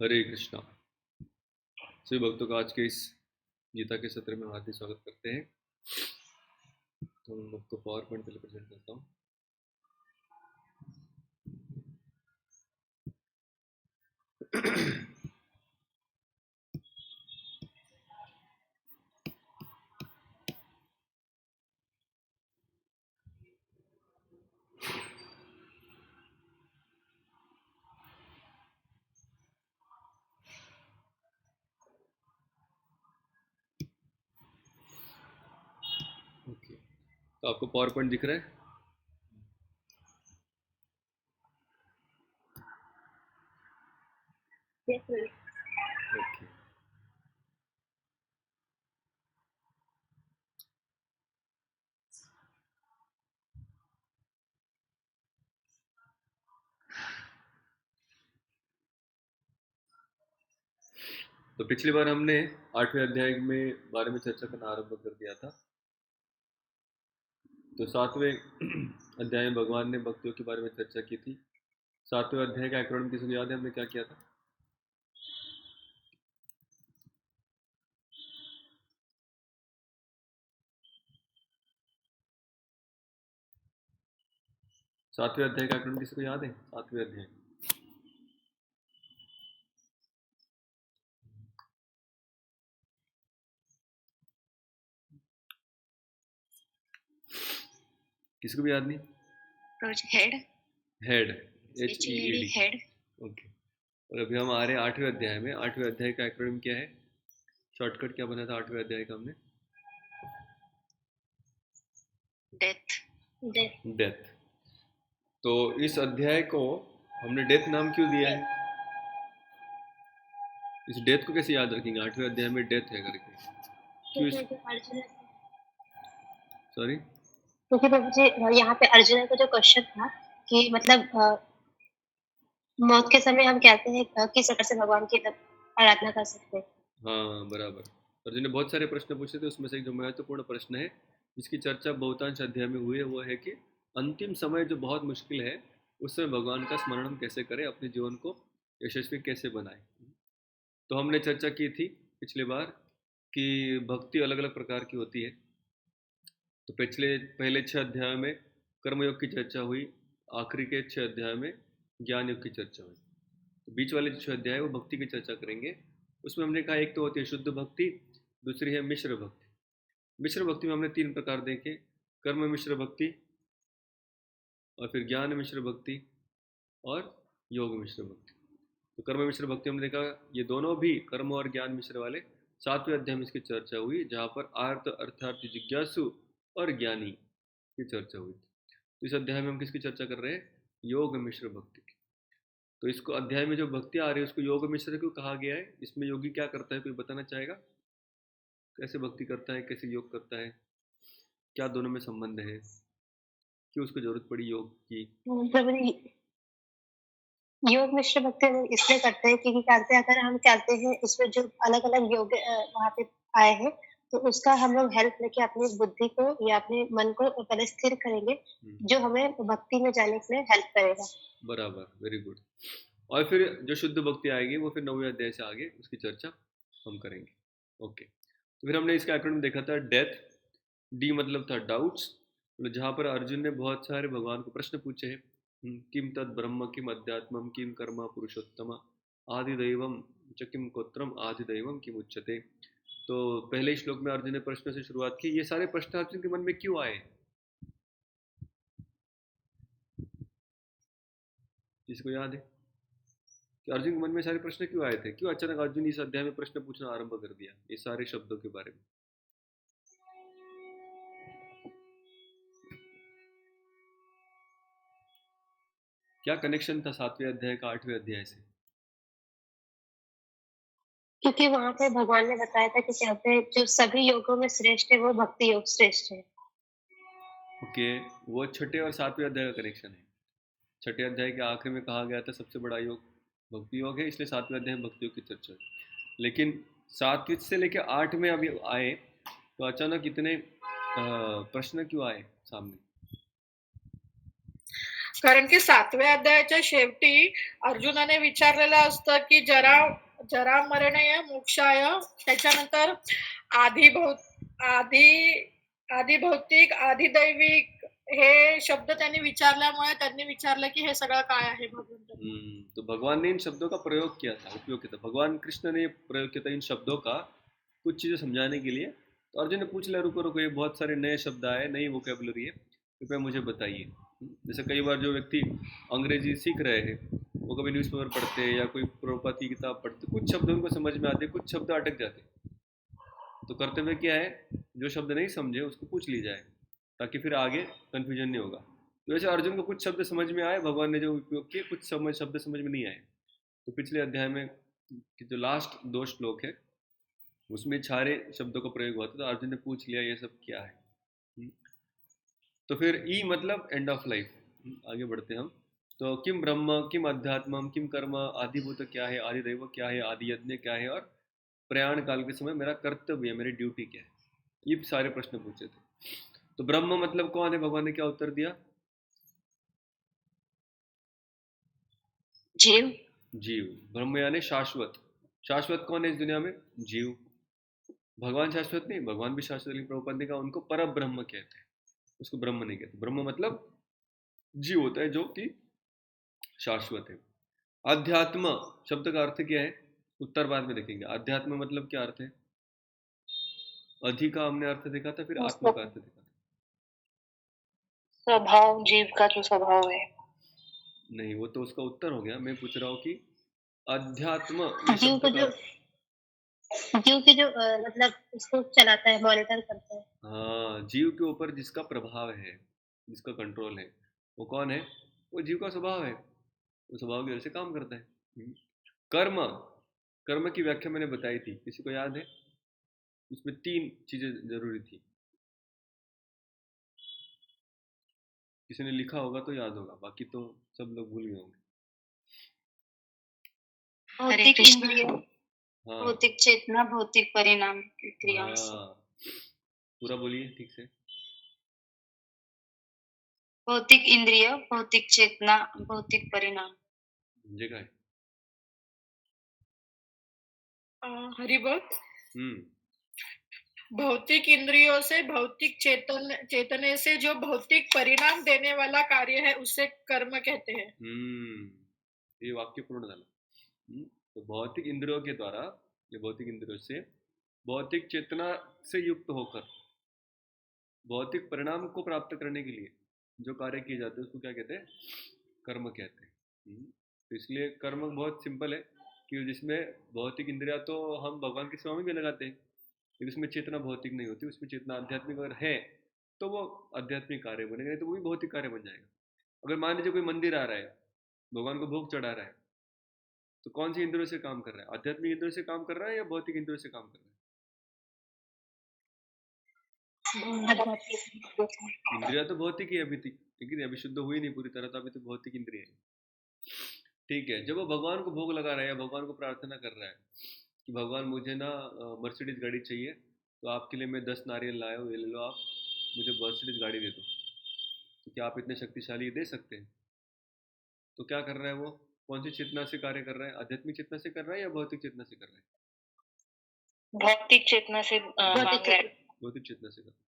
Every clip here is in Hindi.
हरे कृष्णा। सभी भक्तों का आज के इस गीता के सत्र में हार्दिक स्वागत करते हैं। तो मैं आपको पावर पॉइंट पहले प्रेजेंट करता हूँ। ओके, तो आपको पावर पॉइंट दिख रहा है? ओके, तो पिछली बार हमने 8वें अध्याय में बारे में चर्चा करना आरंभ कर दिया था। तो 7वें अध्याय में भगवान ने भक्तियों के बारे में चर्चा की थी। 7वें अध्याय का एक्रोनिम किसी को याद है हमने क्या किया था? सातवें अध्याय का एक्रोनिम किसी को याद है? 7वें अध्याय किसी को भी याद नहीं? Head, head, HEAD। Head. Okay, और अभी हम आ रहे हैं 8वें अध्याय में। 8वें अध्याय का एक्रोनिम क्या है? शॉर्टकट क्या बना था 8वें अध्याय का हमने? डेथ। डेथ। तो इस अध्याय को हमने डेथ नाम क्यों दिया है? इस डेथ को कैसे याद रखेंगे? 8वें अध्याय में डेथ है करके क्यों इस... सॉरी, क्योंकि प्रभु जी यहाँ पे अर्जुन का जो क्वेश्चन था कि मतलब मौत के समय हम कहते हैं किस प्रकार से भगवान की आराधना कर सकते हैं। हाँ बराबर। अर्जुन ने बहुत सारे प्रश्न पूछे थे, उसमें से एक जो महत्वपूर्ण प्रश्न है जिसकी चर्चा बहुतांश अध्याय में हुई है वो है कि अंतिम समय जो बहुत मुश्किल है उस समय भगवान का स्मरण हम कैसे करें, अपने जीवन को यशस्वी कैसे बनाए। तो हमने चर्चा की थी पिछली बार कि भक्ति अलग अलग प्रकार की होती है। तो पहले 6 अध्यायों में कर्मयोग की चर्चा हुई, आखिरी के 6 अध्याय में ज्ञान योग की चर्चा हुई। तो बीच वाले जो 6 अध्याय है वो भक्ति की चर्चा करेंगे। उसमें हमने कहा एक तो होती है शुद्ध भक्ति, दूसरी है मिश्र भक्ति। मिश्र भक्ति में हमने 3 प्रकार देखे, कर्म मिश्र भक्ति और फिर ज्ञान मिश्र भक्ति और योग मिश्र भक्ति। तो कर्म मिश्र भक्ति हमने देखा ये दोनों भी कर्म और ज्ञान मिश्र वाले 7वें अध्याय में इसकी चर्चा हुई, जहाँ पर आर्त अर्थार्थ जिज्ञासु और ज्ञानी की चर्चा हुई। तो इस अध्याय में हम किसकी चर्चा कर रहे हैं? योग मिश्र भक्ति की। तो इसको अध्याय में जो भक्ति आ रही है उसको योग मिश्र क्यों कहा गया है? इसमें योगी क्या करता है, कोई बताना चाहेगा? कैसे भक्ति करता है, कैसे योग करता है, क्या दोनों में संबंध है, क्यों उसको जरूरत पड़ी योग की? प्रभु जी योग मिश्र भक्ति हम इसलिए करते हैं क्योंकि कहते हैं अगर हम कहते हैं इसमें जो अलग अलग योग वहाँ पे आए हैं तो उसका हम लोग हेल्प लेके अपनी बुद्धि को या अपने मन को पहले स्थिर करेंगे जो हमें भक्ति में जाने के लिए हेल्प करेगा। बराबर, वेरी गुड। और फिर जो शुद्ध भक्ति आएगी वो फिर 9वें अध्याय से आगे उसकी चर्चा हम करेंगे। ओके, तो फिर हमने इसका एक्रोनिम देखा था डेथ। डी मतलब था डाउट्स, मतलब जहाँ पर अर्जुन ने बहुत सारे भगवान को प्रश्न पूछे हैं। किम तद ब्रह्म किम अध्यात्मम किम कर्म पुरुषोत्तम आदिदैवम च किम कोत्रम आदिदैवम किम उच्यते। तो पहले ही श्लोक में अर्जुन ने प्रश्न से शुरुआत की। ये सारे प्रश्न अर्जुन के मन में क्यों आए? किसको याद है कि अर्जुन के मन में सारे प्रश्न क्यों आए थे? क्यों अचानक अर्जुन इस अध्याय में प्रश्न पूछना आरंभ कर दिया ये सारे शब्दों के बारे में? क्या कनेक्शन था 7वें अध्याय का 8वें अध्याय से? क्योंकि वहाँ पे भगवान ने बताया था कि कहते हैं जो सभी योगों में श्रेष्ठ है वो भक्ति योग श्रेष्ठ है। ओके, वो छठे और 7वें अध्याय का कनेक्शन है। छठे अध्याय के आखिर में कहा गया था सबसे बड़ा योग भक्ति योग है, इसलिए 7वें अध्याय में भक्ति योग की चर्चा है। लेकिन 7 से लेकर 8 में अभी आए तो अचानक इतने प्रश्न क्यों आए सामने? कारण की 7व्या अध्यायाच्या शेवटी अर्जुनाने विचारलेलं असतं की जरा मरणय मोक्षाय, त्याच्यानंतर आधी भौतिक आधी दैविक हे शब्द त्यांनी विचारल्यामुळे त्यांनी विचारलं की हे सगळं काय आहे भगवंत. तो भगवान ने इन शब्दों का प्रयोग किया था, उपयोग किया था। भगवान कृष्ण ने प्रयोग किया था इन शब्दों का कुछ चीज़ें समझाने के लिए। तो अर्जुन ने पूछ लिया, रुको रुको, ये बहुत सारे नए शब्द आए, नई वोकेबलरी है, कृपया मुझे बताइए। जैसे कई बार जो व्यक्ति अंग्रेजी सीख रहे हैं, वो कभी न्यूज़पेपर पढ़ते हैं या कोई प्रभुपाद की किताब पढ़ते, कुछ शब्द उनको समझ में आते, कुछ शब्द अटक जाते। तो कर्तव्य क्या है, जो शब्द नहीं समझे उसको पूछ ली जाए, ताकि फिर आगे कन्फ्यूजन नहीं होगा। तो वैसे अर्जुन को कुछ शब्द समझ में आए, भगवान ने जो उपयोग किए, कुछ शब्द समझ में नहीं आए। तो पिछले अध्याय में जो लास्ट 2 श्लोक है, उसमें सारे शब्दों का प्रयोग हुआ था। तो अर्जुन ने पूछ लिया ये सब क्या है। तो फिर ई मतलब एंड ऑफ लाइफ। आगे बढ़ते हैं हम। तो किम ब्रह्म, किम अध्यात्मम, किम कर्म, आदिभूत क्या है, आदि दैव क्या है, आदि यज्ञ क्या है, और प्रयाण काल के समय मेरा कर्तव्य, मेरी ड्यूटी क्या है। ये सारे प्रश्न पूछे थे। तो ब्रह्म मतलब कौन है, भगवान ने क्या उत्तर दिया? जीव। जीव। ब्रह्म यानी शाश्वत। शाश्वत कौन है इस दुनिया में? जीव। भगवान शाश्वत नहीं, भगवान भी शाश्वत, लेकिन प्रभुपाद ने कहा उनको पर ब्रह्म कहते हैं, उसको ब्रह्म नहीं कहते। ब्रह्म मतलब जीव होता है जो कि शाश्वत है। अध्यात्म शब्द का अर्थ क्या है, उत्तर बाद में देखेंगे। अध्यात्म मतलब क्या अर्थ है? अधि का हमने अर्थ देखा था, फिर आत्मा का अर्थ देखा था। स्वभाव, जीव का जो स्वभाव है। नहीं, वो तो उसका उत्तर हो गया। मैं पूछ रहा हूँ कि अध्यात्म जीव को जो मतलब उसको चलाता है, मॉनिटर करता है। हाँ, जीव के ऊपर जिसका प्रभाव है, जिसका कंट्रोल है, वो कौन है? वो जीव का स्वभाव है, वो स्वभाव की वजह से काम करता है। कर्म, कर्म की व्याख्या मैंने बताई थी, किसी को याद है? उसमें 3 चीजें जरूरी थी। किसी ने लिखा होगा तो याद होगा, बाकी तो सब लोग भूल गए होंगे। भौतिक इंद्रिय, हाँ भौतिक चेतना, भौतिक परिणाम, क्रियाओं से। हाँ, पूरा बोलिए ठीक से। भौतिक इंद्रिय, भौतिक चेतना, भौतिक परिणाम। मुझे का है। हरिबोल। हम्म। भौतिक इंद्रियों से भौतिक चेतने से जो भौतिक परिणाम देने वाला कार्य है उसे कर्म कहते हैं। ये वाक्य पूर्ण झाला। तो भौतिक इंद्रियों के द्वारा, या भौतिक इंद्रियों से भौतिक चेतना से युक्त होकर भौतिक परिणाम को प्राप्त करने के लिए जो कार्य किए जाते हैं उसको क्या कहते हैं? कर्म कहते हैं। तो इसलिए कर्म बहुत सिंपल है कि जिसमें भौतिक इंद्रिया तो हम भगवान की सेवा में भी लगाते हैं, लेकिन उसमें चेतना भौतिक नहीं होती, उसमें चेतना आध्यात्मिक अगर है तो वो आध्यात्मिक कार्य बनेगा, नहीं तो वो भी भौतिक कार्य बन जाएगा। अगर मान लीजिए कोई मंदिर आ रहा है, भगवान को भोग चढ़ा रहा है, तो कौन सी इंद्रियों से काम कर रहा है? आध्यात्मिक इंद्रियों से काम कर रहा है या भौतिक इंद्रियों से काम कर रहा है? इंद्रिया तो भौतिक ही है अभी तक, लेकिन अभी शुद्ध हुई नहीं पूरी तरह, तो अभी तो भौतिक इंद्रिय है। ठीक है, जब वो भगवान को भोग लगा रहा है या भगवान को प्रार्थना कर रहा है कि भगवान मुझे ना मर्सिडीज गाड़ी चाहिए, तो आपके लिए मैं 10 नारियल लाया हूँ, ये ले लो आप, मुझे मर्सिडीज गाड़ी दे दो। तो क्या आप इतने शक्तिशाली दे सकते हैं? तो क्या कर रहा है वो? कौन सी चेतना से कार्य कर रहा है? आध्यात्मिक चेतना से कर रहा है या भौतिक चेतना से कर रहा है? भौतिक चेतना से मांग रहा है। भौतिक चेतना से कर रहा है।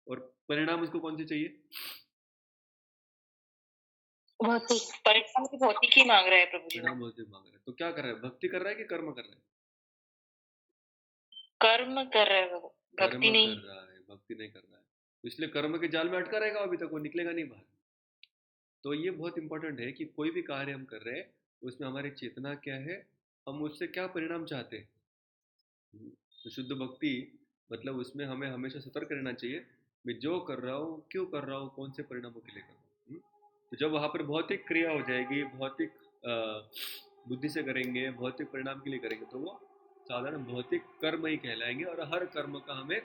और परिणाम उसको कौन से चाहिए? भौतिक परिणाम भी भौतिक ही मांग रहा है प्रभु जी। परिणाम भौतिक मांग रहा है। तो क्या कर रहा है? भक्ति कर रहा है कि कर्म कर रहा है? कर्म कर रहा है, भक्ति नहीं कर रहा है, भक्ति नहीं कर रहा है। तो इसलिए कर्म के जाल में अटका रहेगा, अभी तक वो निकलेगा नहीं बाहर। तो ये बहुत इंपॉर्टेंट है कि कोई भी कार्य हम कर रहे हैं उसमें हमारी चेतना क्या है, हम उससे क्या परिणाम चाहते हैं। तो शुद्ध भक्ति मतलब उसमें हमें हमेशा सतर्क रहना चाहिए, मैं जो कर रहा हूँ क्यों कर रहा हूँ, कौन से परिणामों के लिए कर रहा हूँ। तो जब वहाँ पर भौतिक क्रिया हो जाएगी, भौतिक बुद्धि से करेंगे, भौतिक परिणाम के लिए करेंगे, तो वो साधारण भौतिक कर्म ही कहलाएंगे, और हर कर्म का हमें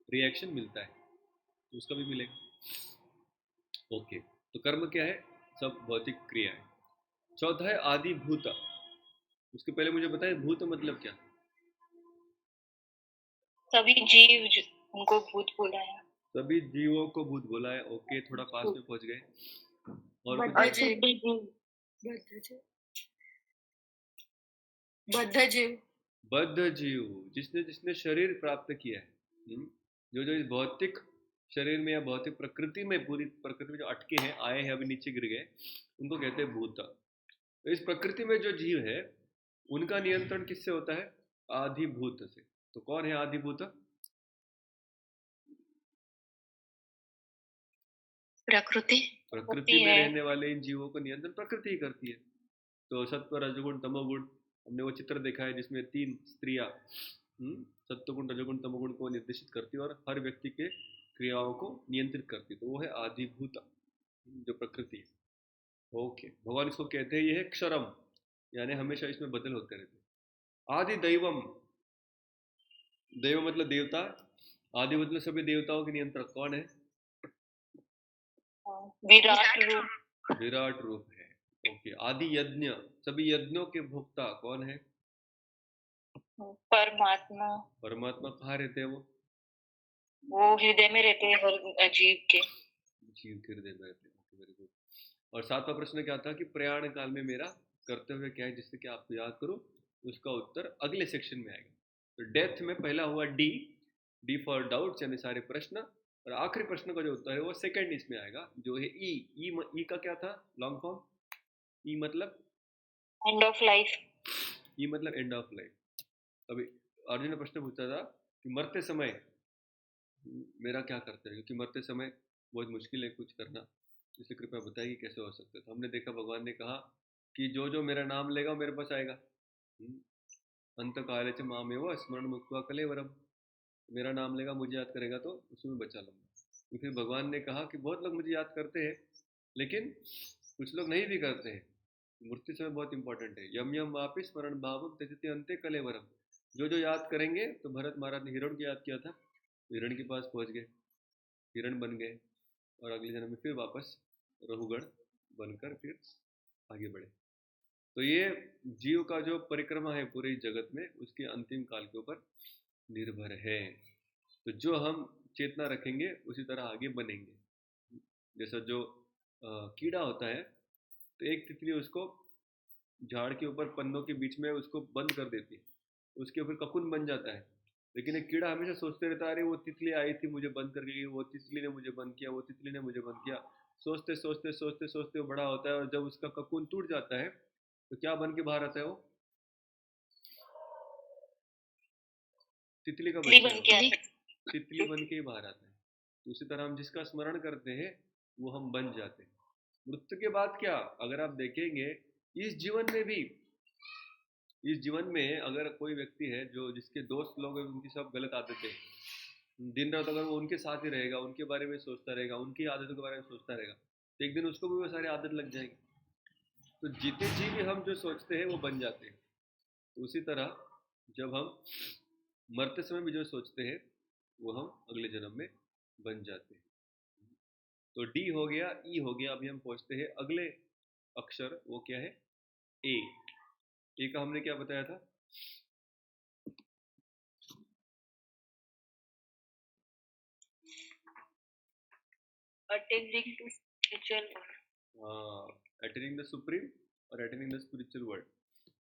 रिएक्शन मिलता है, तो उसका भी मिलेगा। ओके, तो कर्म क्या है? सब भौतिक क्रिया है। चौथा है आदि भूत। उसके पहले मुझे बताएं भूत मतलब क्या? सभी जीव उनको भूत बोला है। सभी जीवों को भूत बोला है। ओके, थोड़ा पास में पहुंच गए। और कुछ बद्ध याद? जीव। बद्ध जीव। बद्ध जीव, जिसने जिसने शरीर प्राप्त किया है। जो जो इस भौतिक शरीर में या भौतिक प्रकृति में, पूरी प्रकृति में जो अटके हैं, आए हैं, अभी नीचे गिर गए, उनको कहते हैं भूत। तो इस प्रकृति में जो जीव है उनका नियंत्रण किससे होता है? आधिभूत से। तो कौन है आधिभूत? प्रकृति प्रकृति में रहने वाले इन जीवों को नियंत्रण प्रकृति ही करती है। तो सत्व, रजोगुण, तमोगुण, हमने वो चित्र देखा है जिसमें 3 स्त्रियां सत्वगुण, रजोगुण, तमोगुण को निर्देशित करती है और हर व्यक्ति के क्रियाओं को नियंत्रित करती है। तो वो है आधिभूत, जो प्रकृति है। ओके, भगवान इसको कहते हैं, ये है क्षरम, यानी हमेशा इसमें बदल होते रहते हैं। आदि दैवम, दैव मतलब देवता, आदि मतलब सभी देवताओं के नियंत्रक कौन है? विराट रूप। विराट रूप है। ओके, आदि यज्ञ, सभी यज्ञों के भोक्ता कौन है? परमात्मा। परमात्मा कहाँ रहते हैं वो हृदय में रहते हैं हर जीव के। जीव के हृदय में रहते हैं। Very good. और 7वां प्रश्न क्या था कि प्रयाण काल में मेरा कर्तव्य क्या है, जिससे कि आपको याद करो। उसका उत्तर अगले सेक्शन में आएगा। तो डेथ में पहला हुआ डी, डी फॉर डाउट्स, यानी सारे प्रश्न। और आखिरी प्रश्न का जो उत्तर है वो सेकंड इसमें आएगा, जो है ई। ई का क्या था लॉन्ग फॉर्म? ई मतलब एंड ऑफ लाइफ। ई मतलब एंड ऑफ लाइफ। अभी अर्जुन ने प्रश्न पूछा था कि मरते समय मेरा क्या करते हैं, क्योंकि मरते समय बहुत मुश्किल है कुछ करना, इसे कृपया बताइए कैसे हो सकता है। तो हमने देखा, भगवान ने कहा कि जो जो मेरा नाम लेगा मेरे पास आएगा। अंत काले च मामेव स्मरण मुक्त्वा कलेवरम, मेरा नाम लेगा, मुझे याद करेगा तो उसमें बचा लूंगा। तो फिर भगवान ने कहा कि बहुत लोग मुझे याद करते हैं, लेकिन कुछ लोग नहीं भी करते हैं। मृत्यु समय बहुत इंपॉर्टेंट है। यम यम वापि स्मरण भावम त्यजति अन्ते कलेवरम, जो जो याद करेंगे। तो भरत महाराज ने हिरण को याद किया था, हिरण के पास पहुंच गए, हिरण बन गए, और अगले जन्म में फिर वापस रहुगण बनकर फिर आगे बढ़े। तो ये जीव का जो परिक्रमा है पूरे जगत में, उसके अंतिम काल के ऊपर निर्भर है। तो जो हम चेतना रखेंगे उसी तरह आगे बनेंगे। जैसा जो कीड़ा होता है, तो एक तितली उसको झाड़ के ऊपर पन्नों के बीच में उसको बंद कर देती है, उसके ऊपर ककुन बन जाता है। लेकिन एक कीड़ा हमेशा सोचते रहता है, अरे वो तितली आई थी मुझे बंद कर गई, वो तितली ने मुझे बंद किया, वो तितली ने मुझे बंद किया। सोचते सोचते सोचते सोचते वो बड़ा होता है, और जब उसका ककुन टूट जाता है तो क्या बन के बाहर आता है? वो तितली का बच्चा है, तितली बन के ही बाहर आता है। तो उसी तरह हम जिसका स्मरण करते हैं वो हम बन जाते हैं। मृत्यु के बाद क्या, अगर आप देखेंगे इस जीवन में भी, इस जीवन में अगर कोई व्यक्ति है जो जिसके दोस्त लोग हैं, उनकी सब गलत आदतें, दिन रात अगर वो उनके साथ ही रहेगा, उनके बारे में सोचता रहेगा, उनकी आदतों के बारे में सोचता रहेगा, तो एक दिन उसको भी वो सारी आदत लग जाएगी। तो जीते जी भी हम जो सोचते हैं वो बन जाते हैं। तो उसी तरह जब हम मरते समय भी जो सोचते हैं वो हम अगले जन्म में बन जाते हैं। तो डी हो गया, ई हो गया। अभी हम पहुंचते हैं अगले अक्षर, वो क्या है? ए। ए का हमने क्या बताया था? Attending to spiritual world. Attaining the supreme और अटेनिंग द स्पिरिचुअल वर्ल्ड।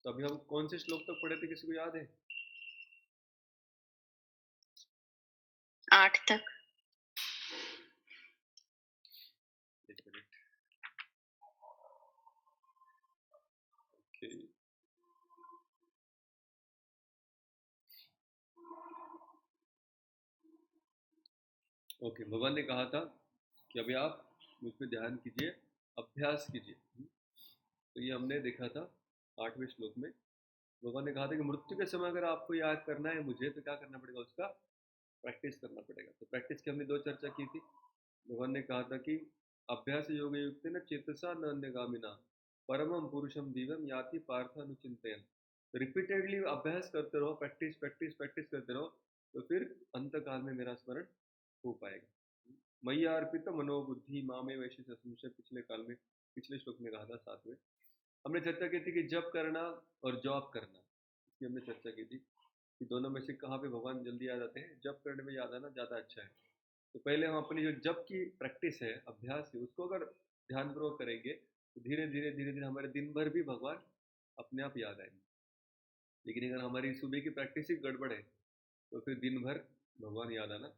तो अभी हम कौन से श्लोक तक पढ़े थे, किसी को याद है? 8 तक। एक मिनट। Okay, okay. भगवान ने कहा था कि अभी आप मुझ पर ध्यान कीजिए, अभ्यास कीजिए। तो ये हमने देखा था 8वें श्लोक में। भगवान ने कहा था कि मृत्यु के समय अगर आपको याद करना है मुझे, तो क्या करना पड़ेगा? उसका प्रैक्टिस करना पड़ेगा। तो प्रैक्टिस की हमने 2 चर्चा की थी। भगवान ने कहा था कि अभ्यास योग युक्त न चेतसा न अन्यगामिना परमम पुरुषम दिव्यम याति पार्थ अनुचिंतयन। रिपीटेडली अभ्यास करते रहो, प्रैक्टिस प्रैक्टिस प्रैक्टिस करते रहो, तो फिर अंत काल में मेरा स्मरण हो पाएगा। मैया अर्पित मनोबुद्धि मामे वैश्य संशय, पिछले काल में, पिछले श्लोक में कहा था 7वें। हमने चर्चा की थी कि जप करना और जॉब करना, इसकी हमने चर्चा की थी कि दोनों में से कहाँ पे भगवान जल्दी आ जाते हैं। जप करने में याद आना ज़्यादा अच्छा है। तो पहले हम अपनी जो जप की प्रैक्टिस है, अभ्यास है, उसको अगर ध्यानपूर्वक करेंगे तो धीरे धीरे धीरे धीरे हमारे दिन भर भी भगवान अपने आप याद आएंगे। लेकिन अगर हमारी सुबह की प्रैक्टिस ही गड़बड़ है तो फिर दिन भर भगवान याद आना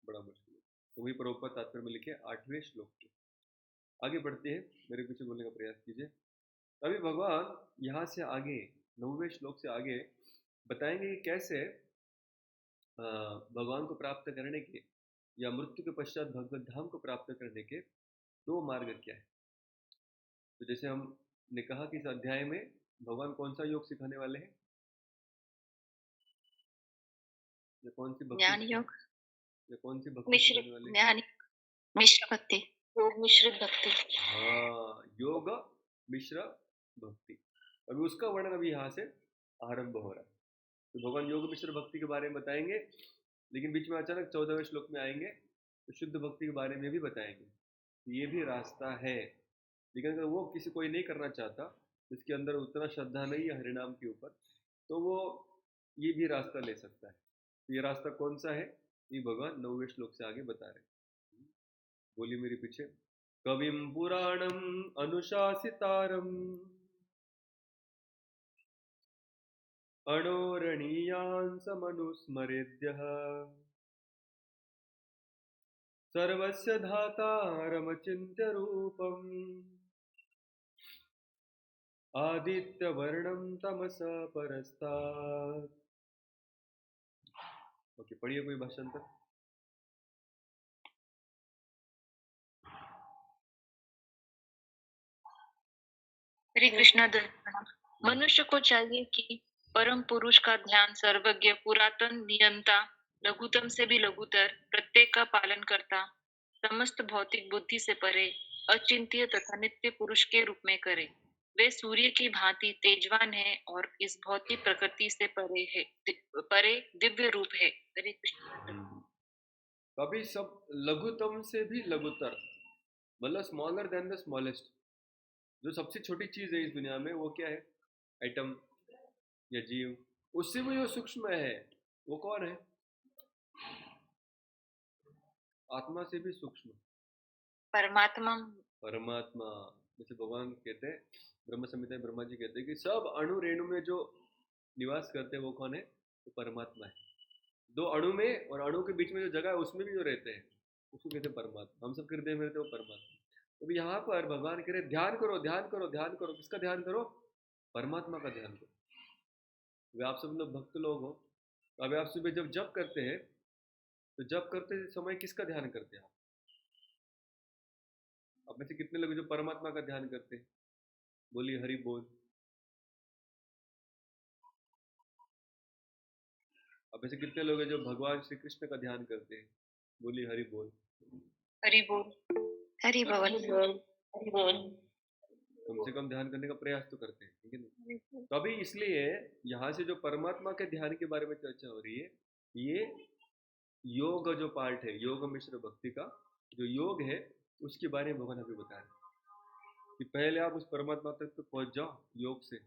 बड़ा मुश्किल है। तो वही प्रभुपाद तात्पर्य में लिखे 8वें श्लोक के आगे बढ़ते हैं, मेरे पीछे बोलने का प्रयास कीजिए। अभी भगवान यहाँ से आगे 9वें श्लोक से आगे बताएंगे कि कैसे भगवान को प्राप्त करने के या मृत्यु के पश्चात भगवत धाम को प्राप्त करने के दो मार्ग क्या है। तो जैसे हमने कहा कि इस अध्याय में भगवान कौन सा योग सिखाने वाले हैं या कौन सी भक्ति ज्ञान योग या कौन सी भक्ति मिश्र सिखाने वाले हैं? ज्ञान मिश्र भक्ति, योग मिश्रित भक्ति। हाँ, योग मिश्र भक्ति। अभी उसका वर्णन अभी यहाँ से आरंभ हो रहा है। तो भगवान योग मिश्र भक्ति के बारे में बताएंगे, लेकिन बीच में अचानक 14वें श्लोक में आएंगे तो शुद्ध भक्ति के बारे में भी बताएंगे। ये भी रास्ता है, लेकिन अगर वो किसी कोई नहीं करना चाहता, जिसके अंदर उतना श्रद्धा नहीं है हरिनाम के ऊपर, तो वो ये भी रास्ता ले सकता है। तो ये रास्ता कौन सा है, ये भगवान 9वें श्लोक से आगे बता रहे। बोलिए मेरे पीछे। कविम पुराणम अनुशासितारम अणोरणीयान् समनुस्मरेद्यः सर्वस्य धातारमचिन्त्य रूपम् आदित्यवर्णं तमसा परस्तात्। ओके, पढ़िए कोई भाषांतर। हरे कृष्णा दर्शन। मनुष्य को चाहिए कि परम पुरुष का ध्यान सर्वज्ञ, पुरातन, नियंता, लघुतम से भी लघुतर, प्रत्येक का पालन करता, समस्त भौतिक बुद्धि से परे, अचिंत्य तथा नित्य पुरुष के रूप में करे। वे सूर्य की भांति तेजवान है और इस भौतिक प्रकृति से परे दिव्य रूप है। हरे कृष्ण। कभी सब लघुतम से भी लघुतर, मतलब स्मॉलर देन द स्मॉलेस्ट। जो सबसे छोटी चीज है इस दुनिया में वो क्या है, एटम या जीव, उससे भी जो सूक्ष्म है वो कौन है, आत्मा से भी सूक्ष्म परमात्मा। परमात्मा। जैसे भगवान कहते हैं, ब्रह्म संहिता में ब्रह्मा जी कहते हैं कि सब अणु रेणु में जो निवास करते हैं वो कौन है, तो परमात्मा है। दो अणु में और अणु के बीच में जो जगह है उसमें भी जो रहते हैं उसको कहते हैं परमात्मा। हम सब हृदय में रहते हैं वो परमात्मा। तो यहाँ पर भगवान कह रहे ध्यान करो ध्यान करो ध्यान करो। किसका ध्यान करो, परमात्मा का ध्यान करो। वे आप सब लोग भक्त लोग हो, तो अभी आप सुबह जब जप करते हैं तो जप करते समय किसका ध्यान करते हैं आप में से कितने लोग जो परमात्मा का ध्यान करते हैं, बोलिए हरि बोल। आप में से कितने लोग हैं जो भगवान श्री कृष्ण का ध्यान करते हैं, बोलिए हरि बोल। हरि बोल। हरि बोल। हरि बोल। कम से कम ध्यान करने का प्रयास तो करते हैं, ठीक है ना। तो अभी इसलिए यहाँ से जो परमात्मा के ध्यान के बारे में चर्चा हो रही है, ये योग जो पार्ट है, योग मिश्र भक्ति का जो योग है उसके बारे में भगवान अभी बता रहे हैं कि पहले आप उस परमात्मा तक तो पहुंच जाओ योग से,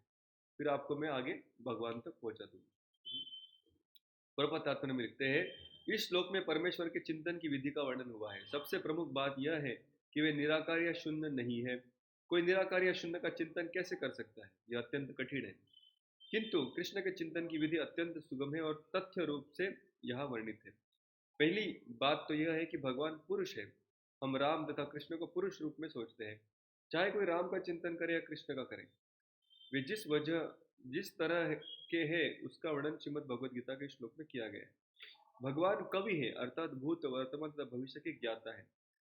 फिर आपको मैं आगे भगवान तक पहुंचा दूंगा। प्रभुपाद तात्पर्य में लिखते हैं, इस श्लोक में परमेश्वर के चिंतन की विधि का वर्णन हुआ है। सबसे प्रमुख बात यह है कि वे निराकार या शून्य नहीं है। कोई निराकार या शून्य का चिंतन कैसे कर सकता है, यह अत्यंत कठिन है, किंतु कृष्ण के चिंतन की विधि अत्यंत सुगम है और तथ्य रूप से यहाँ वर्णित है। पहली बात तो यह है कि भगवान पुरुष है। हम राम तथा कृष्ण को पुरुष रूप में सोचते हैं, चाहे कोई राम का चिंतन करे या कृष्ण का करे। वे जिस तरह के है उसका वर्णन श्रीमद् भगवद गीता के श्लोक में किया गया है। भगवान कवि है, अर्थात भूत वर्तमान तथा भविष्य के ज्ञाता है,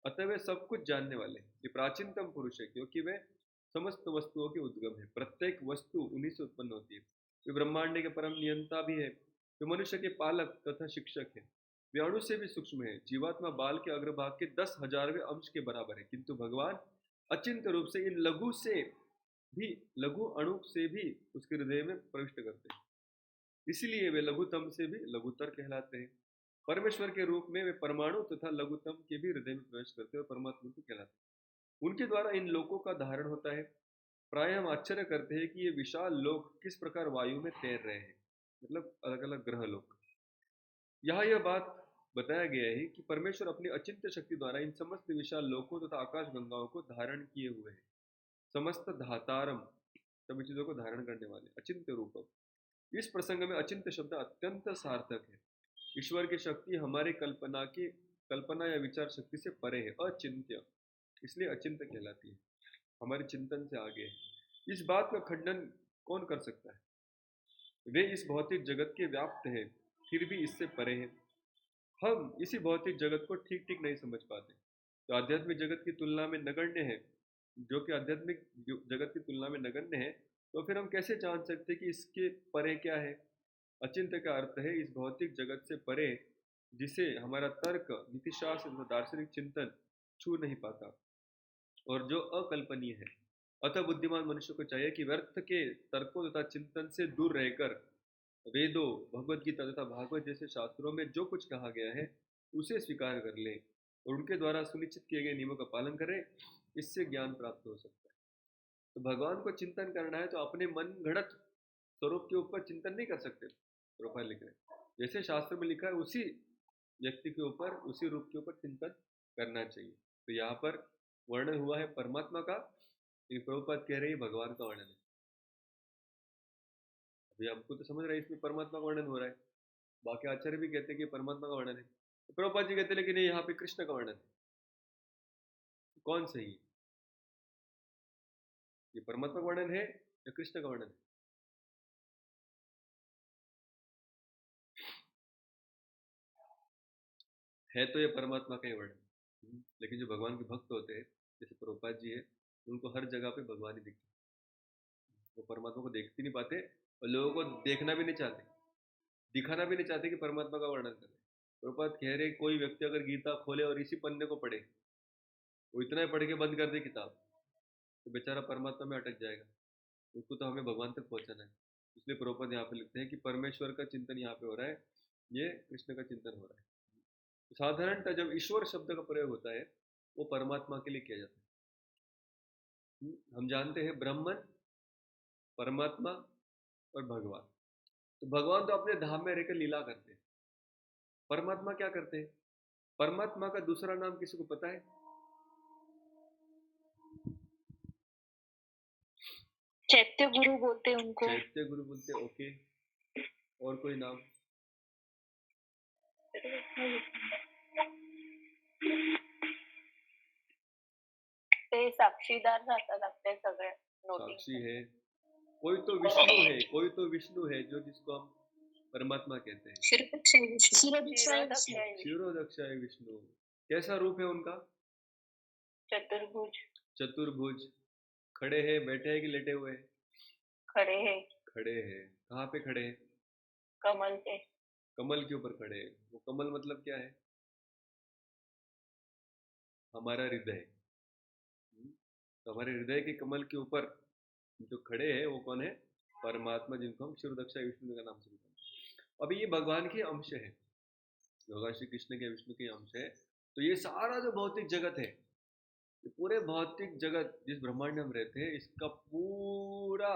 अतः वे सब कुछ जानने वाले। ये प्राचीनतम पुरुष है क्योंकि वे समस्त वस्तुओं के उद्गम है। प्रत्येक वस्तु उन्हीं से उत्पन्न होती है। वे ब्रह्मांड के परम नियंता भी है। वे मनुष्य के पालक तथा शिक्षक है। वे अणु से भी सूक्ष्म है। जीवात्मा बाल के अग्रभाग के 10,000वें अंश के बराबर है, किंतु भगवान अचिंत रूप से इन लघु अणु से भी उसके हृदय में प्रविष्ट करते हैं, इसलिए वे लघुतम से भी लघुतर कहलाते हैं। परमेश्वर के रूप में वे परमाणु तथा लघुतम के भी हृदय में प्रवेश करते हैं और परमात्मा को कहलाते हैं। उनके द्वारा इन लोकों का धारण होता है। प्राय हम आश्चर्य करते हैं कि ये विशाल लोक किस प्रकार वायु में तैर रहे हैं, मतलब अलग अलग ग्रह लोक। यहाँ यह बात बताया गया है कि परमेश्वर अपनी अचिंत्य शक्ति द्वारा इन समस्त विशाल लोकों तथा आकाश गंगाओं को धारण किए हुए हैं। समस्त धातारम, सभी चीजों को धारण करने वाले, अचिंत्य रूपम। इस प्रसंग में अचिंत्य शब्द अत्यंत सार्थक है। ईश्वर की शक्ति हमारी कल्पना या विचार शक्ति से परे है, अचिंत्य, इसलिए अचिंत्य कहलाती है, हमारे चिंतन से आगे है। इस बात का खंडन कौन कर सकता है? वे इस भौतिक जगत के व्याप्त हैं, फिर भी इससे परे हैं। हम इसी भौतिक जगत को ठीक ठीक नहीं समझ पाते, तो आध्यात्मिक जगत की तुलना में नगण्य है, जो कि आध्यात्मिक जगत की तुलना में नगण्य है, तो फिर हम कैसे जान सकते कि इसके परे क्या है? अचिंत्य का अर्थ है इस भौतिक जगत से परे, जिसे हमारा तर्क, नीतिशास्त्र तथा दार्शनिक चिंतन छू नहीं पाता और जो अकल्पनीय है। अतः बुद्धिमान मनुष्य को चाहिए कि व्यर्थ के तर्कों तथा चिंतन से दूर रहकर वेदों, भगवद गीता तथा भागवत जैसे शास्त्रों में जो कुछ कहा गया है उसे स्वीकार कर ले और उनके द्वारा सुनिश्चित किए गए नियमों का पालन करें। इससे ज्ञान प्राप्त हो सकता है। तो भगवान को चिंतन करना है तो अपने मन घड़त स्वरूप के ऊपर चिंतन नहीं कर सकते। प्रोफाइल लिख रहे हैं, जैसे शास्त्र में लिखा है उसी व्यक्ति के ऊपर, उसी रूप के ऊपर चिंतन करना चाहिए। तो यहाँ पर वर्णन हुआ है परमात्मा का, प्रभुपाद कह रहे हैं भगवान का वर्णन है। अभी हमको तो समझ रहे हैं इसमें परमात्मा का वर्णन हो रहा है, बाकी आचार्य भी कहते हैं कि परमात्मा का वर्णन है। तो प्रभुपाद जी कहते हैं कि नहीं, यहाँ पे कृष्ण का वर्णन है। कौन सही है? ये परमात्मा का वर्णन है या कृष्ण का वर्णन है? तो ये परमात्मा का ही वर्णन। लेकिन जो भगवान के भक्त होते हैं, जैसे प्रभुपाद जी है, उनको हर जगह पे भगवान ही दिखते, वो परमात्मा को देखते नहीं पाते और लोगों को देखना भी नहीं चाहते, दिखाना भी नहीं चाहते कि परमात्मा का वर्णन करें। प्रभुपाद कह रहे कोई व्यक्ति अगर गीता खोले और इसी पन्ने को पढ़े, वो इतना ही पढ़ के बंद कर दे किताब, तो बेचारा परमात्मा में अटक जाएगा। उसको तो हमें भगवान तक पहुंचाना है। इसलिए प्रभुपाद यहाँ पे लिखते हैं कि परमेश्वर का चिंतन यहाँ पे हो रहा है, ये कृष्ण का चिंतन हो रहा है। तो साधारणतः जब ईश्वर शब्द का प्रयोग होता है वो परमात्मा के लिए किया जाता है। हम जानते हैं ब्रह्मन, परमात्मा और भगवान। तो भगवान तो अपने धाम में रहकर लीला करते हैं, परमात्मा क्या करते हैं? परमात्मा का दूसरा नाम किसी को पता है? चैत्य गुरु बोलते हैं उनको। चैत्य गुरु बोलते हैं, ओके। और कोई नाम? ते साक्षीदार राहतात आपले सगळे नोटिस। साक्षी है, कोई तो विष्णु है, कोई तो विष्णु है जो जिसको हम परमात्मा कहते हैं। क्षीरोदक्षाय विष्णु। कैसा रूप है उनका? चतुर्भुज। चतुर्भुज। खड़े हैं, बैठे हैं कि लेटे हुए हैं? खड़े हैं। खड़े हैं। कहाँ पे खड़े हैं? कमल पे। कमल के ऊपर खड़े हैं। वो कमल मतलब क्या है? हमारा हृदय। तो हमारे हृदय के कमल के ऊपर जो खड़े हैं वो कौन है? परमात्मा, जिनको हम क्षीरोदक्षाय विष्णु का नाम से बुलाते हैं। अभी ये भगवान के अंश है, भगवान श्री कृष्ण के, विष्णु के अंश है। तो ये सारा जो भौतिक जगत है, ये पूरे भौतिक जगत जिस ब्रह्मांड में हम रहते हैं, इसका पूरा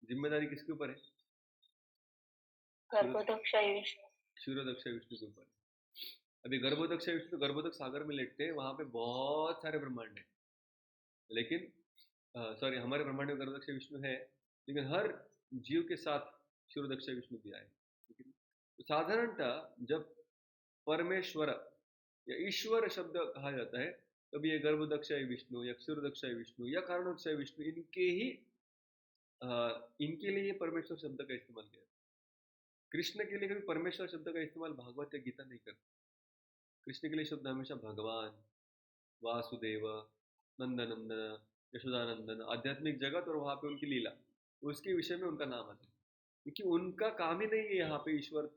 जिम्मेदारी किसके ऊपर है? गर्भोदक्षाय विष्णु। क्षीरोदक्षाय विष्णु के ऊपर। अभी गर्भोदक्षाय विष्णु तो गर्भोदक सागर में लेटते हैं, वहां पे बहुत सारे ब्रह्मांड है, लेकिन सॉरी, हमारे ब्रह्मांड में गर्भोदक्षाय विष्णु है, लेकिन हर जीव के साथ क्षीरोदक्षाय विष्णु भी आए। तो साधारणतः जब परमेश्वर या ईश्वर शब्द कहा जाता है, तब ये गर्भोदक्षाय विष्णु या क्षीरोदक्षाय विष्णु या कारणोदक्षाय विष्णु, इनके लिए परमेश्वर शब्द का इस्तेमाल किया। कृष्ण के लिए कभी परमेश्वर शब्द का इस्तेमाल भागवत या गीता नहीं करते। कृष्ण के लिए शब्द हमेशा भगवान, वासुदेव, नंदनंदन, यशोदानंदन, आध्यात्मिक जगत और वहां पे उनकी लीला, उसके विषय में उनका नाम आता है, क्योंकि उनका काम ही नहीं है यहाँ पे ईश्वर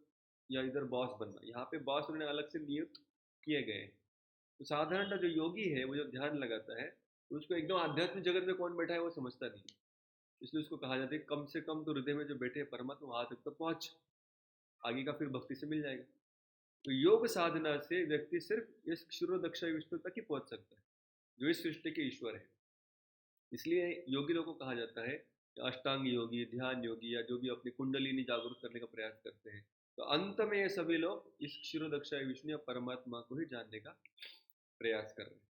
या इधर बॉस बनना। यहाँ पे बॉस उन्हें अलग से नियुक्त किए गए। तो साधारणतः जो योगी है, वो जो ध्यान लगाता है, उसको एकदम आध्यात्मिक जगत में कौन बैठा है वो समझता नहीं, इसलिए उसको कहा जाता है कम से कम तो हृदय में जो बैठे परमात्मा वहां तक तो पहुंच, आगे का फिर भक्ति से मिल जाएगा। तो योग साधना से व्यक्ति सिर्फ इस क्षीरोदक्षाय विष्णु तक ही पहुंच सकता है, जो इस सृष्टि के ईश्वर है। इसलिए योगी लोगों को कहा जाता है अष्टांग योगी, ध्यान योगी, या जो भी अपनी कुंडलिनी जागरूक करने का प्रयास करते हैं, तो अंत में ये सभी लोग इस क्षीरोदक्षाय विष्णु या परमात्मा को ही जानने का प्रयास कर रहे हैं।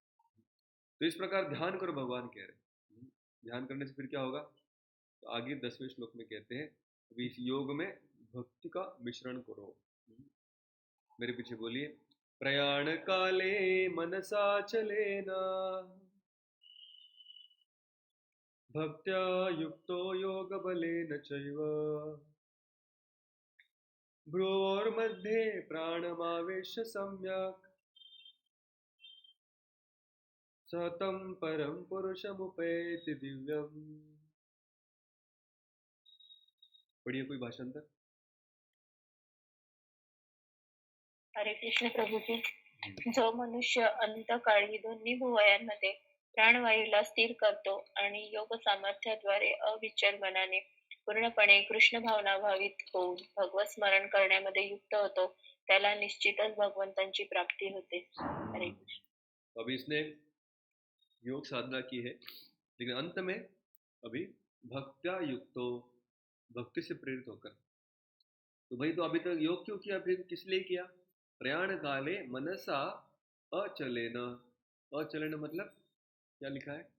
तो इस प्रकार ध्यान करो, भगवान कह रहे हैं। ध्यान करने से फिर क्या होगा, तो आगे 10वें श्लोक में कहते हैं, अभी इस योग में भक्ति का मिश्रण करो। मेरे पीछे बोलिए, प्रयाण काले मनसा चलेना भक्त्या युक्तो योग बलेन चैव भ्रोर्मध्ये प्राणमावेश्य सम्यक् सतं परम पुरुषमुपैति दिव्यम्। पढ़िए कोई भाषांतर। हरे कृष्ण प्रभुजी. जो मनुष्य अंतकाळी दोन्ही भुवयांमध्ये प्राणवायूला स्थिर करतो आणि योग सामर्थ्याद्वारे अविचल मनाने पूर्णपणे कृष्ण भावना भावित होऊन भगवत स्मरण करण्यामध्ये युक्त होतो, त्याला निश्चितच भगवंतांची प्राप्ती होते. हरे कृष्ण. अभी इसने योग साधना की है, लेकिन अंत में अभी भक्त्या युक्तो, भक्ति से प्रेरित होकर। तो भाई तो अभी तक योग क्यों किया, फिर किस लिए किया? प्रयाण काले मनसा अचलेन। अचलेन मतलब क्या लिखा है?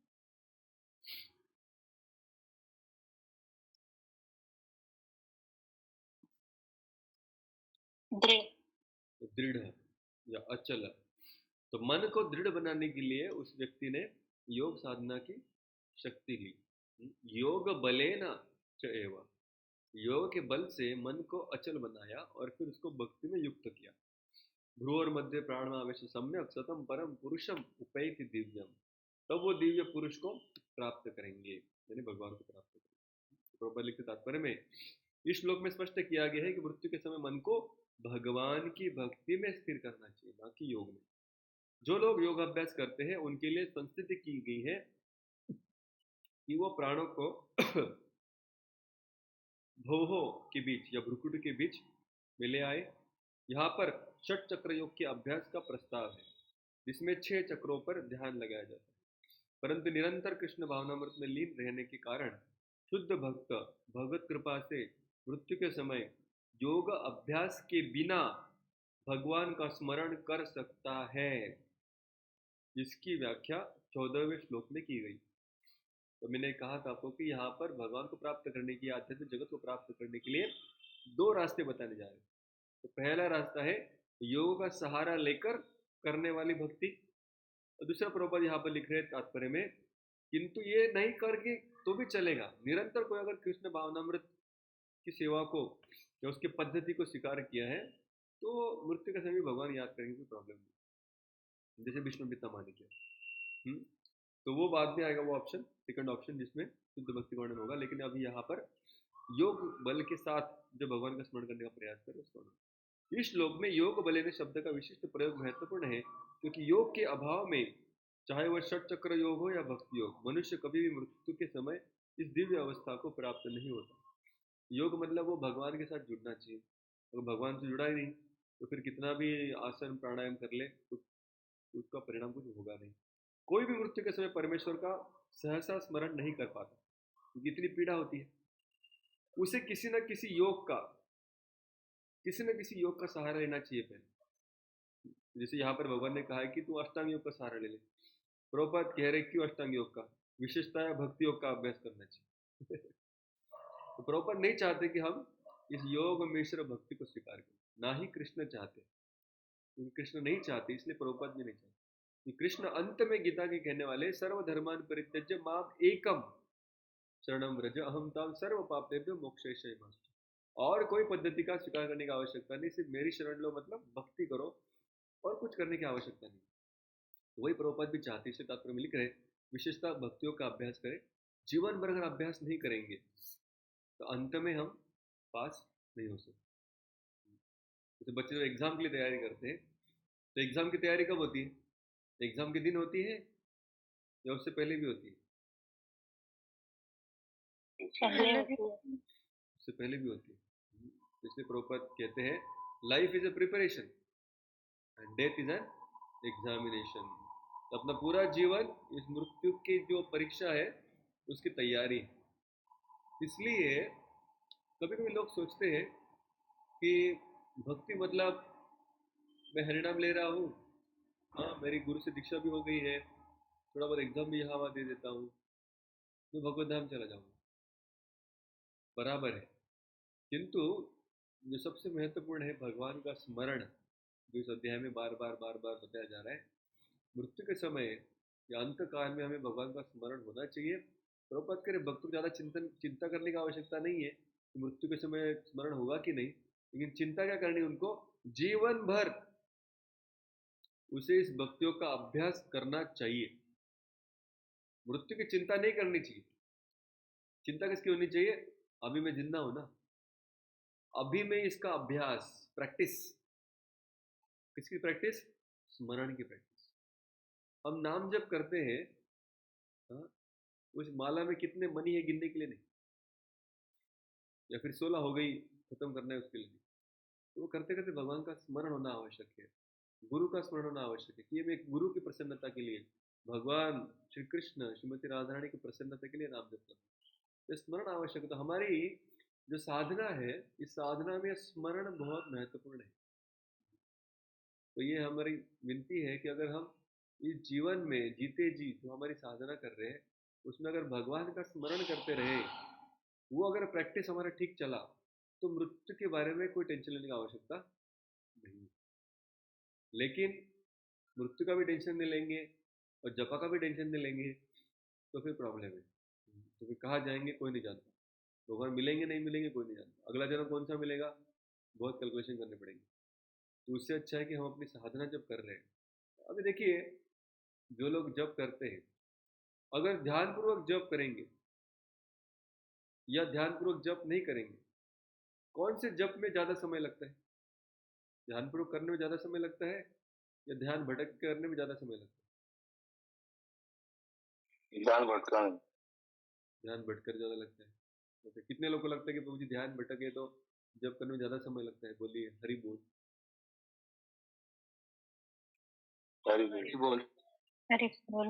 दृढ़ या अचल। तो मन को दृढ़ बनाने के लिए उस व्यक्ति ने योग साधना की शक्ति ली। योग बलेन च एव, योग के बल से मन को अचल बनाया और फिर उसको भक्ति में युक्त किया। भ्रूर मध्य प्राणमावेश सम्यक सतम परम पुरुषम उपैति दिव्यम, तब वो दिव्य पुरुष को प्राप्त करेंगे, यानी भगवान को प्राप्त करेंगे। प्रभुपाद लिखते तात्पर्य में इस श्लोक में स्पष्ट किया गया है कि मृत्यु के समय मन को भगवान की भक्ति में स्थिर करना चाहिए, ना कि योग में। जो लोग योग अभ्यास करते हैं उनके लिए संस्थिति की गई है कि वो प्राणों को भौहों के बीच या भ्रुकुट के बीच में ले आए। यहाँ पर षट चक्र योग के अभ्यास का प्रस्ताव है, जिसमें 6 चक्रों पर ध्यान लगाया जाता है। परंतु निरंतर कृष्ण भावनामृत में लीन रहने के कारण शुद्ध भक्त भगवत कृपा से मृत्यु के समय योग अभ्यास के बिना भगवान का स्मरण कर सकता है। इसकी व्याख्या 14वें श्लोक में की गई। तो मैंने कहा था आपको कि यहाँ पर भगवान को प्राप्त करने की, आध्यात्मिक जगत को प्राप्त करने के लिए 2 रास्ते बताने जा रहे हैं। तो पहला रास्ता है योग का सहारा लेकर करने वाली भक्ति, और दूसरा प्रभुपाद यहाँ पर लिख रहे हैं तात्पर्य में, किंतु ये नहीं करके तो भी चलेगा। निरंतर कोई अगर कृष्ण भावनामृत की सेवा को या उसकी पद्धति को स्वीकार किया है तो मृत्यु के समय भगवान याद करेंगे, कोई प्रॉब्लम नहीं, जैसे विष्णु पिता माने किया। तो वो बाद में आएगा, वो ऑप्शन, सेकंड ऑप्शन, जिसमें शुद्ध भक्ति वर्णन होगा। लेकिन अभी यहाँ पर योग बल के साथ जो भगवान का स्मरण करने का प्रयास करें उसको। इस श्लोक में योग बलेन शब्द का विशिष्ट प्रयोग महत्वपूर्ण है, क्योंकि योग के अभाव में, चाहे वह षट चक्र योग हो या भक्ति योग, मनुष्य कभी भी मृत्यु के समय इस दिव्य अवस्था को प्राप्त नहीं होता। योग मतलब वो भगवान के साथ जुड़ना चाहिए। अगर भगवान से जुड़ा ही नहीं तो फिर कितना भी आसन प्राणायाम कर ले तो उसका परिणाम कुछ होगा नहीं। कोई भी मृत्यु के समय परमेश्वर का सहसा स्मरण नहीं कर पाता, क्योंकि इतनी पीड़ा होती है। उसे किसी न किसी योग का सहारा लेना चाहिए पहले। जैसे यहाँ पर भगवान ने कहा है कि तू अष्टांग योग का सहारा ले ले। प्रभुपाद कह रहे क्यों अष्टांग योग का, विशेषता है भक्ति योग का अभ्यास करना चाहिए। तो प्रभुपाद नहीं चाहते कि हम इस योग मिश्र भक्ति को स्वीकार करें, ना ही कृष्ण चाहते, क्योंकि कृष्ण नहीं चाहते, इसलिए प्रभुपाद भी नहीं चाहते। कृष्ण अंत में गीता के कहने वाले सर्वधर्मान परित्यज्य माम एकम शरणम व्रज अहम ताम सर्व पापेभ्यो मोक्षयिष्यामि मा। और कोई पद्धति का स्वीकार करने की आवश्यकता नहीं, सिर्फ मेरी शरण लो, मतलब भक्ति करो और कुछ करने की आवश्यकता नहीं। तो वही प्रभुपाद भी चाहते, इससे तात्पर्य में लिख रहे विशेषता भक्तियों का अभ्यास करें। जीवन भर अगर अभ्यास नहीं करेंगे तो अंत में हम पास नहीं हो सकते। जैसे बच्चे जो एग्जाम के लिए तैयारी करते हैं, तो एग्जाम की तैयारी कब होती है? एग्जाम के दिन होती है या उससे पहले भी होती है? उससे पहले भी होती है। इसलिए प्रभुपाद कहते हैं life is a preparation and death is an examination. तो अपना पूरा जीवन इस मृत्यु की जो परीक्षा है उसकी तैयारी है। इसलिए कभी कभी लोग सोचते हैं कि भक्ति मतलब मैं हरिनाम ले रहा हूँ, हाँ मेरी गुरु से दीक्षा भी हो गई है, थोड़ा बहुत एग्जाम भी यहाँ वहाँ दे देता हूँ, तो भगवत धाम चला जाऊँगा, बराबर है। किंतु जो सबसे महत्वपूर्ण है भगवान का स्मरण, जो इस अध्याय में बार बार बार बार बताया जा रहा है, मृत्यु के समय या अंत काल में हमें भगवान का स्मरण होना चाहिए। प्रभुपाद करे भक्तों को ज़्यादा चिंता करने की आवश्यकता नहीं है कि मृत्यु के समय स्मरण होगा कि नहीं, लेकिन चिंता क्या करनी, उनको जीवन भर उसे इस भक्तियों का अभ्यास करना चाहिए। मृत्यु की चिंता नहीं करनी चाहिए। चिंता किसकी होनी चाहिए? अभी मैं जिंदा हूं ना, अभी मैं इसका अभ्यास, प्रैक्टिस, किसकी प्रैक्टिस? स्मरण की प्रैक्टिस। हम नाम जब करते हैं, हाँ, उस माला में कितने मनी है गिनने के लिए नहीं, या फिर 16 हो गई खत्म करना है उसके लिए नहीं। तो वो करते करते भगवान का स्मरण होना आवश्यक है, गुरु का स्मरण होना आवश्यक है कि ये मैं एक गुरु की प्रसन्नता के लिए, भगवान श्री कृष्ण श्रीमती राधा रानी की प्रसन्नता के लिए नाम जप करना, तो स्मरण आवश्यक है। तो हमारी जो साधना है, इस साधना में स्मरण बहुत महत्वपूर्ण है। तो ये हमारी विनती है कि अगर हम इस जीवन में जीते जी जो हमारी साधना कर रहे हैं, उसमें अगर भगवान का स्मरण करते रहे, वो अगर प्रैक्टिस हमारा ठीक चला, तो मृत्यु के बारे में कोई टेंशन लेने की आवश्यकता नहीं। लेकिन मृत्यु का भी टेंशन नहीं लेंगे और जपा का भी टेंशन नहीं लेंगे, तो फिर प्रॉब्लम है। तो फिर कहाँ जाएंगे कोई नहीं जानता, भगवान मिलेंगे नहीं मिलेंगे कोई नहीं जानता, अगला जन्म कौन सा मिलेगा बहुत कैलकुलेशन करने पड़ेंगे। तो उससे अच्छा है कि हम अपनी साधना जब कर रहे हैं, अभी देखिए जो लोग जप करते हैं, अगर ध्यानपूर्वक जप करेंगे या ध्यानपूर्वक जप नहीं करेंगे, कौन से जप में ज़्यादा समय लगता है? ध्यानपूर्वक करने में ज़्यादा समय लगता है या ध्यान भटक के करने में ज़्यादा समय लगता है? ध्यान भटकर ज़्यादा लगता है। तो कितने लोगों को लगता है कि प्रभु जी ध्यान भटके तो जप करने में ज़्यादा समय लगता है? बोलिए हरि बोल। हरि बोल। हरि बोल।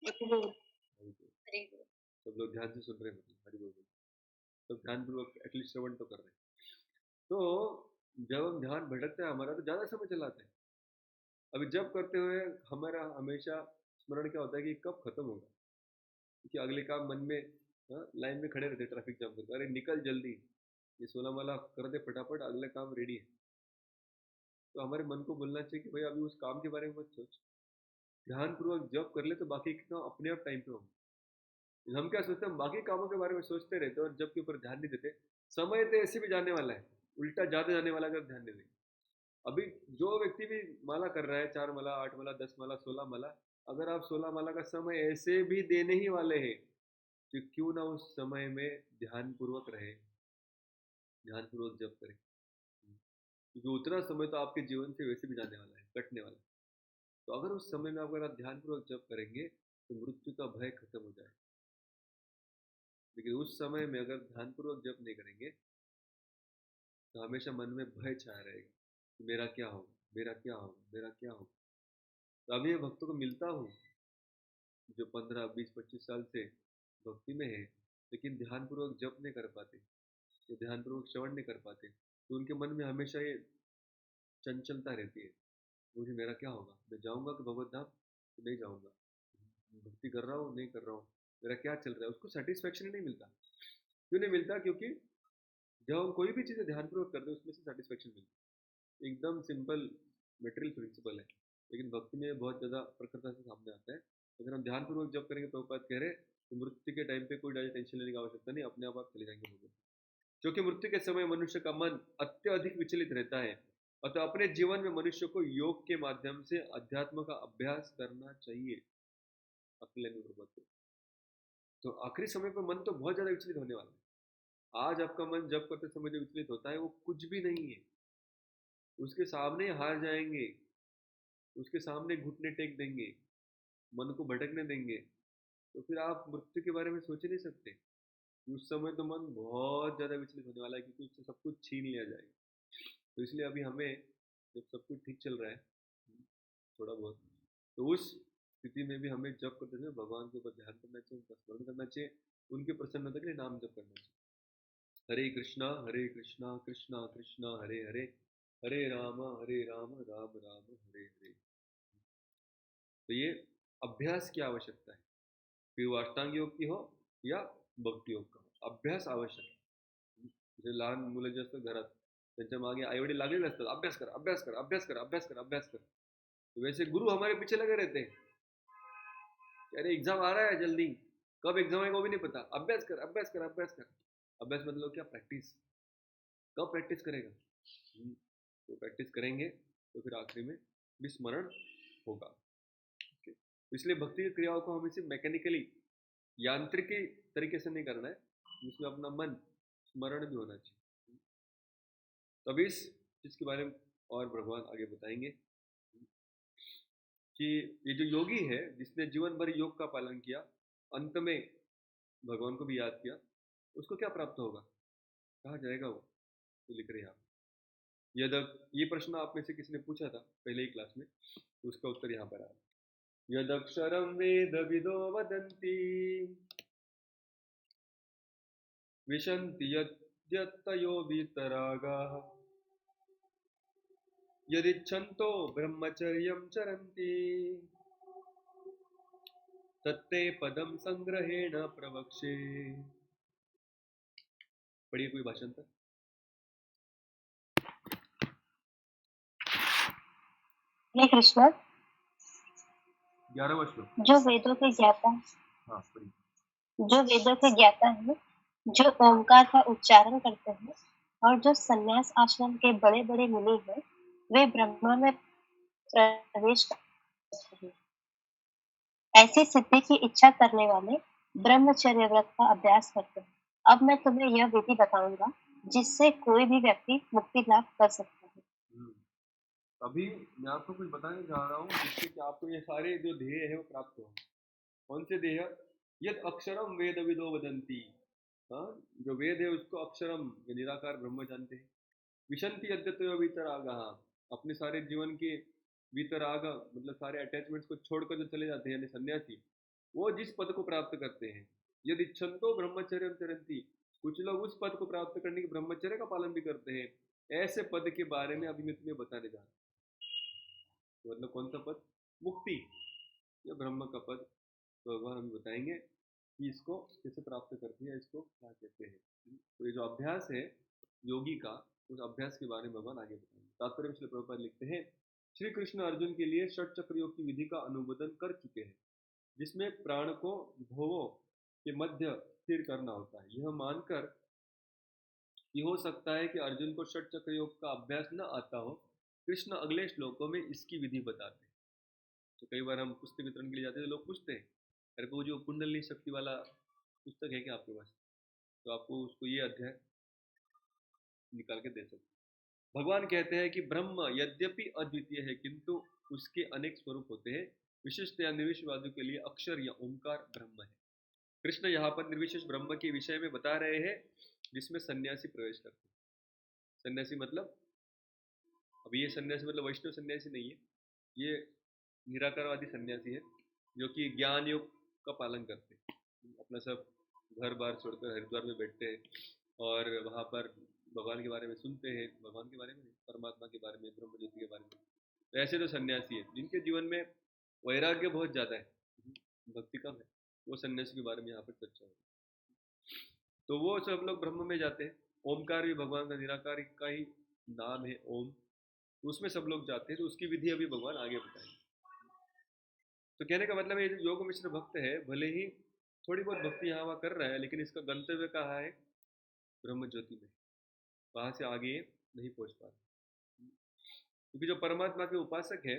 हरि बोल। सब लोग ध्यान से सुन रहे हैं, मतलब हरि बोल, सब ध्यानपूर्वक एटलीस्ट श्रवण तो कर रहे हैं। तो जब हम ध्यान भटकता है हमारा, तो ज़्यादा समय चलाते हैं। अभी जब करते हुए हमारा हमेशा स्मरण क्या होता है कि कब खत्म होगा, क्योंकि अगले काम मन में, हाँ, लाइन में खड़े रहते, ट्रैफिक जाम करके, अरे निकल जल्दी, ये 16 माला कर दे फटाफट, अगले काम रेडी है। तो हमारे मन को बोलना चाहिए कि भाई अभी उस काम के बारे में मत सोच, ध्यानपूर्वक जब कर ले तो बाकी के काम अपने आप टाइम पे होंगे। हम क्या सोचते हैं, हम बाकी कामों के बारे में सोचते रहते हैं और जब के ऊपर ध्यान नहीं देते। समय तो ऐसे भी जाने वाला है, उल्टा ज्यादा जाने वाला, अगर ध्यान नहीं देंगे। अभी जो व्यक्ति भी माला कर रहा है, 4 माला, 8 माला, 10 माला, 16 माला, अगर आप 16 माला का समय ऐसे भी देने ही वाले हैं, तो क्यों ना उस समय में ध्यानपूर्वक रहे, ध्यानपूर्वक जप करें, क्योंकि उतना समय तो आपके जीवन से वैसे भी जाने वाला है, कटने वाला है। तो अगर उस समय में अगर आप ध्यानपूर्वक जप करेंगे तो मृत्यु का भय खत्म हो जाए। लेकिन उस समय में अगर ध्यानपूर्वक जप नहीं करेंगे तो हमेशा मन में भय छाया रहेगा कि मेरा क्या होगा, मेरा क्या होगा, मेरा क्या होगा। तो अभी मैं भक्तों को मिलता हूँ जो 15, 20, 25 साल से भक्ति में है, लेकिन ध्यानपूर्वक जप नहीं कर पाते, या ध्यानपूर्वक श्रवण नहीं कर पाते, तो उनके मन में हमेशा ये चंचलता रहती है, मुझे मेरा क्या होगा, मैं जाऊंगा कि भगवत धाम, तो नहीं जाऊंगा, भक्ति कर रहा हूँ नहीं कर रहा हूँ, मेरा क्या चल रहा है, उसको सेटिस्फेक्शन ही नहीं मिलता। क्यों नहीं मिलता? क्योंकि जब हम कोई भी चीज़ें ध्यानपूर्वक करते हैं उसमें से सेटिस्फेक्शन मिलता है। एकदम सिंपल मेटेरियल प्रिंसिपल है, लेकिन भक्ति में बहुत ज़्यादा प्रखरता से सामने आता है। अगर हम ध्यानपूर्वक जब करेंगे, प्रभुपाद कह रहे हैं, तो मृत्यु के टाइम पे कोई ज़्यादा टेंशन लेने की आवश्यकता नहीं, अपने आप चले जाएंगे भगवत। क्योंकि मृत्यु के समय मनुष्य का मन अत्यधिक विचलित रहता है, अतः अपने जीवन में मनुष्य को योग के माध्यम से अध्यात्म का अभ्यास करना चाहिए। अकेले में प्रभुपाद, तो आखिरी समय पर मन तो बहुत ज्यादा विचलित होने वाला है। आज आपका मन जब करते समय जो विचलित होता है वो कुछ भी नहीं है, उसके सामने हार जाएंगे, उसके सामने घुटने टेक देंगे, मन को भटकने देंगे, तो फिर आप मृत्यु के बारे में सोच ही नहीं सकते। उस समय तो मन बहुत ज्यादा विचलित होने वाला है, क्योंकि उससे सब कुछ छीन लिया जाएगा। तो इसलिए अभी हमें, जब सब कुछ ठीक चल रहा है थोड़ा बहुत, तो उस स्थिति में भी हमें जप करते समय भगवान के ऊपर ध्यान करना चाहिए, उनका स्मरण करना चाहिए, उनके प्रसन्नता के लिए नाम जप करना चाहिए। हरे कृष्णा कृष्णा कृष्णा हरे हरे, हरे राम राम राम हरे हरे। तो ये अभ्यास की आवश्यकता है, फिर वो अष्टांग योग की हो या भक्ती योग का हो, अभ्यास आवश्यक आहे. जे लहान मुलं जे असतात घरात, त्यांच्या मागे आई वडील लागलेले असतात, अभ्यास कर अभ्यास कर अभ्यास कर अभ्यास कर अभ्यास कर. तो वैसे गुरु हमारे पीछे लगे रहते हैं कि अरे एग्जाम आ रहा है जल्दी, कब एग्जाम आएगा वो भी नहीं पता, अभ्यास कर अभ्यास कर अभ्यास कर. अभ्यास मतलब क्या? प्रैक्टिस. कब प्रैक्टिस करेगा? तो प्रैक्टिस करेंगे तो फिर आखिरी में विस्मरण होगा. Okay? इसलिए भक्ति की क्रियाओं को हमें सिर्फ मैकेनिकली, यांत्रिकी तरीके से नहीं करना है, इसमें अपना मन स्मरण भी होना चाहिए. तब इस चीज के बारे में और भगवान आगे बताएंगे कि ये जो योगी है जिसने जीवन भर योग का पालन किया, अंत में भगवान को भी याद किया, उसको क्या प्राप्त होगा, कहाँ जाएगा वो? तो लिख रहे हैं आप. ये प्रश्न आप में से किसी ने पूछा था पहले ही क्लास में, तो उसका उत्तर यहाँ पर आया. यदक्षरं वेद विदो वदन्ति विशन्ति यद्यत्तयो वीतरागाः यदिच्छन्तो ब्रह्मचर्यं चरन्ति तत्ते पदम संग्रहेण प्रवक्षे. पढ़िए कोई भाषांतर. हरे कृष्ण. 11वां श्लोक. जो वेदों के ज्ञाता, हाँ पढ़िए. जो वेदों के ज्ञाता है, जो ओंकार का उच्चारण करते हैं और जो संन्यास आश्रम के बड़े बड़े मुनि हैं, वे ब्रह्मा में प्रवेश करते हैं. ऐसी सिद्धि की इच्छा करने वाले ब्रह्मचर्य व्रत का अभ्यास करते हैं. अब मैं तुम्हें यह विधि बताऊंगा जिससे कोई भी व्यक्ति मुक्ति लाभ कर सकता है. अभी मैं आपको कुछ बताने जा रहा हूँ जिससे कि आपको ये सारे जो ध्येय है वो प्राप्त हो. कौन से ध्येय? यद अक्षरम वेद विदो वदंती. हाँ, जो वेद है उसको अक्षरम, ये निराकार ब्रह्म जानते हैं. विशंति यद्यतो वीतरागा, अपने सारे जीवन के वीतराग मतलब सारे अटैचमेंट्स को छोड़कर जो चले जाते हैं यानी सन्यासी, वो जिस पद को प्राप्त करते हैं, यदि इच्छन्तो ब्रह्मचर्य चरंती, कुछ लोग उस पद को प्राप्त करने के ब्रह्मचर्य का पालन भी करते हैं. ऐसे पद के बारे में अभी मैं तुम्हें बताने जा रहा हूँ. तो मतलब कौन सा पद? मुक्ति या ब्रह्म का पद. तो भगवान हमें बताएंगे कि इसको कैसे प्राप्त करते हैं, इसको क्या कहते हैं. तो ये जो अभ्यास है योगी का, उस अभ्यास के बारे में भगवान आगे बताएंगे. तात्पर्य में श्रील प्रभुपाद लिखते हैं, श्री कृष्ण अर्जुन के लिए षट चक्र योग की विधि का अनुमोदन कर चुके हैं, जिसमें प्राण को भवों के मध्य स्थिर करना होता है. यह मानकर ये हो सकता है कि अर्जुन को षट चक्र योग का अभ्यास न आता हो, कृष्ण अगले श्लोकों में इसकी विधि बताते हैं. तो कई बार हम पुस्तक वितरण के लिए जाते हैं तो लोग पूछते हैं, अरे वो जो कुंडली शक्ति वाला पुस्तक है क्या आपके पास? तो आपको उसको ये अध्याय निकाल के दे सकते हैं. भगवान कहते हैं कि ब्रह्म यद्यपि अद्वितीय है किंतु उसके अनेक स्वरूप होते हैं. विशिष्ट या निर्विशेषवादियों के लिए अक्षर या ओंकार ब्रह्म है. कृष्ण यहाँ पर निर्विशेष ब्रह्म के विषय में बता रहे हैं जिसमें सन्यासी प्रवेश करते हैं. सन्यासी मतलब, अभी ये सन्यासी मतलब वैष्णव सन्यासी नहीं है, ये निराकारवादी सन्यासी है जो कि ज्ञान योग का पालन करते हैं. अपना सब घर बार छोड़कर हरिद्वार में बैठते हैं और वहाँ पर भगवान के बारे में सुनते हैं, भगवान के बारे में, परमात्मा के बारे में, ब्रह्म ज्योति के बारे में. तो ऐसे जो सन्यासी है जिनके जीवन में वैराग्य बहुत ज़्यादा है, भक्ति कम है, वो सन्यासी के बारे में यहाँ पर चर्चा होगी. तो वो सब लोग ब्रह्म में जाते हैं. ओमकार भी भगवान का निराकार का ही नाम है, ओम. तो उसमें सब लोग जाते हैं. तो उसकी विधि अभी भगवान आगे बताएंगे. तो कहने का मतलब ये जो योग मिश्र भक्त है, भले ही थोड़ी बहुत भक्ति यहाँ वहाँ कर रहा है, लेकिन इसका गंतव्य कहाँ है? ब्रह्म ज्योति में. वहां से आगे नहीं पहुंच पा रहे. क्योंकि जो परमात्मा के उपासक है,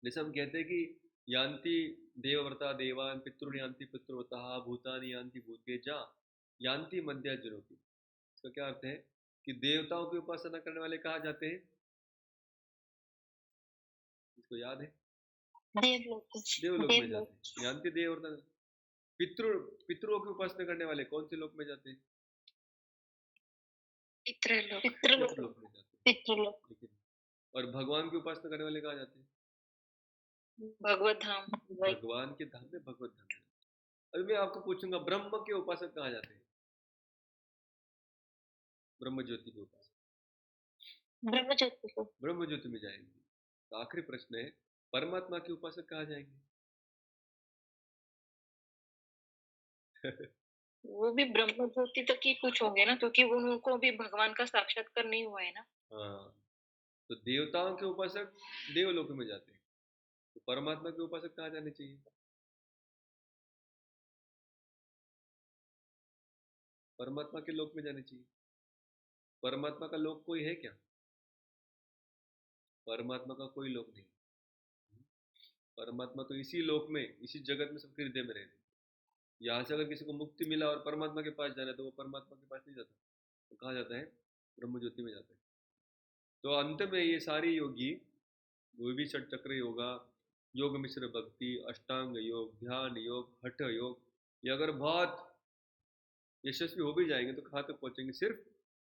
जैसे हम कहते हैं कि यान्ति देवव्रता देवान, पितृ यान्ति पितृव्रता, भूतानि यान्ति भूतेजा, यान्ति मध्या जनोपि. इसका क्या अर्थ है कि देवताओं की उपासना करने वाले कहाँ जाते हैं? इसको याद है? देवलोक में जाते हैं. यान्ति देवव्रता. पितरों की उपासना करने वाले कौन से लोक में जाते हैं? पितृलोक में जाते हैं. लेकिन और भगवान की उपासना करने वाले कहाँ जाते हैं? भगवत धाम. भगवान के धाम में, भगवत धाम में. अभी मैं आपको पूछूंगा, ब्रह्म के उपासक कहाँ जाते हैं? ब्रह्म ज्योति के उपासक. ब्रह्म ज्योति को। ब्रह्म ज्योति में जाएंगे। तो आखिरी प्रश्न है, परमात्मा के उपासक कहाँ जाएंगे? वो भी ब्रह्म ज्योति तक ही कुछ होंगे ना, क्योंकि उनको भी भगवान का साक्षात्कार नहीं हुआ है ना। हाँ, तो देवताओं के उपासक देवलोक में जाते हैं, तो परमात्मा के उपासक कहाँ जाने चाहिए? परमात्मा के लोक में जाने चाहिए। परमात्मा का लोक कोई है क्या? परमात्मा का कोई लोक नहीं। परमात्मा तो इसी लोक में, इसी जगत में, सबके हृदय में रहते हैं। यहाँ से अगर किसी को मुक्ति मिला और परमात्मा के पास जाना है, तो वो परमात्मा के पास नहीं जाता, तो कहाँ जाता है? ब्रह्म ज्योति में जाता है। तो अंत में ये सारी योगी, वो भी षट चक्र योगा, योग मिश्र भक्ति, अष्टांग योग, ध्यान योग, हठ योग, ये अगर बहुत यशस्वी हो भी जाएंगे तो कहाँ तक पहुंचेंगे? सिर्फ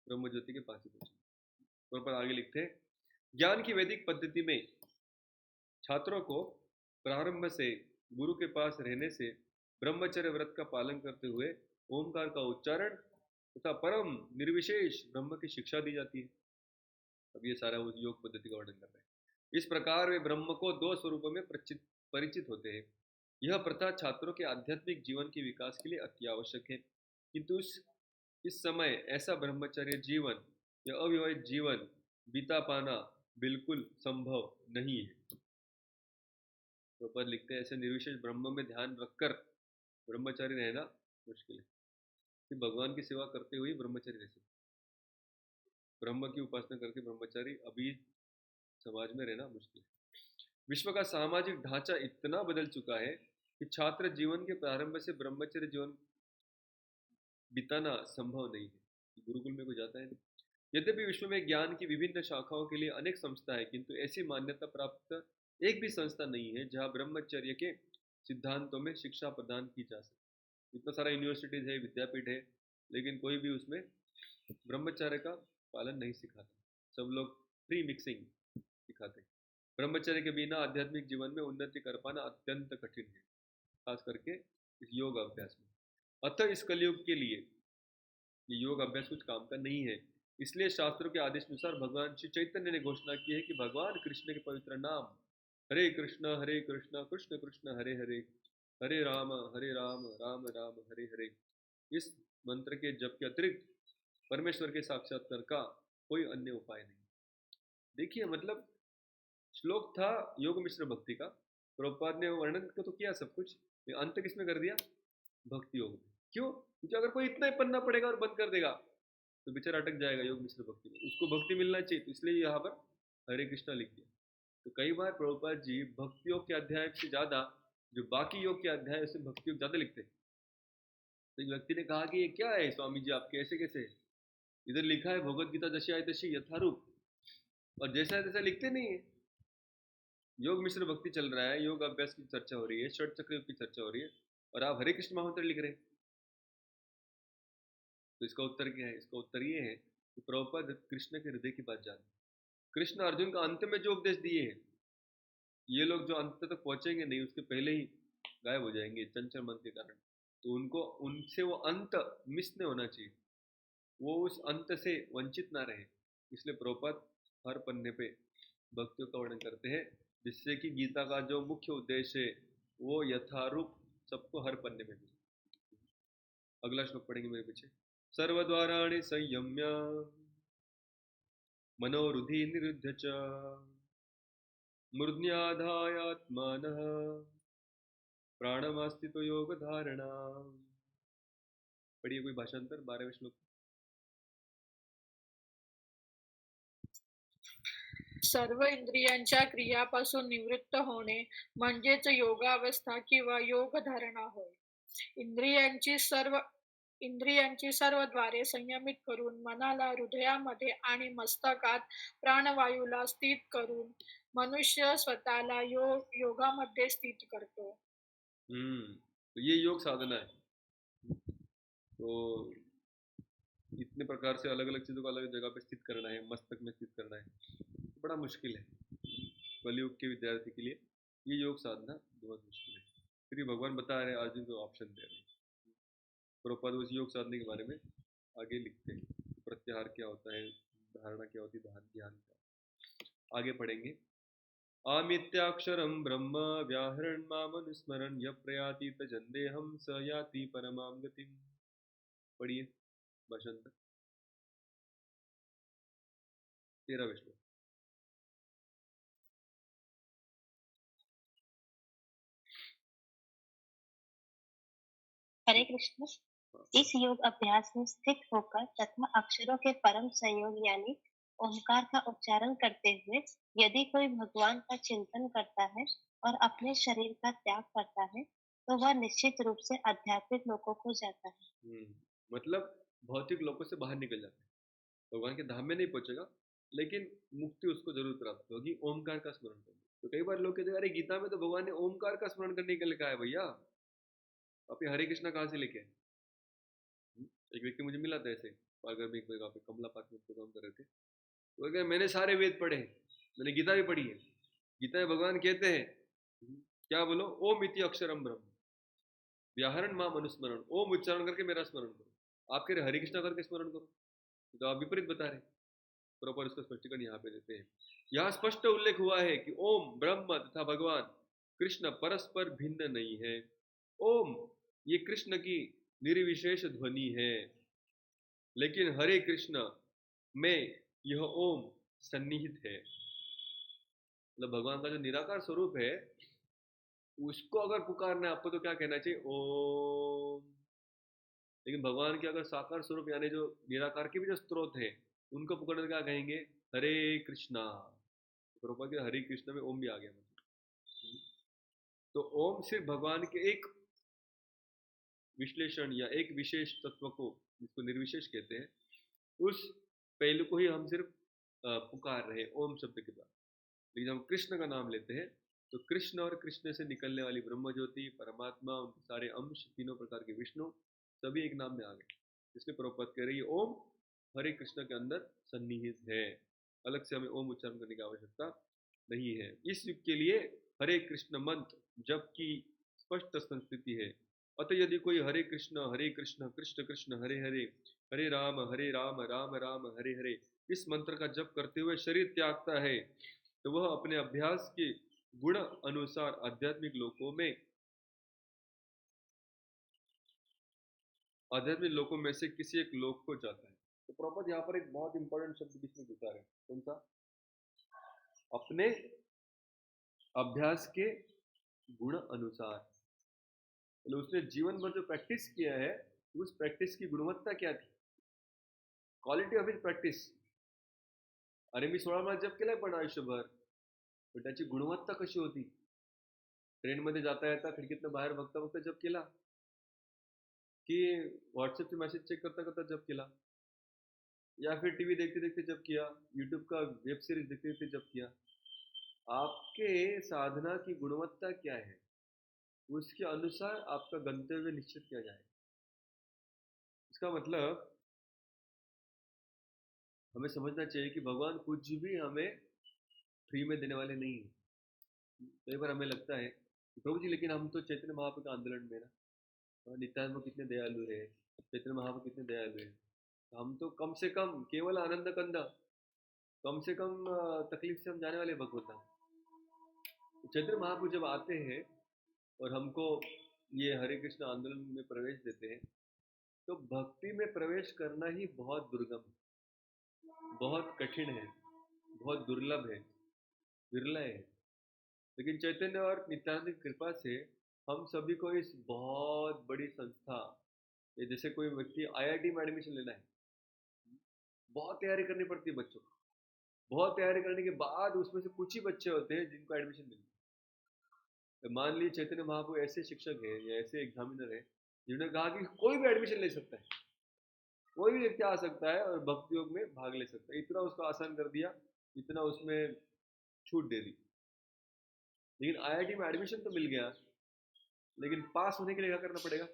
ब्रह्म ज्योति के पास ही पहुंचेंगे। और पर आगे लिखते हैं, ज्ञान की वैदिक पद्धति में छात्रों को प्रारंभ से गुरु के पास रहने से ब्रह्मचर्य व्रत का पालन करते हुए ओमकार का उच्चारण तथा परम निर्विशेष ब्रह्म की शिक्षा दी जाती है। अब ये सारा उस योग पद्धति का वर्णन कर रहे हैं। इस प्रकार वे ब्रह्म को दो स्वरूपों में परिचित होते हैं। यह प्रथा छात्रों के आध्यात्मिक जीवन के विकास के लिए अति आवश्यक है, किंतु इस समय ऐसा ब्रह्मचर्य जीवन या अविवाहित जीवन बीता पाना बिल्कुल संभव नहीं है। तो पर लिखते हैं, ऐसे निर्विशेष ब्रह्म में ध्यान रखकर ब्रह्मचारी रहना मुश्किल है। कि भगवान की सेवा करते हुए ब्रह्मचारी रह सकते, ब्रह्म की उपासना करके ब्रह्मचारी अभी समाज में रहना मुश्किल है। विश्व का सामाजिक ढांचा इतना बदल चुका है कि छात्र जीवन के प्रारंभ से ब्रह्मचर्य जीवन बिताना संभव नहीं है। गुरुकुल में कोई जाता है नहीं। यद्यपि विश्व में ज्ञान की विभिन्न शाखाओं के लिए अनेक संस्था है, किंतु ऐसी मान्यता प्राप्त एक भी संस्था नहीं है जहां ब्रह्मचर्य के सिद्धांतों में शिक्षा प्रदान की जा सके। इतना सारा यूनिवर्सिटीज है, विद्यापीठ है, लेकिन कोई भी उसमें ब्रह्मचर्य का पालन नहीं सिखाता। सब लोग फ्री मिक्सिंग सिखाते। ब्रह्मचर्य के बिना आध्यात्मिक जीवन में उन्नति कर पाना अत्यंत कठिन है, खास करके इस योग अभ्यास में। अतः इस कलयुग के लिए ये योग अभ्यास कुछ काम का नहीं है। इसलिए शास्त्रों के आदेश अनुसार भगवान श्री चैतन्य ने घोषणा की है कि भगवान कृष्ण के पवित्र नाम हरे कृष्ण कृष्ण कृष्ण हरे हरे, हरे राम राम राम हरे हरे, इस मंत्र के जप के अतिरिक्त परमेश्वर के साक्षात्कार का कोई अन्य उपाय नहीं। देखिए, मतलब श्लोक था योग मिश्र भक्ति का, प्रभुपाद ने वर्णन तो किया सब कुछ, अंत किसमें कर दिया? भक्ति योग में। क्यों? क्योंकि अगर कोई इतना ही पढ़ना पड़ेगा और बंद कर देगा तो बेचारा अटक जाएगा योग मिश्र भक्ति में। उसको भक्ति मिलना चाहिए, तो इसलिए यहाँ पर हरे कृष्णा लिख दिया। तो कई बार प्रभुपाद जी भक्ति योग के अध्याय से ज्यादा जो बाकी योग के अध्याय उससे भक्ति योग ज्यादा लिखते। तो एक व्यक्ति ने कहा कि ये क्या है स्वामी जी, आपके ऐसे कैसे? इधर लिखा है भगवद गीता दशी आय दशी यथारूप, और जैसा तैसा लिखते नहीं है। योग मिश्र भक्ति चल रहा है, योग अभ्यास की चर्चा हो रही है, षट चक्र योग की चर्चा हो रही है, और आप हरे कृष्ण महामंत्र लिख रहे हैं। तो इसका उत्तर क्या है? इसका उत्तर ये है कि प्रभुपाद कृष्ण के हृदय की बात जानते। कृष्ण अर्जुन का अंत में जो उपदेश दिए हैं, ये लोग जो अंत तक पहुंचेंगे नहीं, उसके पहले ही गायब हो जाएंगे चंचल मन के कारण। तो उनको उनसे वो अंत मिस नहीं होना चाहिए, वो उस अंत से वंचित ना रहे। इसलिए प्रभुपाद हर पन्ने पे भक्तियों का वर्णन करते हैं, जिससे कि गीता का जो मुख्य उद्देश्य है वो यथारूप सबको हर पन्ने में मिले। अगला श्लोक पढ़ेंगे मेरे पीछे। सर्वद्वाराणि संयम्य मनोरुधि निरुद्ध च मूर्ध्याधायात्मानः प्राणमास्थितो योग धारणा। पढ़िए कोई भाषांतर 12वें श्लोक। सर्व इंद्रियांच्या क्रियापासून निवृत्त होणे म्हणजेच योगावस्था किंवा योग धारणा होय. इंद्रियांची सर्व द्वारे संयमित करून मनाला हृदयामध्ये आणि मस्तकात प्राणवायूला स्थित करून मनुष्य स्वतःला योगामध्ये स्थित करतो. तो ये योग साधना है। तो इतने प्रकार से अलग अलग चीजों को अलग जगह पे स्थित करना है, मस्तक में स्थित करना है, तो बड़ा मुश्किल है। कलयुग के विद्यार्थी के लिए ये योग साधना बहुत मुश्किल है। फिर भगवान बता रहे हैं, अर्जुन को ऑप्शन दे रहे हैं। प्रभुपाद उस योग साधने के बारे में आगे लिखते हैं, प्रत्याहार क्या होता है, धारणा क्या होती है, ध्यान का। आगे पढ़ेंगे। आमित्याक्षरम ब्रह्म व्याहरण मामनुस्मरण य प्रयाति तजन्देहम स याति परमां गतिम। पढ़िए बसंत 13वें श्लोक। हरे कृष्ण। इस योग अभ्यास में स्थित होकर तथा अक्षरों के परम संयोग यानी ओंकार का उच्चारण करते हुए यदि कोई भगवान का चिंतन करता है और अपने शरीर का त्याग करता है तो वह निश्चित रूप से आध्यात्मिक लोकों को जाता है। मतलब भौतिक लोकों से बाहर निकल जाता है, भगवान के धाम में नहीं पहुंचेगा, लेकिन मुक्ति उसको जरूर प्राप्त होगी ओमकार का स्मरण करने। तो कई बार लोग कहते हैं अरे गीता में तो भगवान ने ओमकार का स्मरण करने के लिए कहा है, भैया आप ये हरे कृष्णा कहाँ से लेके आए? एक व्यक्ति मुझे मिला था ऐसे पागर में, कोई पे कमला पार्क में प्रोग्राम कर रहे थे, तो क्या मैंने सारे वेद पढ़े हैं, मैंने गीता भी पढ़ी है, गीता में भगवान कहते हैं क्या बोलो, ओम इति अक्षरम ब्रह्म व्याहरण माम अनुस्मरण, ओम उच्चारण करके मेरा स्मरण करो। आप कह रहे हरे कृष्णा करके स्मरण करो, तो आप विपरीत बता रहे। प्रॉपर इसका स्पष्टीकरण यहाँ पे देते हैं। यहाँ स्पष्ट उल्लेख हुआ है कि ओम ब्रह्म तथा भगवान कृष्ण परस्पर भिन्न नहीं है। ओम ये कृष्ण की निर्विशेष ध्वनि है, लेकिन हरे कृष्ण में यह ओम सन्निहित है। मतलब भगवान का जो निराकार स्वरूप है उसको अगर पुकारना है आपको तो क्या कहना चाहिए, ओम। लेकिन भगवान के अगर साकार स्वरूप यानी जो निराकार के भी जो स्रोत है उनको पुकारने क्या कहेंगे, हरे कृष्णा। तो हरे कृष्ण में ओम भी आ गया। तो ओम सिर्फ भगवान के एक विश्लेषण या एक विशेष तत्व को, जिसको निर्विशेष कहते हैं, उस पहलू को ही हम सिर्फ पुकार रहे ओम शब्द के द्वारा। लेकिन जब हम कृष्ण का नाम लेते हैं तो कृष्ण और कृष्ण से निकलने वाली ब्रह्म ज्योति, परमात्मा, उनके सारे अंश, तीनों प्रकार के विष्णु, सभी एक नाम में आ गए। इसलिए प्रभुपाद कह रही है ओम हरे कृष्ण के अंदर सन्निहित है, अलग से हमें ओम उच्चारण करने की आवश्यकता नहीं है। इस युग के लिए हरे कृष्ण मंत्र जब की स्पष्ट संस्कृति है। अतः यदि कोई हरे कृष्ण कृष्ण कृष्ण हरे हरे, हरे राम राम राम हरे हरे इस मंत्र का जप करते हुए शरीर त्यागता है तो वह अपने अभ्यास के गुण अनुसार आध्यात्मिक लोकों में से किसी एक लोक को जाता है। तो प्रॉपर यहाँ पर एक बहुत इंपॉर्टेंट शब्द बीच में घुसा है, कौन सा, अपने अभ्यास के गुण अनुसार। मतलब उसने जीवन भर जो प्रैक्टिस किया है उस प्रैक्टिस की गुणवत्ता क्या थी, क्वालिटी ऑफ हिज प्रॅक्टिस। अरे मी 16 महिन्यात जप केलाय पण आयुष्यभर, पण त्याची गुणवत्ता कशी होती, ट्रेनमध्ये जाता येता खिडकीतनं बाहेर बघता बघता जप केला कि व्हाट्सएपचे मैसेज चेक करता करता जप किया, या फिर टीवी देखते देखते जप किया, यूट्यूब का वेब सीरीज देखते देखते जप किया। आपके साधना की गुणवत्ता क्या है उसके अनुसार आपका गंतव्य निश्चित किया जाएगा। इसका मतलब हमें समझना चाहिए कि भगवान कुछ भी हमें फ्री में देने वाले नहीं है। कई बार हमें लगता है कि प्रभु जी लेकिन हम तो चैतन्य महाप्रभु के आंदोलन में ना, नित्यानंद कितने दयालु है, चैतन्य महाप्रभु कितने दयालु है, हम तो कम से कम केवल आनंद कंदा, कम से कम तकलीफ से हम जाने वाले भगवता। तो चैतन्य महाप्रभु जब आते हैं और हमको ये हरे कृष्ण आंदोलन में प्रवेश देते हैं तो भक्ति में प्रवेश करना ही बहुत दुर्गम है, बहुत कठिन है, बहुत दुर्लभ है, विरला है। लेकिन चैतन्य और नित्यानंद की कृपा से हम सभी को इस बहुत बड़ी संस्था, जैसे कोई व्यक्ति IIT में एडमिशन लेना है, बहुत तैयारी करनी पड़ती है बच्चों को, बहुत तैयारी करने के बाद उसमें से कुछ ही बच्चे होते हैं जिनको एडमिशन मिलती है। मान लीजिए चैतन्य महाप्रभु ऐसे शिक्षक है या ऐसे एग्जामिनर है जिन्होंने कहा कि कोई भी एडमिशन ले सकता है, कोई भी व्यक्ति आ सकता है और भक्ति योग में भाग ले सकता है, इतना उसको आसान कर दिया, इतना उसमें छूट दे दी। लेकिन IIT में एडमिशन तो मिल गया, लेकिन पास होने के लिए क्या करना पड़ेगा,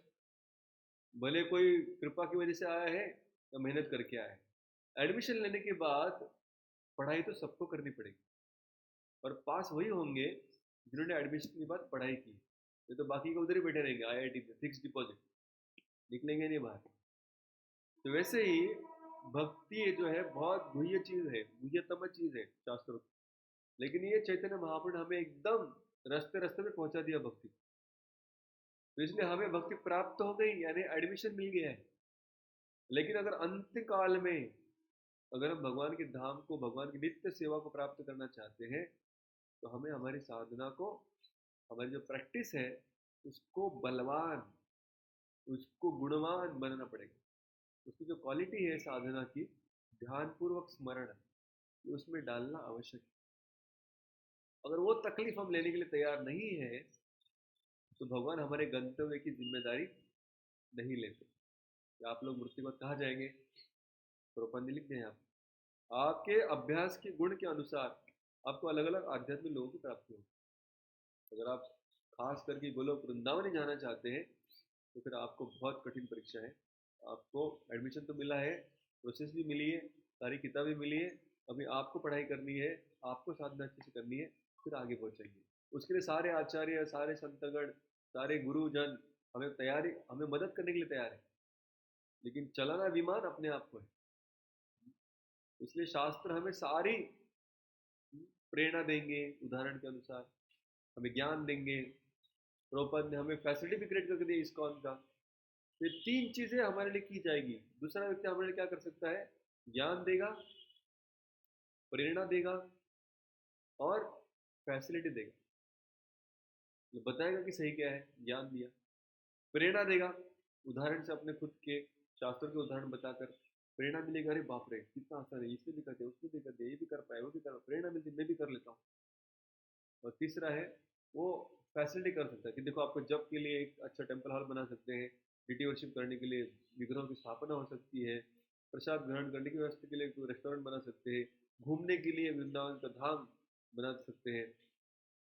भले कोई कृपा की वजह से आया है या मेहनत करके आया है। एडमिशन लेने के बाद पढ़ाई तो सबको करनी पड़ेगी और पास वही होंगे जिन्होंने एडमिशन के बाद पढ़ाई की, ये तो बाकी के उधर ही बैठे रहेंगे IIT में, फिक्स डिपॉजिट, निकलेंगे नहीं बाहर। तो वैसे ही भक्ति जो है बहुत गुह्य चीज है, गुह्यतम चीज है शास्त्रों की। लेकिन ये चैतन्य महाप्रभु ने हमें एकदम रास्ते रास्ते में पहुंचा दिया भक्ति। तो इसलिए हमें भक्ति प्राप्त हो गई, यानी एडमिशन मिल गया है। लेकिन अगर अंत काल में अगर हम भगवान के धाम को, भगवान की नित्य सेवा को प्राप्त करना चाहते हैं, तो हमें हमारी साधना को, हमारी जो प्रैक्टिस है उसको बलवान, उसको गुणवान बनाना पड़ेगा। उसकी जो क्वालिटी है साधना की, ध्यानपूर्वक स्मरण, उसमें डालना आवश्यक है। अगर वो तकलीफ हम लेने के लिए तैयार नहीं है तो भगवान हमारे गंतव्य की जिम्मेदारी नहीं लेते। कि आप लोग मृत्यु को कहाँ जाएंगे, प्रोपन लिख दें आप, आपके अभ्यास के गुण के अनुसार आपको अलग अलग आध्यात्मिक लोगों की प्राप्ति होगी। अगर आप खास करके गोलोक वृंदावन ही जाना चाहते हैं तो फिर आपको बहुत कठिन परीक्षा है। आपको एडमिशन तो मिला है, प्रोसेस भी मिली है, सारी किताबें मिली है, अभी आपको पढ़ाई करनी है, आपको साधना अच्छे से करनी है, फिर आगे पहुंचेंगे। उसके लिए सारे आचार्य, सारे संतगण, सारे गुरुजन हमें तैयारी, हमें मदद करने के लिए तैयार है, लेकिन चलाना विमान अपने आप को है। इसलिए शास्त्र हमें सारी प्रेरणा देंगे, उदाहरण के अनुसार हमें ज्ञान देंगे। प्रभुपाद ने हमें फैसिलिटी भी क्रिएट करके दी इस्कॉन का। ये तीन चीजें हमारे लिए की जाएगी। दूसरा व्यक्ति हमारे लिए क्या कर सकता है, ज्ञान देगा, प्रेरणा देगा और फैसिलिटी देगा, ये बताएगा कि सही क्या है, ज्ञान दिया। प्रेरणा देगा, उदाहरण से अपने खुद के शास्त्रों के उदाहरण बताकर प्रेरणा मिलेगी, अरे बाप रे कितना आसान है, इसने भी कर दिया, उसने भी कर दिया, ये भी कर पाए, वो भी कर, प्रेरणा मिलती, मैं भी कर लेता हूँ। और तीसरा है वो फैसिलिटी कर सकता है कि देखो आपको जब के लिए एक अच्छा टेम्पल हॉल बना सकते हैं, डिटी वर्शिप करने के लिए विग्रहों की स्थापना हो सकती है, प्रसाद ग्रहण करने की व्यवस्था के लिए कोई रेस्टोरेंट बना सकते हैं, घूमने के लिए वृंदावन का धाम बना सकते हैं,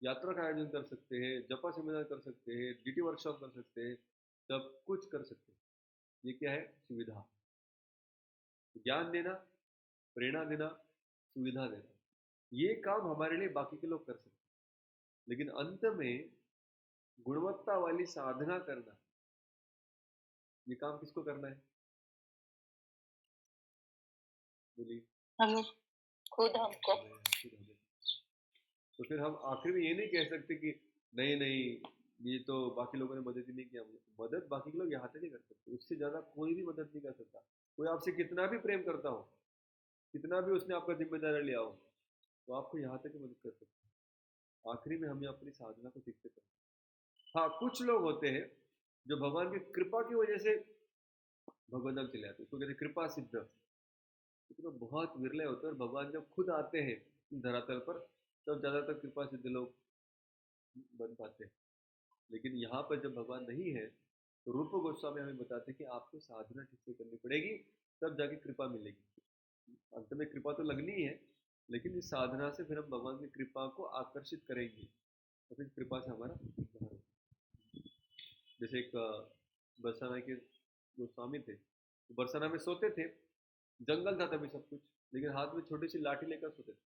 यात्रा का आयोजन कर सकते हैं, जपा सेमिनार कर सकते हैं, डीटी वर्कशॉप कर सकते हैं, सब कुछ कर सकते हैं। ये क्या है, सुविधा। ज्ञान देना, प्रेरणा देना, सुविधा देना, ये काम हमारे लिए बाकी के लोग कर सकते हैं। लेकिन अंत में गुणवत्ता वाली साधना करना, ये काम किसको करना है, बोलिए। हमें खुद हमको। तो फिर हम आखिर में ये नहीं कह सकते कि नहीं नहीं ये तो बाकी लोगों ने मदद ही नहीं किया मुझे। मदद बाकी के लोग यहाँ तक नहीं कर सकते, उससे ज्यादा कोई भी मदद नहीं कर सकता। कोई आपसे कितना भी प्रेम करता हो, कितना भी उसने आपका जिम्मेदारी लिया हो, तो आपको यहाँ तक ही मदद कर सकता है। आखिरी में हमें अपनी साधना को ठीक से करना। हाँ, कुछ लोग होते हैं जो भगवान की कृपा की वजह से भगवत धाम चले आते हैं, उसको कहते हैं कृपा सिद्ध। तो बहुत विरले होते हैं, और भगवान जब खुद आते हैं धरातल पर तब ज्यादातर कृपा सिद्ध लोग बन पाते हैं। लेकिन यहाँ पर जब भगवान नहीं है तो रूप गोस्वामी हमें बताते हैं कि आपको साधना ठीक से करनी पड़ेगी, तब जाके कृपा मिलेगी। अंत में कृपा तो लगनी ही है, लेकिन इस साधना से फिर हम भगवान की कृपा को आकर्षित करेंगे, तो फिर कृपा से हमारा उद्धार होगा। जैसे एक बरसाना के गोस्वामी थे, तो बरसाना में सोते थे, जंगल था तभी सब कुछ, लेकिन हाथ में छोटी सी लाठी लेकर सोते थे।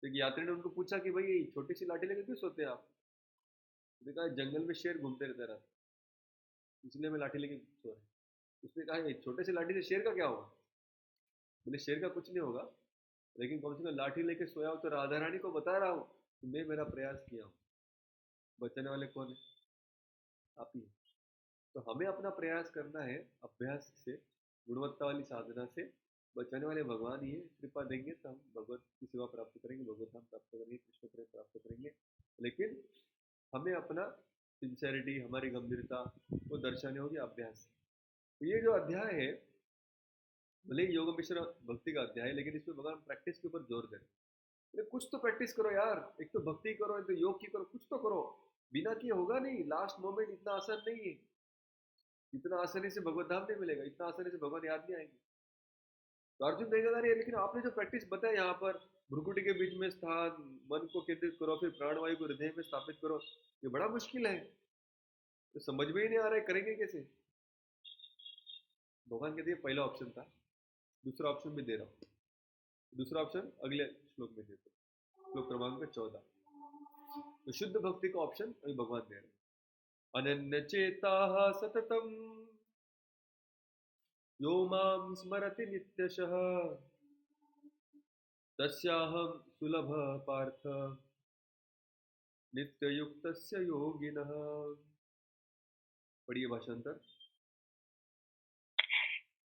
तो एक यात्री ने उनको पूछा कि भाई छोटी सी लाठी लेकर क्यों सोते हैं आप? उसने कहा जंगल में शेर घूमते रहता रात, इसलिए मैं लाठी लेके सो रहा हूँ। उसने कहा ये छोटे से लाठी से शेर का क्या होगा? बोले शेर का कुछ नहीं होगा, लेकिन कम से कम लाठी लेके सोया हो तो राधा रानी को बता रहा हूँ कि मैं मेरा प्रयास किया हूँ। बचाने वाले कौन है? आप ही। तो हमें अपना प्रयास करना है, अभ्यास से, गुणवत्ता वाली साधना से। बचाने वाले भगवान ही है, कृपा देंगे तो हम भगवत की सेवा प्राप्त करेंगे, भगवत धाम प्राप्त करेंगे, कृष्ण प्रेम प्राप्त करेंगे। लेकिन हमें अपना सिंसेरिटी, हमारी गंभीरता वो दर्शाने होगी अभ्यास। तो ये जो अध्याय है, भले ही योग मिश्र भक्ति का अध्याय है, लेकिन इसमें भगवान प्रैक्टिस के ऊपर जोर दे रहे हैं। कुछ तो प्रैक्टिस करो यार, एक तो भक्ति करो, एक तो योग की करो, कुछ तो करो। बिना किए होगा नहीं, लास्ट मोमेंट इतना आसान नहीं है, इतना आसानी से भगवत धाम नहीं मिलेगा, इतना आसानी से भगवान याद नहीं आएंगे। तो अर्जुन देखादारी है, लेकिन आपने जो प्रैक्टिस बताया यहाँ पर, भ्रुकुटी के बीच में स्थान, मन को केंद्रित करो, फिर प्राणवायु को हृदय में स्थापित करो, ये बड़ा मुश्किल है, तो समझ में ही नहीं आ रहा है करेंगे कैसे। भगवान कहते हैं पहला ऑप्शन था, दूसरा ऑप्शन भी दे रहा हूँ। दूसरा ऑप्शन अगले श्लोक में देते, श्लोक क्रमांक 14। तो शुद्ध भक्ति का ऑप्शन अभी भगवान दे रहे हैं। अनन्य चेता सततम यो मां स्मरति नित्यशः तस्याहं सुलभः पार्थ नित्ययुक्तस्य योगिनः। पढ़िए भाषांतर।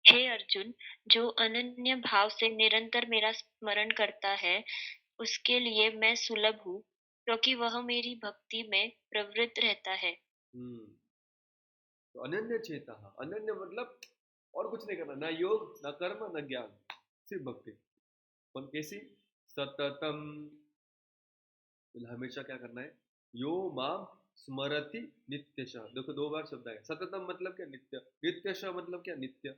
हे अर्जुन, जो अनन्य भाव से निरंतर मेरा स्मरण करता है, उसके लिए मैं सुलभ हूँ, क्योंकि वह मेरी भक्ति में प्रवृत्त रहता है। तो अनन्य चेता, अनन्य मतलब और कुछ नहीं करना, ना योग ना कर्म ना ज्ञान, सिर्फ भक्ति। पर कैसी? सततम, हमेशा क्या करना है? यो माम स्मरति नित्यश। देखो 2 बार शब्द आएगा। सततम मतलब क्या? नित्य। नित्यश मतलब क्या? नित्य।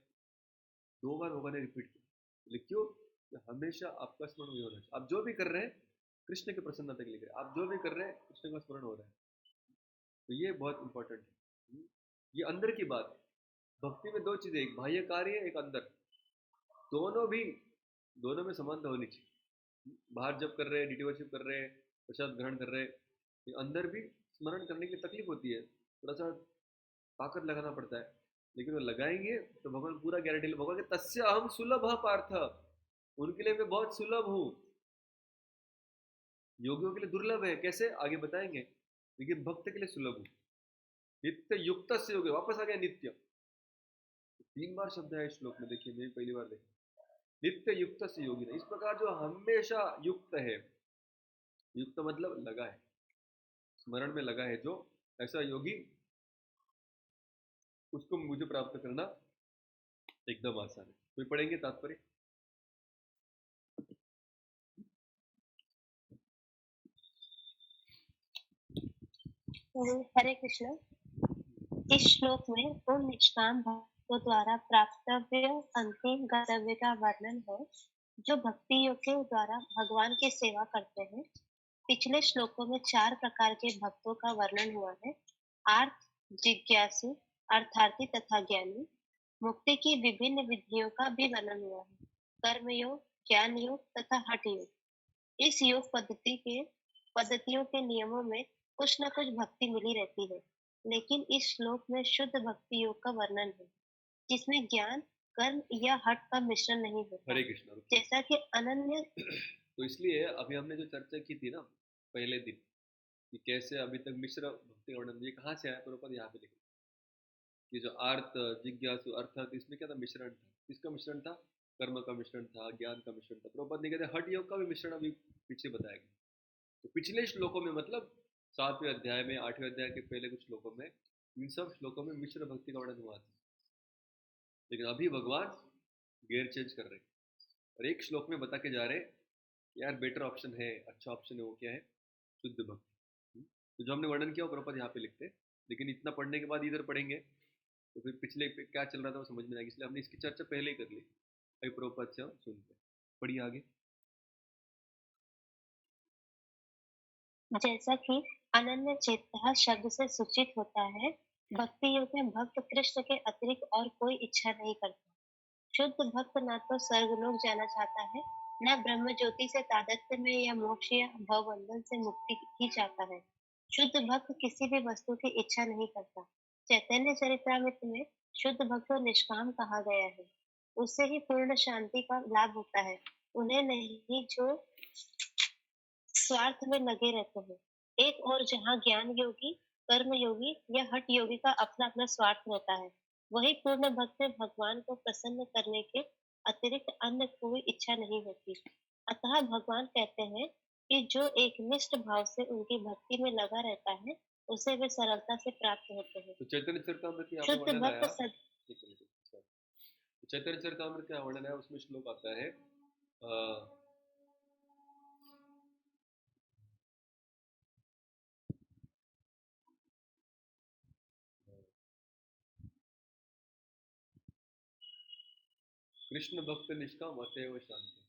2 बार भगवान ने रिपीट किया। बोले क्यों? कि हमेशा आपका स्मरण वही होना चाहिए। आप जो भी कर रहे हैं कृष्ण की प्रसन्नता के लिए करें। आप जो भी कर रहे हैं कृष्ण का स्मरण हो रहा है, तो ये बहुत इंपॉर्टेंट है। ये अंदर की बात है। भक्ति में 2 चीजें, एक बाह्य कार्य, एक अंदर। दोनों भी, दोनों में समानता होनी चाहिए। बाहर जब कर रहे हैं, ड्यूटी वर्शिप कर रहे हैं, प्रसाद ग्रहण कर रहे हैं, ये अंदर भी स्मरण करने की तकलीफ होती है, थोड़ा सा ताकत लगाना पड़ता है, लेकिन वो लगाएंगे तो भगवान पूरा गारंटी ले। भगवान के तस्य अहम सुलभ पार्थ, उनके लिए मैं बहुत सुलभ हूँ। योगियों के लिए दुर्लभ है, कैसे आगे बताएंगे, लेकिन भक्त के लिए सुलभ हूँ। नित्य युक्त से योगी, वापस आ गया नित्य। 3 बार शब्द है इस श्लोक में, देखिए मैं पहली बार देखा। नित्य युक्त से योगी, इस प्रकार जो हमेशा युक्त है, युक्त मतलब लगा है, स्मरण में लगा है, जो ऐसा योगी, उसको मुझे प्राप्त करना एकदम आसान है। कोई पढ़ेंगे तात्पर्य? हरे कृष्ण। इस श्लोक में उन निष्काम भक्तों द्वारा प्राप्तव्य अंतिम गंतव्य का वर्णन है, जो भक्ति योग के द्वारा भगवान की सेवा करते हैं। पिछले श्लोकों में 4 प्रकार के भक्तों का वर्णन हुआ है: आर्थ, जिज्ञासु, अर्थार्थी तथा ज्ञानी। मुक्ति की विभिन्न विधियों का भी वर्णन हुआ है: कर्म योग, ज्ञान योग तथा हठ योग। इस योग पद्धतियों के नियमों में कुछ न कुछ भक्ति मिली रहती है, लेकिन इस श्लोक में शुद्ध भक्ति योग का वर्णन है, जिसमें ज्ञान, कर्म या हठ का मिश्रण नहीं होता, हरे कृष्ण। जैसा कि अनन्य। तो इसलिए अभी हमने जो चर्चा की थी ना पहले दिन, कि कैसे अभी तक मिश्र भक्ति वर्णन, ये कहाँ से आया? प्रभुपाद यहाँ पे लिखे कि जो आर्त, जिज्ञासु, अर्थात, इसमें क्या था? मिश्रण था। किसका मिश्रण था? कर्म का मिश्रण था, ज्ञान का मिश्रण था। प्रभुपाद ने कहते हठ योग का भी मिश्रण अभी पीछे बताया गया। तो पिछले श्लोकों में, मतलब 7वें अध्याय में, 8वें अध्याय के पहले कुछ श्लोकों में, इन सब श्लोकों में मिश्र भक्ति का वर्णन हुआ था। लेकिन अभी भगवान गेयर चेंज कर रहे हैं और एक श्लोक में बता के जा रहे हैं, यार बेटर ऑप्शन है, अच्छा ऑप्शन है, वो क्या है? शुद्ध भक्ति। तो जो हमने वर्णन किया वो प्रॉपर यहाँ पे लिखते हैं, लेकिन इतना पढ़ने के बाद इधर पढ़ेंगे तो फिर पिछले पे क्या चल रहा था वो समझ में आएगी, इसलिए हमने इसकी चर्चा पहले ही कर ली। अभी प्रॉपर से हम सुनते हैं। पढ़िए आगे। जैसा कि अनन्य चेता शब्द से सूचित होता है, भक्ति योग में भक्त कृष्ण के अतिरिक्त और कोई इच्छा नहीं करता। शुद्ध भक्त न तो स्वर्गलोक जाना चाहता है, न ब्रह्म ज्योति से तादात्म्य में या मोक्ष या भवबंधन से मुक्ति ही चाहता है। शुद्ध भक्त किसी भी वस्तु की इच्छा नहीं करता। चैतन्य चरितामृत में शुद्ध भक्त को निष्काम कहा गया है। उससे ही पूर्ण शांति का लाभ होता है, उन्हें नहीं जो स्वार्थ में लगे रहते हैं। एक और जहाँ ज्ञान योगी, कर्म योगी या हठ योगी का अपना अपना स्वार्थ रहता है, वही पूर्ण भक्त में भगवान को प्रसन्न करने के अतिरिक्त अन्य कोई इच्छा नहीं होती। अतः भगवान कहते हैं कि जो एक निष्ठ भाव से उनकी भक्ति में लगा रहता है, उसे वे सरलता से प्राप्त होते हैं। तो चैतन्य चरितामृत यहाँ पे शुद्ध वर्णन भक्त आया। सद तो चैतन्य चरितामृत का वर्णन है, उसमें श्लोक आता है कृष्ण भक्त निष्काम अतएव शांति।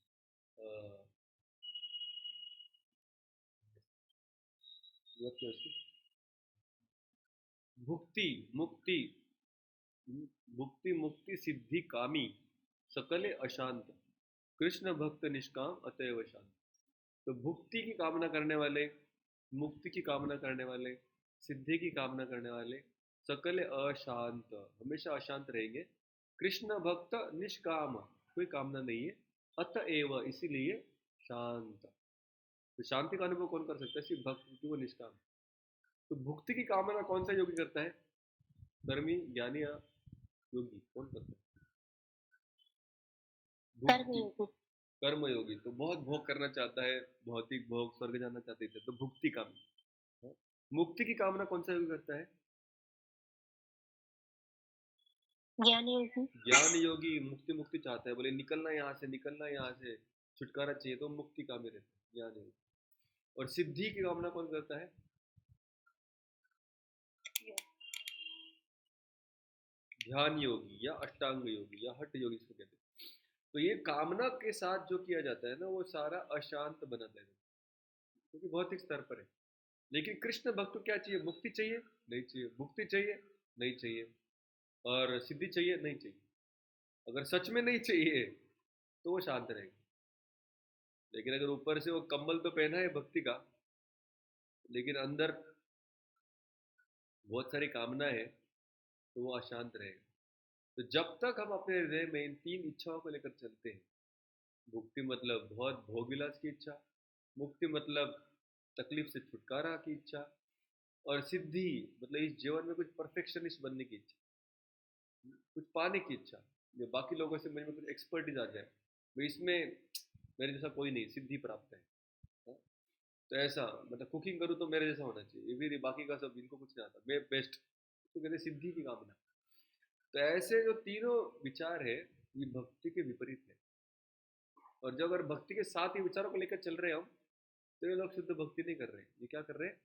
भुक्ति मुक्ति, भुक्ति मुक्ति सिद्धि कामी सकले अशांत, कृष्ण भक्त निष्काम अतएव शांत। तो भुक्ति की कामना करने वाले, मुक्ति की कामना करने वाले, सिद्धि की कामना करने वाले सकल अशांत, हमेशा अशांत रहेंगे, कृष्ण भक्त निष्काम, कोई कामना नहीं है, अतएव इसीलिए शांत। तो शांति का अनुभव कौन कर सकता है? सिर्फ भक्त, क्योंकि वो निष्काम। तो भुक्ति की कामना कौन सा योगी करता है? कर्मी, ज्ञानी या योगी? कौन करता है कर्म भुक्ति? योगी। कर्म योगी तो बहुत भोग करना चाहता है, भौतिक भोग, स्वर्ग जाना चाहते थे, तो भुक्ति कामना। मुक्ति की कामना कौन सा योगी करता है? ज्ञान योगी। ज्ञान योगी मुक्ति मुक्ति चाहता है, बोले निकलना यहाँ से, निकलना यहाँ से, छुटकारा चाहिए, तो मुक्ति कामी रहता है ज्ञान योगी। और सिद्धि की कामना कौन करता है? ध्यान योगी या अष्टांग योगी या हठ योगी इसको कहते हैं। तो ये कामना के साथ जो किया जाता है ना, वो सारा अशांत बनाता है, क्योंकि भौतिक स्तर पर है। लेकिन कृष्ण भक्त को क्या चाहिए? मुक्ति चाहिए? नहीं चाहिए। मुक्ति चाहिए? नहीं चाहिए। और सिद्धि चाहिए? नहीं चाहिए। अगर सच में नहीं चाहिए तो वो शांत रहेगा। लेकिन अगर ऊपर से वो कम्बल तो पहना है भक्ति का, लेकिन अंदर बहुत सारी कामना है, तो वो अशांत रहेगा। तो जब तक हम अपने हृदय में इन 3 इच्छाओं को लेकर चलते हैं, मुक्ति मतलब बहुत भोग विलास की इच्छा, मुक्ति मतलब तकलीफ से छुटकारा की इच्छा, और सिद्धि मतलब इस जीवन में कुछ परफेक्शनिस्ट बनने की इच्छा, कुछ पाने की इच्छा, जो बाकी लोगों से मुझे में कुछ एक्सपर्टीज आ जाए, मैं इसमें मेरे जैसा कोई नहीं, सिद्धि प्राप्त है। हाँ? तो ऐसा मतलब कुकिंग करूँ तो मेरे जैसा होना चाहिए, ये भी बाकी का सब इनको कुछ नहीं आता, मैं बेस्ट, तो कहते हैं सिद्धि की कामना। तो ऐसे जो तीनों विचार है, ये भक्ति के विपरीत है। और जब अगर भक्ति के साथ ही विचारों को लेकर चल रहे हैं हम, तो ये लोग शुद्ध भक्ति नहीं कर रहे हैं। ये क्या कर रहे हैं?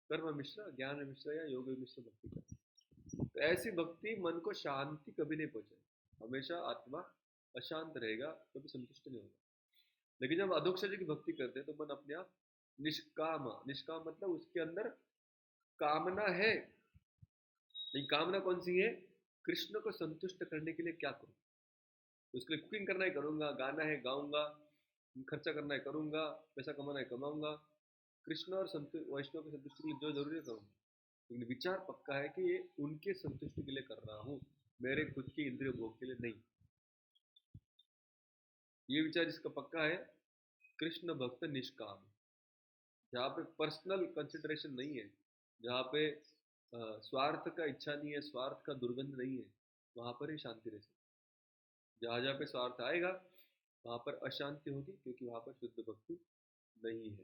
कर्म मिश्र, ज्ञान मिश्र या योग मिश्र भक्ति कर रहे हैं। तो ऐसी भक्ति मन को शांति कभी नहीं पहुंचाए, हमेशा आत्मा अशांत रहेगा, कभी संतुष्ट नहीं होगा। लेकिन जब अधोक्षज की भक्ति करते हैं तो मन अपने आप निष्काम, निष्काम मतलब उसके अंदर कामना है, लेकिन कामना कौन सी है? कृष्ण को संतुष्ट करने के लिए क्या करूं? तो उसके लिए कुकिंग करना है करूंगा, गाना है गाऊंगा, खर्चा करना है करूंगा, पैसा कमाना है कमाऊंगा, कृष्ण और वैष्णव की संतुष्टि के लिए जो जरूरी है करूंगा। लेकिन विचार पक्का है कि ये उनके संतुष्टि के लिए कर रहा हूँ, मेरे खुद के इंद्रिय भोग के लिए नहीं। ये विचार जिसका पक्का है, कृष्ण भक्त निष्काम, जहाँ पे पर्सनल कंसिडरेशन नहीं है, जहाँ पे स्वार्थ का इच्छा नहीं है, स्वार्थ का दुर्गंध नहीं है, वहां पर ही शांति रह सकती। जहाँ जहाँ पे स्वार्थ आएगा वहां पर अशांति होगी, क्योंकि वहां पर शुद्ध भक्ति नहीं है।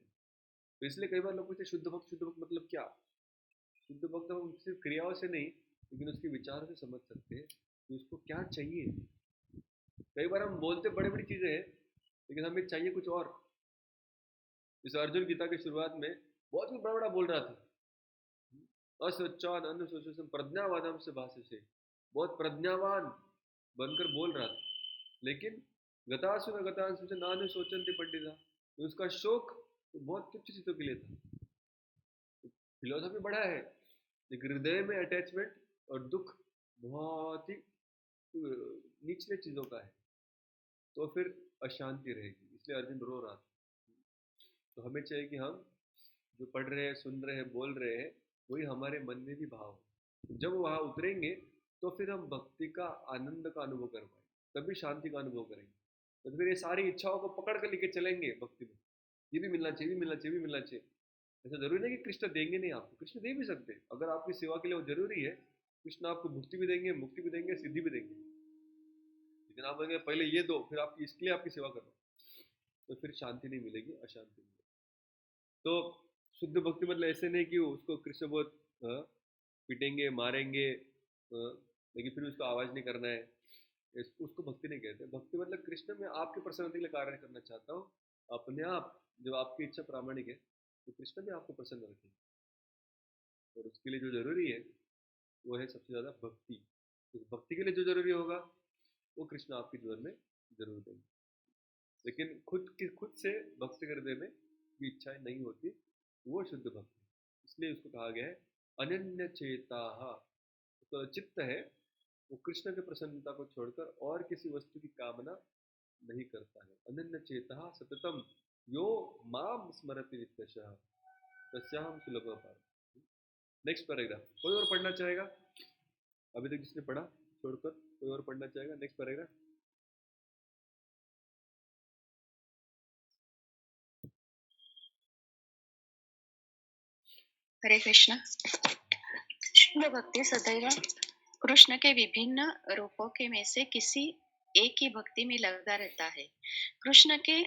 तो इसलिए कई बार लोग पूछते शुद्ध भक्त मतलब क्या? शुद्ध भक्त हम सिर्फ क्रियाओं से नहीं, लेकिन उसके विचारों से समझ सकते हैं कि उसको क्या चाहिए। कई बार हम बोलते बड़ी बड़ी चीजें हैं, लेकिन हमें चाहिए कुछ और। जैसे अर्जुन गीता की शुरुआत में बहुत कुछ बड़ा बड़ा बोल रहा था, असोचान अनुशोचन प्रज्ञावादम से भाषा से, बहुत प्रज्ञावान बनकर बोल रहा था, लेकिन गतासु न गतासु से नानु सोचन थे पंडिता, तो उसका शोक तो बहुत तुच्छ चीजों के लिए था। फिलोसफी बड़ा है, लेकिन हृदय में अटैचमेंट और दुख बहुत ही निचले चीजों का है, तो फिर अशांति रहेगी। इसलिए अर्जुन रो रहा था। तो हमें चाहिए कि हम जो पढ़ रहे हैं, सुन रहे हैं, बोल रहे हैं, वही हमारे मन में भी भाव हो। जब वहां उतरेंगे तो फिर हम भक्ति का आनंद का अनुभव कर पाएंगे, तभी शांति का अनुभव करेंगे। तो फिर ये सारी इच्छाओं को पकड़ कर लेके चलेंगे भक्ति में, ये भी मिलना चाहिए, भी मिलना चाहिए, भी मिलना चाहिए। ऐसा जरूरी नहीं कि कृष्ण देंगे नहीं आपको, कृष्ण दे भी सकते हैं, अगर आपकी सेवा के लिए वो जरूरी है। कृष्ण आपको भुक्ति भी देंगे, मुक्ति भी देंगे, सिद्धि भी देंगे। लेकिन आप बोलेंगे पहले ये दो, फिर आपकी इसके लिए आपकी सेवा करो, तो फिर शांति नहीं मिलेगी, अशांति मिलेगी। तो शुद्ध भक्ति मतलब ऐसे नहीं कि उसको कृष्ण बहुत पिटेंगे, मारेंगे, लेकिन फिर उसको आवाज नहीं करना है, उसको भक्ति नहीं कहते। भक्ति मतलब कृष्ण में आपके प्रसन्नता के लिए कार्य करना चाहता हूँ, अपने आप जब आपकी इच्छा प्रामाणिक है तो कृष्ण भी आपको प्रसन्न रखेंगे, और उसके लिए जो जरूरी है वो है सबसे ज्यादा भक्ति। तो भक्ति के लिए जो जरूरी होगा वो कृष्ण आपके जीवन में जरूर देंगे। लेकिन खुद से भक्ति करने में भी इच्छाएं नहीं होती, वो शुद्ध भक्ति। इसलिए उसको कहा गया है अनन्य चेता। तो चित्त है वो कृष्ण के प्रसन्नता को छोड़कर और किसी वस्तु की कामना नहीं करता है। अनन्य चेता सततम यो माम स्मरति नित्यशः तस्याहं सुलभ पार। नेक्स्ट पैराग्राफ कोई और पढ़ना चाहेगा? अभी तक जिसने पढ़ा छोड़कर कोई और पढ़ना चाहेगा? Next paragraph. हरे कृष्ण। शुद्ध भक्ति सदैव कृष्ण के विभिन्न रूपों के में से किसी एक ही भक्ति में लगा रहता है। कृष्ण के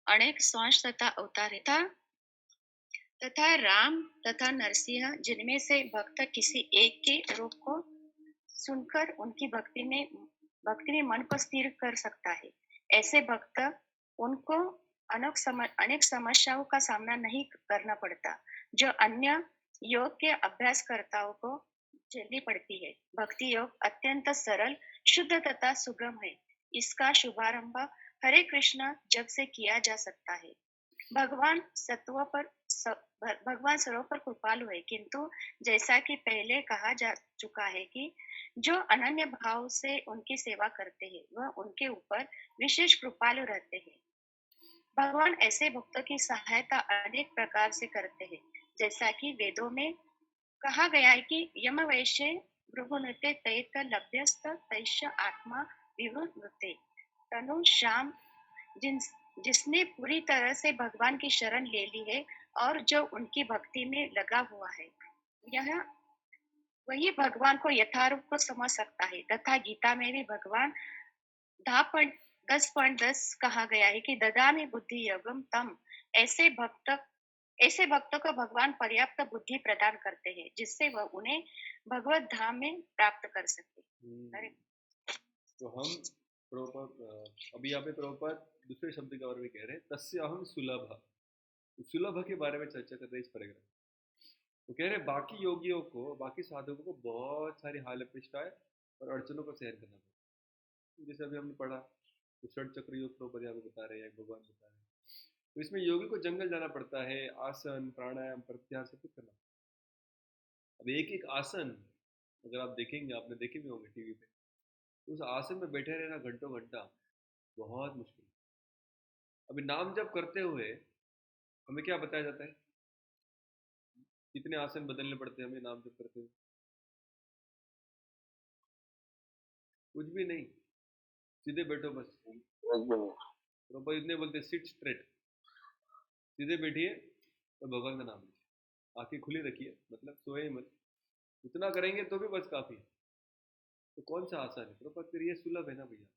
अनेक स्वांश तथा अवतार तथा राम तथा नरसिंह, जिनमें से भक्त किसी एक के रूप को सुनकर उनकी भक्ति में मन को स्थिर कर सकता है। ऐसे भक्त उनको अनेक समस्याओं का सामना नहीं करना पड़ता, जो अन्य योग के अभ्यासकर्ताओं को झेलनी पड़ती है। भक्ति योग अत्यंत सरल, शुद्ध तथा सुगम है। इसका शुभारंभ हरे कृष्ण जब से किया जा सकता है। भगवान सर्व पर कृपालु है, किंतु जैसा कि पहले कहा जा चुका है कि जो अनन्य भाव से उनकी सेवा करते हैं वह उनके ऊपर विशेष कृपालु रहते हैं। भगवान ऐसे भक्तों की सहायता अनेक प्रकार से करते हैं, जैसा कि वेदों में कहा गया है कि यम वैश्य भृगुनृत्य तैत लभ्यस्त तैश्य आत्मा विवृते तनु श्याम, जिसने पूरी तरह से भगवान की शरण ले ली है और जो उनकी भक्ति में लगा हुआ है, यह वही भगवान को यथारूप को समझ सकता है। तथा गीता में भी भगवान 10.10 कहा गया है कि ददामि बुद्धि योगम तम, ऐसे भक्तों को भगवान पर्याप्त बुद्धि प्रदान करते हैं, जिससे वह उन्हें भगवत धाम में प्राप्त कर सके। तो हम अभी यहाँ पे प्रभुपाद दूसरे शब्द के बारे में कह रहे हैं, तस्य अहम सुलभ। सुलभ के बारे में चर्चा कर रहे हैं इस पैराग्राफ। वो कह रहे हैं बाकी योगियों को, बाकी साधकों को बहुत सारी हाल अपेक्षाएं और अड़चनों को सहन करना पड़ता है। जैसे अभी हमने पढ़ा तो षट चक्र योग प्रभुपाद यहाँ पे बता रहे हैं, भगवान बता रहे हैं। तो इसमें योगी को जंगल जाना पड़ता है, आसन प्राणायाम प्रत्याहार सब कुछ करना। अब एक एक आसन अगर आप देखेंगे, आपने देखे भी होंगे टीवी पे, तो उस आसन में बैठे रहना घंटों घंटा बहुत मुश्किल। अभी नाम जप करते हुए हमें क्या बताया जाता है, कितने आसन बदलने पड़ते हैं हमें नाम जप करते हुए? कुछ भी नहीं, सीधे बैठो बस। प्रभुपाद इतने बोलते सिट स्ट्रेट, सीधे बैठिए तो भगवान का नाम लीजिए, आंखें खुली रखिए, मतलब सोए मत। इतना करेंगे तो भी बस काफी। तो कौन सा आसान है? प्रभुपाद ये सुलभ है ना भैया।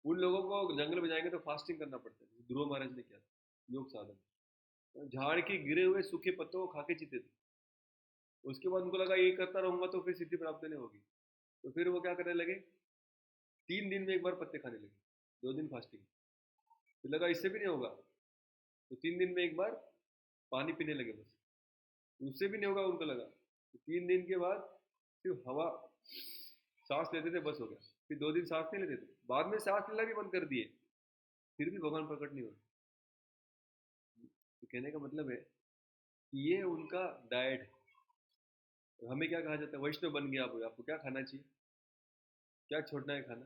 उन लोगों को जंगल में जाएंगे तो फास्टिंग करना पड़ता है, ध्रुव महाराज ने किया योग साधन। झाड़ के गिरे हुए सूखे पत्तों को खा के जीते थे। उसके बाद उनको लगा ये करता रहूंगा तो फिर सिद्धि प्राप्त नहीं होगी, तो फिर वो क्या करने लगे, 3 दिन में एक बार पत्ते खाने लगे, 2 दिन फास्टिंग। फिर लगा इससे भी नहीं होगा, तो 3 दिन में एक बार पानी पीने लगे बस, उससे भी नहीं होगा उनको लगा, तो 3 दिन के बाद सिर्फ हवा सांस लेते थे, बस हो गया। फिर 2 दिन सांस नहीं लेते थे, बाद में सांस लेना भी बंद कर दिए, फिर भी भगवान प्रकट नहीं हुए। तो कहने का मतलब है कि ये उनका डाइट है। तो हमें क्या कहा जाता है, वैष्णव बन गया आप, आपको क्या खाना चाहिए, क्या छोड़ना है खाना?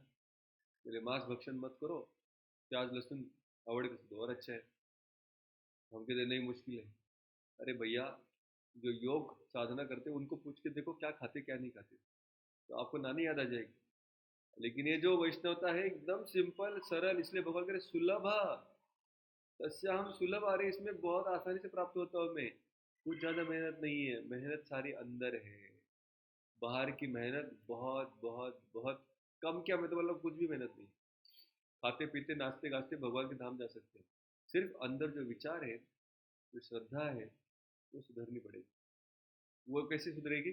बोले मांस भक्षण मत करो, प्याज लहसुन अवॉइड कर दो और अच्छा है। हम कहते नहीं मुश्किल है। अरे भैया, जो योग साधना करते हैं उनको पूछ के देखो क्या खाते क्या नहीं खाते, तो आपको नानी याद आ जाएगी। लेकिन ये जो वैष्णवता है एकदम सिंपल सरल, इसलिए भगवान कह रहे सुलभ, तस्य हम सुलभ आ रहे, इसमें बहुत आसानी से प्राप्त होता है हमें। कुछ ज़्यादा मेहनत नहीं है, मेहनत सारी अंदर है। बाहर की मेहनत बहुत बहुत बहुत कम, क्या मतलब मतलब कुछ भी मेहनत नहीं। खाते पीते नाचते गाते भगवान के धाम जा सकते हैं। सिर्फ अंदर जो विचार है, जो श्रद्धा है, वो सुधरनी पड़ेगी। वो कैसे सुधरेगी?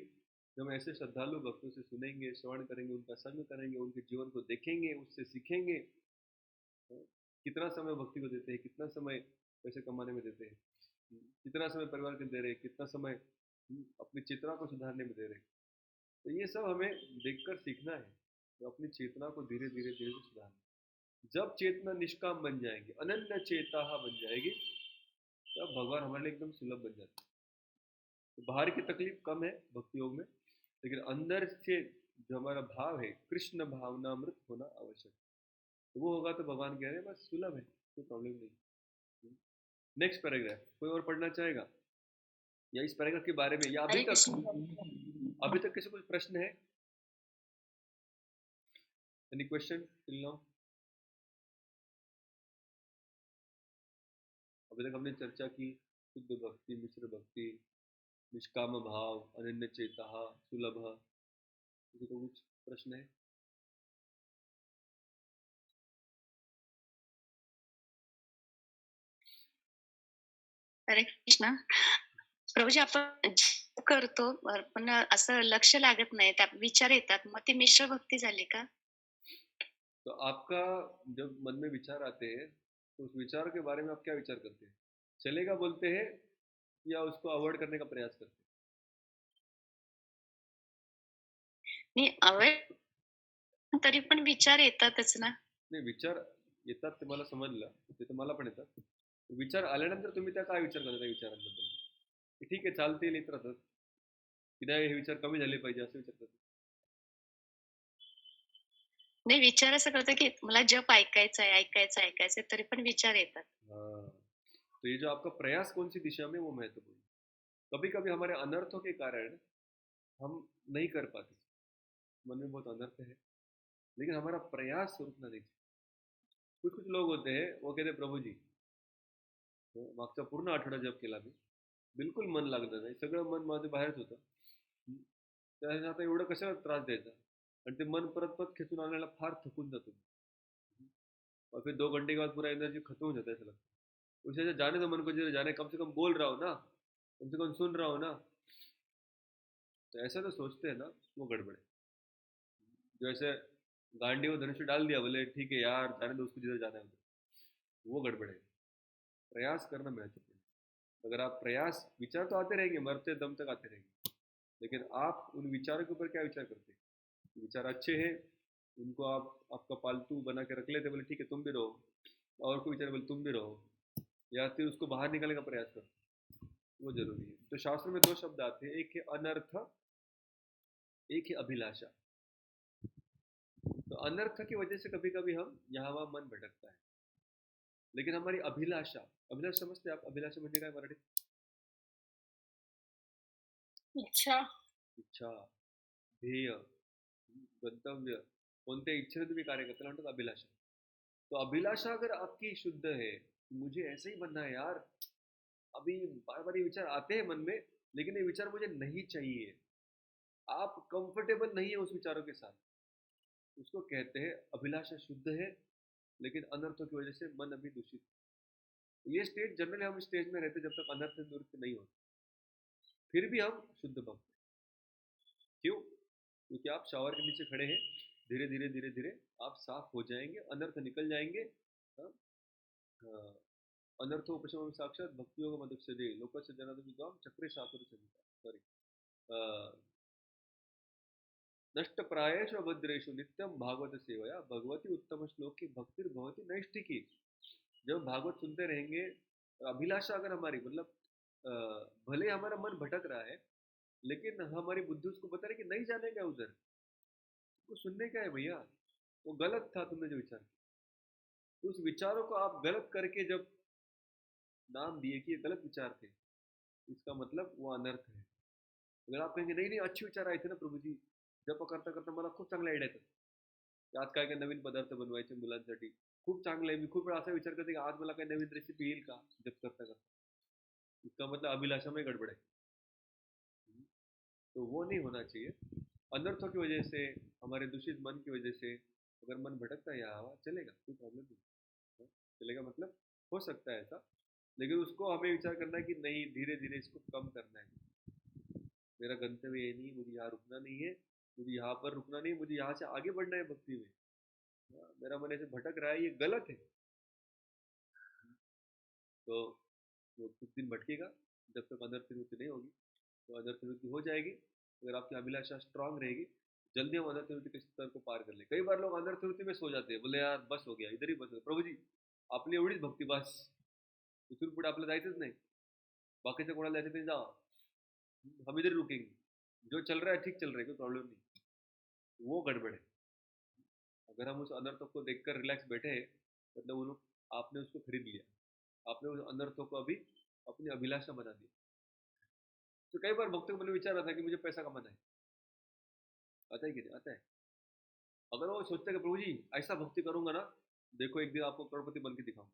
जब हम ऐसे श्रद्धालु भक्तों से सुनेंगे, श्रवण करेंगे, उनका संग करेंगे, उनके जीवन को देखेंगे, उससे सीखेंगे। कितना समय भक्ति को देते हैं, कितना समय पैसे कमाने में देते हैं, कितना समय परिवार को दे रहे हैं, कितना समय अपनी चेतना को सुधारने में दे रहे हैं। तो ये सब हमें देखकर सीखना है, तो अपनी चेतना को धीरे धीरे धीरे सुधारना। जब चेतना निष्काम बन जाएगी, अनन्य चेता बन जाएगी, तब भगवान हमारे लिए एकदम सुलभ बन जाता है। तो बाहर की तकलीफ कम है भक्ति योग में, लेकिन अंदर से जो हमारा भाव है, कृष्ण भावनामृत होना आवश्यक। तो वो होगा तो भगवान कह रहे हैं बस सुलभ है, कोई प्रॉब्लम नहीं। नेक्स्ट पैराग्राफ कोई और पढ़ना चाहेगा, या इस पैराग्राफ के बारे में, या अभी तक किसी कोई प्रश्न है? Any question till now? अभी तक हमने चर्चा की शुद्ध भक्ति, मिश्र भक्ति, निष्काम भाव, अनन्य चेता, सुलभ। किसी को कुछ प्रश्न है? हरे कृष्णा. प्रभूजी, आपण करतो पण असं लक्ष लागत नाही, त्या विचार येतात, मग ती मिश्र भक्ती झाली का? तो आपका जब मन में विचार आते हैं तो उस विचार के बारे में आप क्या विचार करते हैं? चलेगा बोलते हैं या उसको अवॉइड करने का प्रयास करते हैं? मी अवैध तरी पण विचार येतातच ना. नाही, विचार येतात ते मला समजलं, ते तर मला पण येतात. विचार आल्यानंतर तुम्ही त्या काय विचार करता त्या विचारांबद्दल? की ठीक आहे, चालतील येत राहतात, की नाही हे विचार कमी झाले पाहिजे असं विचार करतात? नाही, विचार असं करतो की मला जप ऐकायचा आहे, ऐकायचं ऐकायचं तरी पण विचार येतात. हाँ, तो ये जो आपका प्रयास कौन सी दिशा में, वो महत्वपूर्ण है। कभी कभी हमारे अनर्थों के कारण हम नहीं कर पाते, मन में बहुत अनर्थ है, लेकिन हमारा प्रयास रुकना नहीं चाहिए। कुछ कुछ लोग होते हैं, वो कहते प्रभू जी, मागचा पूर्ण आठवडा जप केला मी, बिलकुल मन लागलं नाही, सगळं मन माझं बाहेरच होतं. हं. त्यासाठी आता एवढं कशाला त्रास द्यायचा? आणि ते मन परत परत खेचून आणायला फार थकून जातो. और फिर 2 घंटे के बाद पूरा एनर्जी खत्म हो जाता है, ऐसा लगता है। उसे ऐसे जाने दो मन को, जिधर जाने, कम से कम बोल रहा हो ना, कम से कम सुन रहा हो ना। तो ऐसा तो सोचते हैं ना, वो गड़बड़ है। जो ऐसे गांडी को धनुष डाल दिया, बोले ठीक है यार, जाने दो उसको जिधर जाना है उधर, वो गड़बड़ है। प्रयास करना महत्वपूर्ण है। अगर आप प्रयास, विचार तो आते रहेंगे, मरते दम तक आते रहेंगे, लेकिन आप उन विचारों के ऊपर क्या विचार करते हैं? विचार अच्छे हैं, उनको आप आपका पालतू बना के रख लेते, बोले ठीक है तुम भी रहो, और कोई विचार बोले तुम भी रहो, या फिर उसको बाहर निकालने का प्रयास करो, वो जरूरी है। तो शास्त्र में 2 शब्द आते हैं, एक है अनर्थ, एक है अभिलाषा। तो अनर्थ की वजह से कभी कभी हम यहाँ वहाँ मन भटकता है, लेकिन हमारी अभिलाषा, अभिलाषा समझते हैं आप? अभिलाषा म्हणजे काय मराठीत? इच्छा. इच्छा, ध्येय, गंतव्य, कोणत्या इच्छेने तुम्ही कार्य करता त्याला म्हणतात अभिलाषा. तो अभिलाषा अगर आपकी शुद्ध है, मुझे ऐसे ही बनना है यार, अभी बार बार ये विचार आते हैं मन में, लेकिन ये विचार मुझे नहीं चाहिए, आप कंफर्टेबल नहीं है उस विचारों के साथ, उसको कहते हैं अभिलाषा शुद्ध है, लेकिन अनर्थों की वजह से मन अभी दूषित है। ये स्टेज जनरली हम स्टेज में रहते जब तक अनर्थ निवृत्ति नहीं होती, फिर भी हम शुद्ध भक्त हैं। क्यों? क्योंकि आप शावर के नीचे खड़े हैं, धीरे धीरे धीरे धीरे आप साफ हो जाएंगे, अनर्थ निकल जाएंगे। हाँ? हाँ। अनर्थो उपशमन साक्षात भक्ति योग मदुक्षजे लोकस्य जनार्दन विद्वाम चक्रे सातुर संहिता, सॉरी, नष्ट प्रायेषु अभद्रेषु नित्यम भागवत सेवया भगवती उत्तम श्लोकी भक्तिर भगवती नैष्ठिकी। जब भागवत सुनते रहेंगे, अभिलाषा अगर हमारी, मतलब भले हमारा मन भटक रहा है, लेकिन हमारी बुद्धि उसको बता रही कि नहीं जाने का उधर, वो सुनने का है भैया, वो गलत था तुमने जो विचार किया। उस विचारों को आप गलत करके जब नाम दिए कि ये गलत विचार थे, इसका मतलब वो अनर्थ है। अगर आप कहेंगे नहीं नहीं अच्छे विचार आए थे ना प्रभू जी, जप करता करता मला खूप चांगला आयडिया येतात, की आज काय काय नवीन पदार्थ बनवायचे मुलांसाठी, खूप चांगलं आहे, मी खूप वेळा असा विचार करते की आज मला काही नवीन रेसिपी येईल का जप करता करता, इसका मतलब अभिलाषा में गड़बड़ है। तो वो नहीं होना चाहिए। अनर्थों की वजह से, हमारे दूषित मन की वजह से अगर मन भटकता है, यहाँ चलेगा, कोई प्रॉब्लम नहीं। हाँ, चलेगा मतलब हो सकता है ऐसा, लेकिन उसको हमें विचार करना है कि नहीं, धीरे धीरे इसको कम करना है। मेरा गंतव्य ये नहीं, मुझे यहाँ रुकना नहीं है, मुझे यहाँ पर रुकना नहीं, मुझे यहाँ से आगे बढ़ना है भक्ति में। हाँ, मेरा मन ऐसे भटक रहा है, ये गलत है। तो वो कुछ दिन भटकेगा, जब तक अनर्थ निवृत्ति नहीं होगी। तो अनर्थ निवृत्ति हो जाएगी अगर आपकी अभिलाषा स्ट्रांग रहेगी, जल्दी हम अनर्थ निवृत्ति के स्तर को पार कर ले। कई बार लोग अनर्थ निवृत्ति में सो जाते हैं, बोले यार बस हो गया, इधर ही बस हो, प्रभू जी आपली एवढीच भक्ती बस, इथून पुढे आपल्याला जायचंच नाही, बाकीचं कोणाला जायचं ते जा, हम इधर ही रुकेंगे, जो चल रहा है ठीक चल रहा है, कोई प्रॉब्लम नहीं। वो गड़बड़ है। अगर हम उस अनर्थों को देखकर रिलैक्स बैठे हैं, मतलब वो लोग, आपने उसको खरीद लिया, आपने उस अनर्थों को अभी अपनी अभिलाषा बना दिया। तो कई बार भक्तों को मन में विचार आता है कि मुझे पैसा कमाना है, आता है कि नहीं आता है? अगर वो सोचता है कि प्रभु जी ऐसा भक्ति करूंगा ना, देखो एक दिन आपको करोड़पति बन के दिखाऊंगा,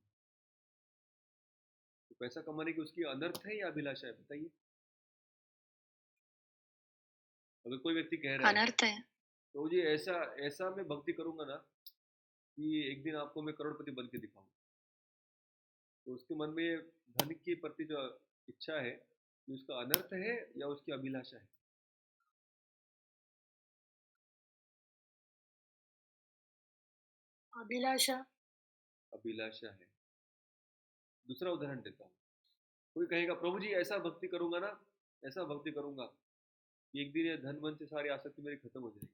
तो पैसा कमाने की उसकी अनर्थ है या अभिलाषा है, बताइए। अगर कोई व्यक्ति कह रहा है अनर्थ है। प्रभु जी ऐसा ऐसा मैं भक्ति करूंगा ना कि एक दिन आपको मैं करोड़पति बन के दिखाऊंगा, तो उसके मन में धन के प्रति जो इच्छा है, ये उसका अनर्थ है या उसकी अभिलाषा है? अभिलाषा। अभिलाषा है। दूसरा उदाहरण देता हूँ। कोई कहेगा प्रभु जी ऐसा भक्ति करूंगा ना, ऐसा भक्ति करूंगा कि एक दिन ये धन मन से सारी आसक्ति मेरी खत्म हो जाएगी।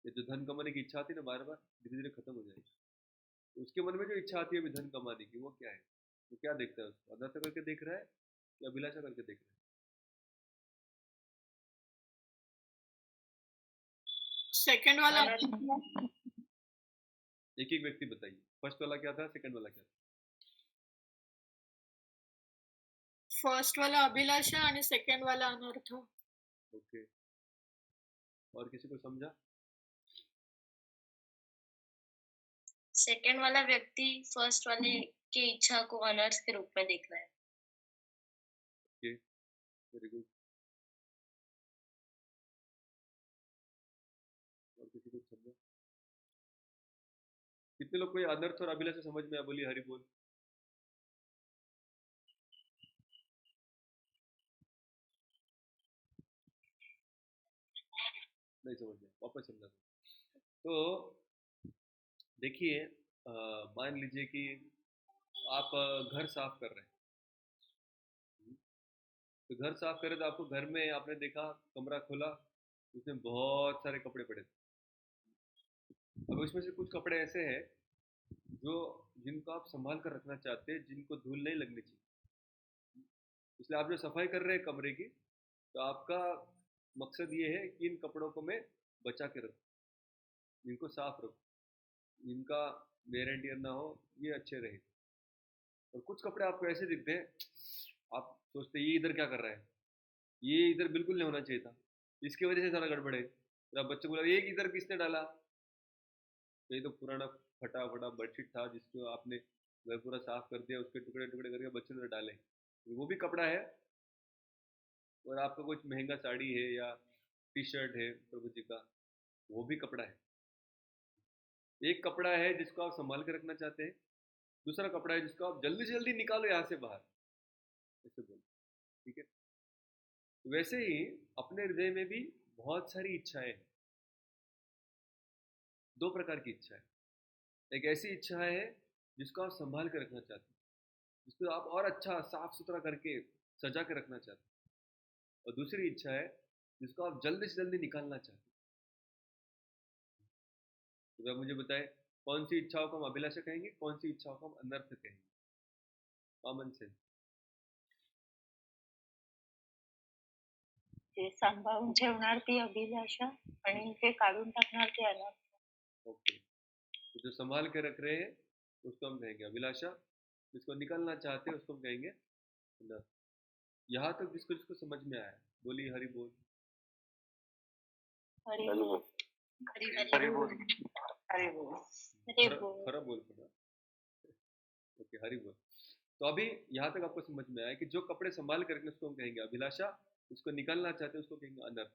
ये जो धन कमाने की इच्छा आती है ना, बार बार धीरे धीरे खत्म हो जाएगी। तो उसके मन में जो इच्छा आती है अभी धन कमाने की, वो क्या है? वो क्या देखता है? उसको अनर्थ करके देख रहा है या अभिलाषा करके देख रहा है? सेकंड वाला। एक एक व्यक्ति बताइए, फर्स्ट वाला क्या था, सेकंड वाला क्या था? फर्स्ट वाला अभिलाषा आणि सेकंड वाला अनर्थ। ओके, और किसी को समझा? सेकंड वाला व्यक्ति फर्स्ट वाले की इच्छा को अनर्थ के रूप में देख रहा है। Okay, very good. और किसी को समझा? कितने लोग को ये अनर्थ और अभिलाषा समझ में आया? बोलिए हरि बोल। नहीं समझ में, वापस समझा दो। तो देखिए, मान लीजिए कि आप घर साफ कर रहे हैं। तो घर साफ करे तो आपको घर में आपने देखा, कमरा खोला, उसमें बहुत सारे कपड़े पड़े थे। अब उसमें से कुछ कपड़े ऐसे हैं जो जिनको आप संभाल कर रखना चाहते हैं, जिनको धूल नहीं लगनी चाहिए। इसलिए आप जो सफाई कर रहे हैं कमरे की, तो आपका मकसद ये है कि इन कपड़ों को मैं बचा के रखूं, इनको साफ रखूं, इनका वेयर एंड टियर ना हो, ये अच्छे रहे। और कुछ कपड़े आपको ऐसे दिखते हैं, आप सोचते हैं ये इधर क्या कर रहा है, ये इधर बिल्कुल नहीं होना चाहिए था, इसकी वजह से सारा गड़बड़ है। फिर आप बच्चे को बोला ये इधर किसने डाला, तो ये तो पुराना फटा फटा बेडशीट था जिसको आपने घर पूरा साफ कर दिया, उसके टुकड़े टुकड़े करके बच्चे ने डाले, तो वो भी कपड़ा है। और आपका कुछ महंगा साड़ी है या टी शर्ट है प्रभु जी का, वो भी कपड़ा है। एक कपड़ा है जिसको आप संभाल के रखना चाहते हैं, दूसरा कपड़ा है जिसको आप जल्दी से जल्दी निकालो यहाँ से बाहर, ऐसे बोलो। ठीक है, तो वैसे ही अपने हृदय में भी बहुत सारी इच्छाएं हैं। दो प्रकार की इच्छा है। एक ऐसी इच्छा है जिसको आप संभाल के रखना चाहते हैं, जिसको आप और अच्छा साफ सुथरा करके सजा के रखना चाहते हैं। और दूसरी इच्छा है जिसको आप जल्दी से जल्दी निकालना चाहते हैं। तो आप मुझे बताएं, कौन सी इच्छाओं को हम अभिलाषा कहेंगे, कौन सी इच्छाओं को हम अनर्थ कहेंगे? Common sense. जे सांभाळून ठेवणार ती अभिलाषा आणि जे काढून टाकणार ते अनर्थ। ओके, तो जो संभाल के रख रहे हैं उसको हम कहेंगे अभिलाषा, जिसको निकालना चाहते हैं उसको हम कहेंगे अनर्थ। यहाँ तक जिसको जिसको समझ में आया बोलिए हरि बोल। हरि बोल। हरि बोल। हरि बोल। हरि बोल। खरा बोल पड़ा। ओके, हरि बोल। तो अभी यहाँ तक आपको समझ में आया कि जो कपड़े संभाल कर रखने उसको हम कहेंगे अभिलाषा, उसको निकालना चाहते हैं उसको कहेंगे अनर्थ।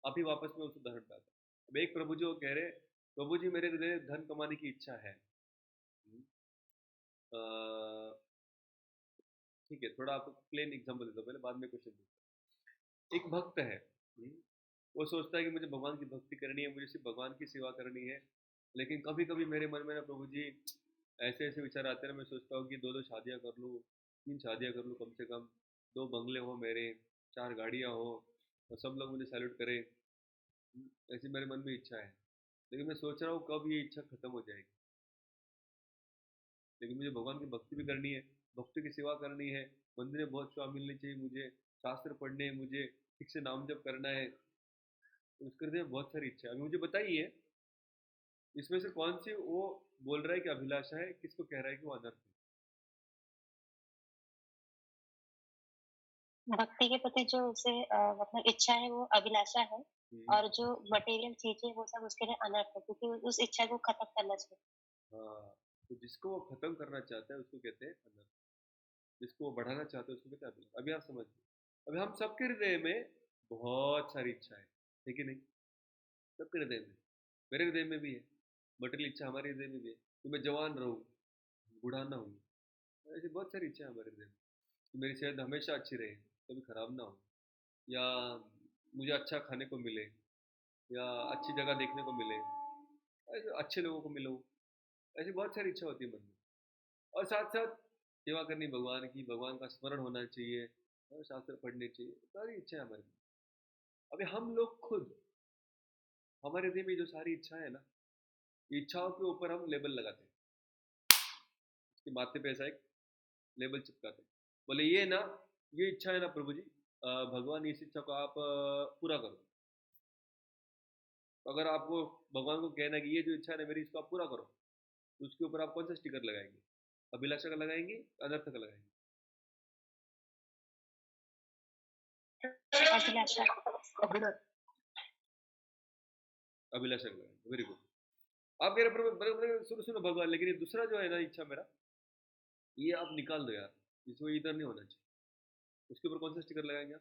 अभी वापस में उस उदाहरण पे आता हूं। अब एक प्रभु जी वो कह रहे, प्रभु जी मेरे हृदय में धन कमाने की इच्छा है। ठीक है, थोड़ा आपको प्लेन एग्जांपल देता हूँ पहले, बाद में क्वेश्चन दूँ। एक भक्त है, वो सोचता है कि मुझे भगवान की भक्ति करनी है, मुझे सिर्फ भगवान की सेवा करनी है। लेकिन कभी कभी मेरे मन में ना प्रभु जी ऐसे ऐसे विचार आते हैं ना, मैं सोचता हूँ कि दो दो शादियाँ कर लूँ, तीन शादियाँ कर लूँ कम से कम, दो बंगले हो मेरे, चार गाड़ियाँ हो, और सब लोग मुझे सैल्यूट करें। ऐसी मेरे मन में इच्छा है। लेकिन मैं सोच रहा हूँ कब ये इच्छा खत्म हो जाएगी। लेकिन मुझे भगवान की भक्ति भी करनी है, भक्ति की सेवा करनी है, मंदिर में बहुत सेवा मिलनी चाहिए मुझे, शास्त्र पढ़ने हैं मुझे, ठीक से नाम जप करना है। तो उसके हृदय में बहुत सारी इच्छा है। अभी मुझे बताइए इसमें से कौन सी वो बोल रहा है कि अभिलाषा है, किसको कह रहा है कि वो अनर्थ है? भक्ति के प्रति जो उसे मतलब इच्छा है वो अभिलाषा है, और जो मटेरियल चीजें वो सब उसके लिए अनर्थ है, क्योंकि उस इच्छा को खत्म करना चाहिए। हाँ, तो जिसको वो खत्म करना चाहता है उसको कहते हैं अनर्थ, जिसको वो बढ़ाना चाहते हैं उसको कहते हैं अभिलाष। अभी आप समझिए, अभी हम सबके हृदय में बहुत सारी इच्छाएं है कि नहीं? सबके हृदय में, मेरे हृदय में भी है, मटेरियल इच्छा हमारे हृदय में भी है कि मैं जवान रहूं, बूढ़ा ना हूँ। ऐसी बहुत सारी इच्छा है हमारे हृदय में कि मेरी सेहत हमेशा अच्छी रहे, कभी खराब ना हो, या मुझे अच्छा खाने को मिले, या अच्छी जगह देखने को मिले, ऐसे अच्छे लोगों को मिलो। ऐसी बहुत सारी इच्छा होती है मन में। और साथ साथ सेवा करनी भगवान की, भगवान का स्मरण होना चाहिए, और शास्त्र पढ़ने चाहिए, सारी इच्छा है हमारे में। अभी हम लोग खुद, हमारे हृदय में जो सारी इच्छाएं है ना, इच्छाओं के ऊपर हम लेबल लगाते हैं, उसके माथे पे ऐसा एक लेबल चिपकाते हैं, बोले ये ना, ये इच्छा है ना प्रभु जी, भगवान इस इच्छा को आप पूरा करो। तो अगर आपको भगवान को कहना है कि ये जो इच्छा है ना मेरी, इसको आप पूरा करो, तो उसके ऊपर आप कौन सा स्टिकर लगाएंगे? अभिलाषा का लगाएंगे, अनर्थ का लगाएंगे? अभिलाषा। अभिलाषा का लगाएंगे, वेरी गुड। आप कह रहे बड़े सुनो सुनो भगवान, लेकिन ये दूसरा जो है ना इच्छा मेरा, ये आप निकाल दो यार, इसको इधर नहीं होना चाहिए, उसके ऊपर कौन सा स्टिकर लगाएंगे आप?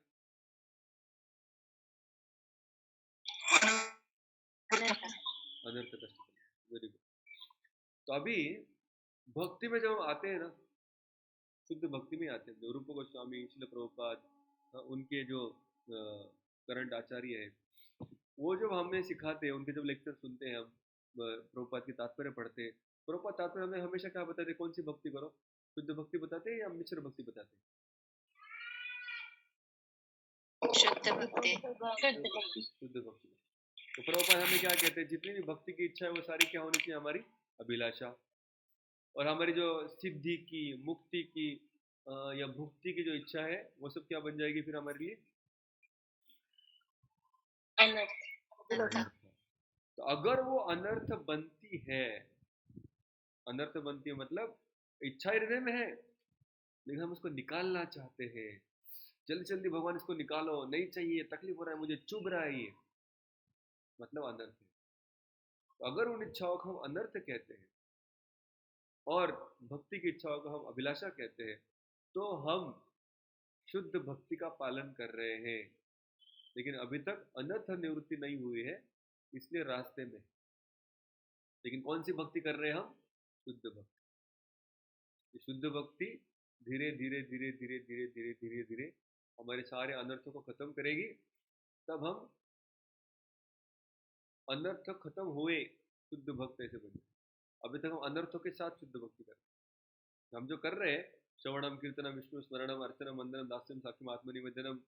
अनर्थ का स्टिकर, वेरी गुड। तो अभी भक्ति में जब हम आते हैं ना, शुद्ध भक्ति में आते हैं, जो रूप गोस्वामी, श्रील प्रभुपाद, उनके जो करंट आचार्य है, वो जब हमें सिखाते हैं, उनके जब लेक्चर सुनते हैं हम, प्रभुपाद की तात्पर्य पढ़ते हैं, प्रभुपाद तात्पर्य हमें हमेशा क्या बताते हैं, कौन सी भक्ति करो? शुद्ध भक्ति बताते हैं या मिश्र भक्ति बताते हैं? शुद्ध भक्ति। शुद्ध भक्ति। तो प्रभुपाद हमें क्या कहते हैं, जितनी भी भक्ति की इच्छा है वो सारी क्या होनी चाहिए? हमारी अभिलाषा। और हमारी जो सिद्धि की, मुक्ति की, या भुक्ति की जो इच्छा है, वो सब क्या बन जाएगी फिर हमारे लिए? अनर्थ। तो अगर वो अनर्थ बनती है, अनर्थ बनती है मतलब इच्छा हृदय में है, लेकिन हम उसको निकालना चाहते हैं, जल्दी जल्दी भगवान इसको निकालो, नहीं चाहिए, तकलीफ हो रहा है, मुझे चुभ रहा है, ये मतलब अनर्थ है। तो अगर उन इच्छाओं को हम अनर्थ कहते हैं और भक्ति की इच्छाओं को हम अभिलाषा कहते हैं, तो हम शुद्ध भक्ति का पालन कर रहे हैं, लेकिन अभी तक अनर्थ निवृत्ति नहीं हुई है, इसलिए रास्ते में। लेकिन कौन सी भक्ति कर रहे हैं हम? शुद्ध भक्ति। शुद्ध भक्ति धीरे धीरे धीरे धीरे धीरे धीरे धीरे धीरे हमारे सारे अनर्थों को खत्म करेगी, तब हम अनर्थ खत्म हुए शुद्ध भक्त ऐसे बने। अभी तक हम अनर्थों के साथ शुद्ध भक्ति कर रहे हैं। हम जो कर रहे हैं, श्रवणम कीर्तनम विष्णु स्मरणम अर्चनम वंदनम दास्यम साख्यम आत्मनिवेदनम,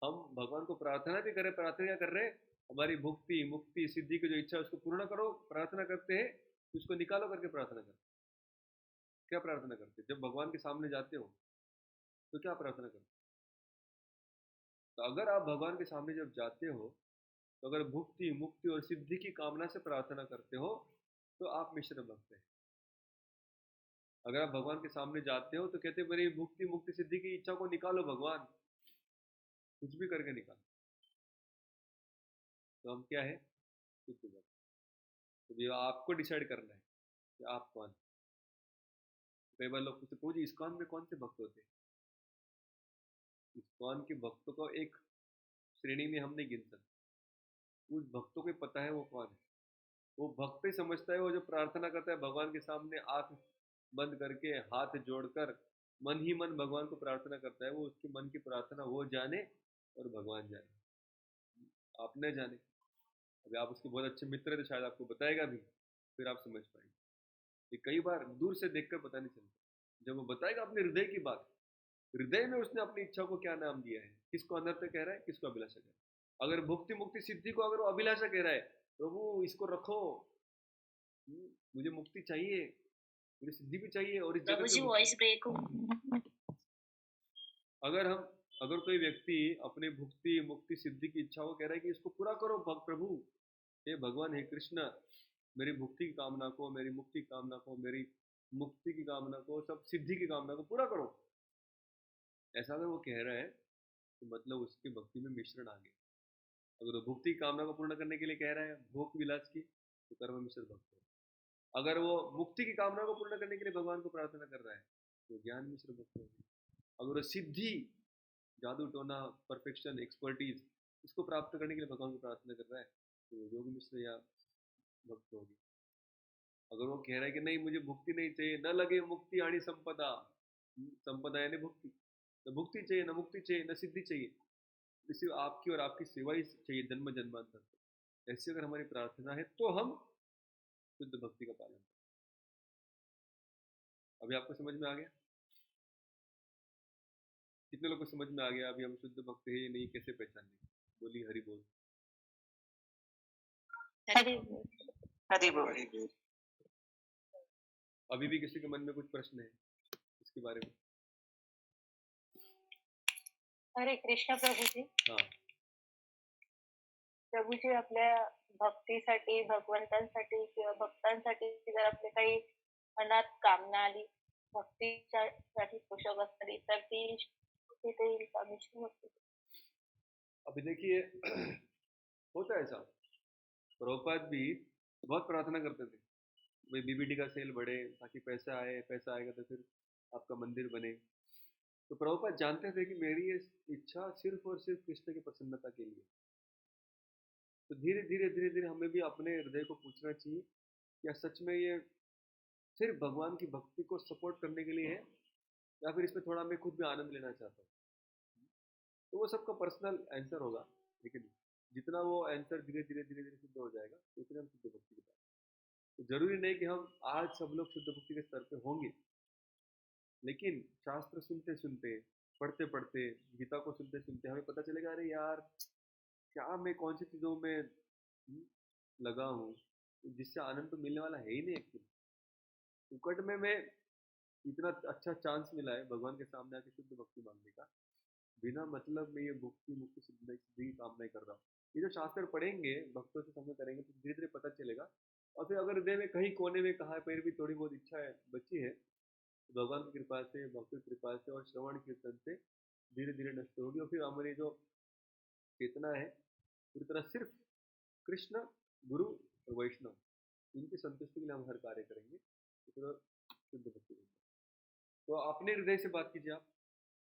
हम भगवान को प्रार्थना भी करें, प्रार्थना क्या कर रहे हैं? हमारी भुक्ति, मुक्ति, सिद्धि की जो इच्छा है उसको पूर्ण करो, प्रार्थना करते हैं, उसको निकालो करके प्रार्थना करते हैं। क्या प्रार्थना करते हैं? जब भगवान के सामने जाते हो तो क्या प्रार्थना करते हो? तो अगर आप भगवान के सामने जब जाते हो, तो अगर भुक्ति, मुक्ति और सिद्धि की कामना से प्रार्थना करते हो, तो आप मिश्र भक्त हैं। अगर आप भगवान के सामने जाते हो तो कहते हैं मेरी भुक्ति, मुक्ति, सिद्धि की इच्छा को निकालो भगवान, कुछ भी करके निकालो, तो हम क्या है? शुद्ध भक्त। तो ये आपको डिसाइड करना है कि आप कौन। कई बार लोग पूछते पूछे इस्कॉन में कौन से भक्त होते हैं? इस्कॉन के भक्तों को एक श्रेणी में हम नहीं गिन सकते, उस भक्तों को पता है वो कौन है। वो भक्त ही समझता है, वो जो प्रार्थना करता है भगवान के सामने आंख बंद करके, हाथ जोड़कर, मन ही मन भगवान को प्रार्थना करता है, वो उसके मन की प्रार्थना वो जाने और भगवान जाने, आप न जाने। अभी आप उसके बहुत अच्छे मित्र हैं तो शायद आपको बताएगा भी, फिर आप समझ पाएंगे। कि कई बार दूर से देखकर पता नहीं चलता, जब वो बताएगा अपने हृदय की बात, हृदय में उसने अपनी इच्छा को क्या नाम दिया है, किसको अनर्थ कह रहा है, किसको अभिलाषा कह रहा है। अगर भुक्ति, मुक्ति, सिद्धि को अगर वो अभिलाषा कह रहा है, प्रभु इसको रखो, मुझे मुक्ति चाहिए, मुझे सिद्धि भी चाहिए, और इस जगत में वॉइस ब्रेक हो। अगर कोई व्यक्ति अपने भुक्ति, मुक्ति, सिद्धि की इच्छा को कह रहा है कि इसको पूरा करो प्रभु, हे भगवान, हे कृष्ण, मेरी भुक्ति की कामना को, मेरी मुक्ति की कामना को, मेरी मुक्ति की कामना को, सब सिद्धि की कामना को पूरा करो, ऐसा अगर वो कह रहा है, तो मतलब उसकी भक्ति में मिश्रण आ गया। अगर वो भुक्ति की कामना को पूर्ण करने के लिए कह रहा है भोग विलास की, तो कर्म मिश्र भक्त हो। अगर वो मुक्ति की कामना को पूर्ण करने के लिए भगवान को प्रार्थना कर रहा है तो ज्ञान मिश्र भक्त हो। अगर वो सिद्धि, जादू टोना, परफेक्शन, एक्सपर्टीज, इसको प्राप्त करने के लिए भगवान को प्रार्थना कर रहा है तो वो योग मिश्र या भक्त होगी। अगर वो कह रहा है कि नहीं मुझे भुक्ति नहीं चाहिए, न लगे मुक्ति आनी संपदा, संपदा यानी भुक्ति, न भुक्ति चाहिए, न मुक्ति चाहिए, न सिद्धि चाहिए, सिर्फ आपकी और आपकी सेवा ही चाहिए जन्म जन्मांतर तक, ऐसी अगर हमारी प्रार्थना है तो हम शुद्ध भक्ति का पालन करें। अभी आपको समझ में आ गया? कितने लोग को समझ में आ गया अभी हम शुद्ध भक्त है या नहीं, कैसे पहचानेंगे? बोलिए हरि बोल। हरि बोल। हरि बोल। अभी भी किसी के मन में कुछ प्रश्न है इसके बारे में? हरे कृष्ण प्रभूजी. हाँ प्रभूजी, आपल्या भक्तीसाठी, भगवंतांसाठी किंवा भक्तांसाठी जर आपले काही मनात कामना आली, भक्तीसाठी पोषक असली तर ती तिथे येईल का? विष्णू भक्ती. अभी देखिए होता है ऐसा, प्रभुपाद भी बहुत प्रार्थना करते थे भाई बीबीडी का सेल बढ़े ताकि पैसा आए, पैसा आएगा तो फिर आपका मंदिर बने। तो प्रभुपाद जानते थे कि मेरी ये इच्छा सिर्फ और सिर्फ कृष्ण की प्रसन्नता के लिए। तो धीरे धीरे धीरे धीरे हमें भी अपने हृदय को पूछना चाहिए क्या सच में ये सिर्फ भगवान की भक्ति को सपोर्ट करने के लिए है या फिर इसमें थोड़ा मैं खुद भी आनंद लेना चाहता हूँ। तो वो सबका पर्सनल आंसर होगा, लेकिन जितना वो आंसर धीरे धीरे धीरे धीरे सिद्ध हो जाएगा उतने हम शुद्ध भक्ति के पास। तो जरूरी नहीं कि हम आज सब लोग शुद्ध भक्ति के स्तर पे होंगे, लेकिन शास्त्र सुनते सुनते, पढ़ते पढ़ते, गीता को सुनते सुनते हमें पता चलेगा अरे यार क्या मैं कौन सी चीज़ों में लगा हूँ जिससे आनंद तो मिलने वाला है ही नहीं। एक्चुअली फुकट में मैं इतना अच्छा चांस मिला है भगवान के सामने आके शुद्ध भक्ति मांगने का, बिना मतलब में ये भक्ति मुक्ति सिद्धि की कामना कर रहा हूँ। ये जो शास्त्र पढ़ेंगे भक्तों से सामने करेंगे तो धीरे धीरे पता चलेगा। और फिर अगर हृदय में कहीं कोने में कहा फिर भी थोड़ी बहुत इच्छा है बची है तो भगवान की कृपा से, भक्ति की कृपा से और श्रवण कीर्तन से धीरे धीरे नष्ट होगी। और फिर हमारी जो चेतना है पूरी तरह सिर्फ कृष्ण, गुरु और वैष्णव, इनकी संतुष्टि के लिए हम हर कार्य करेंगे तो फिर शुद्ध भक्ति होगी। तो अपने हृदय से बात कीजिए, आप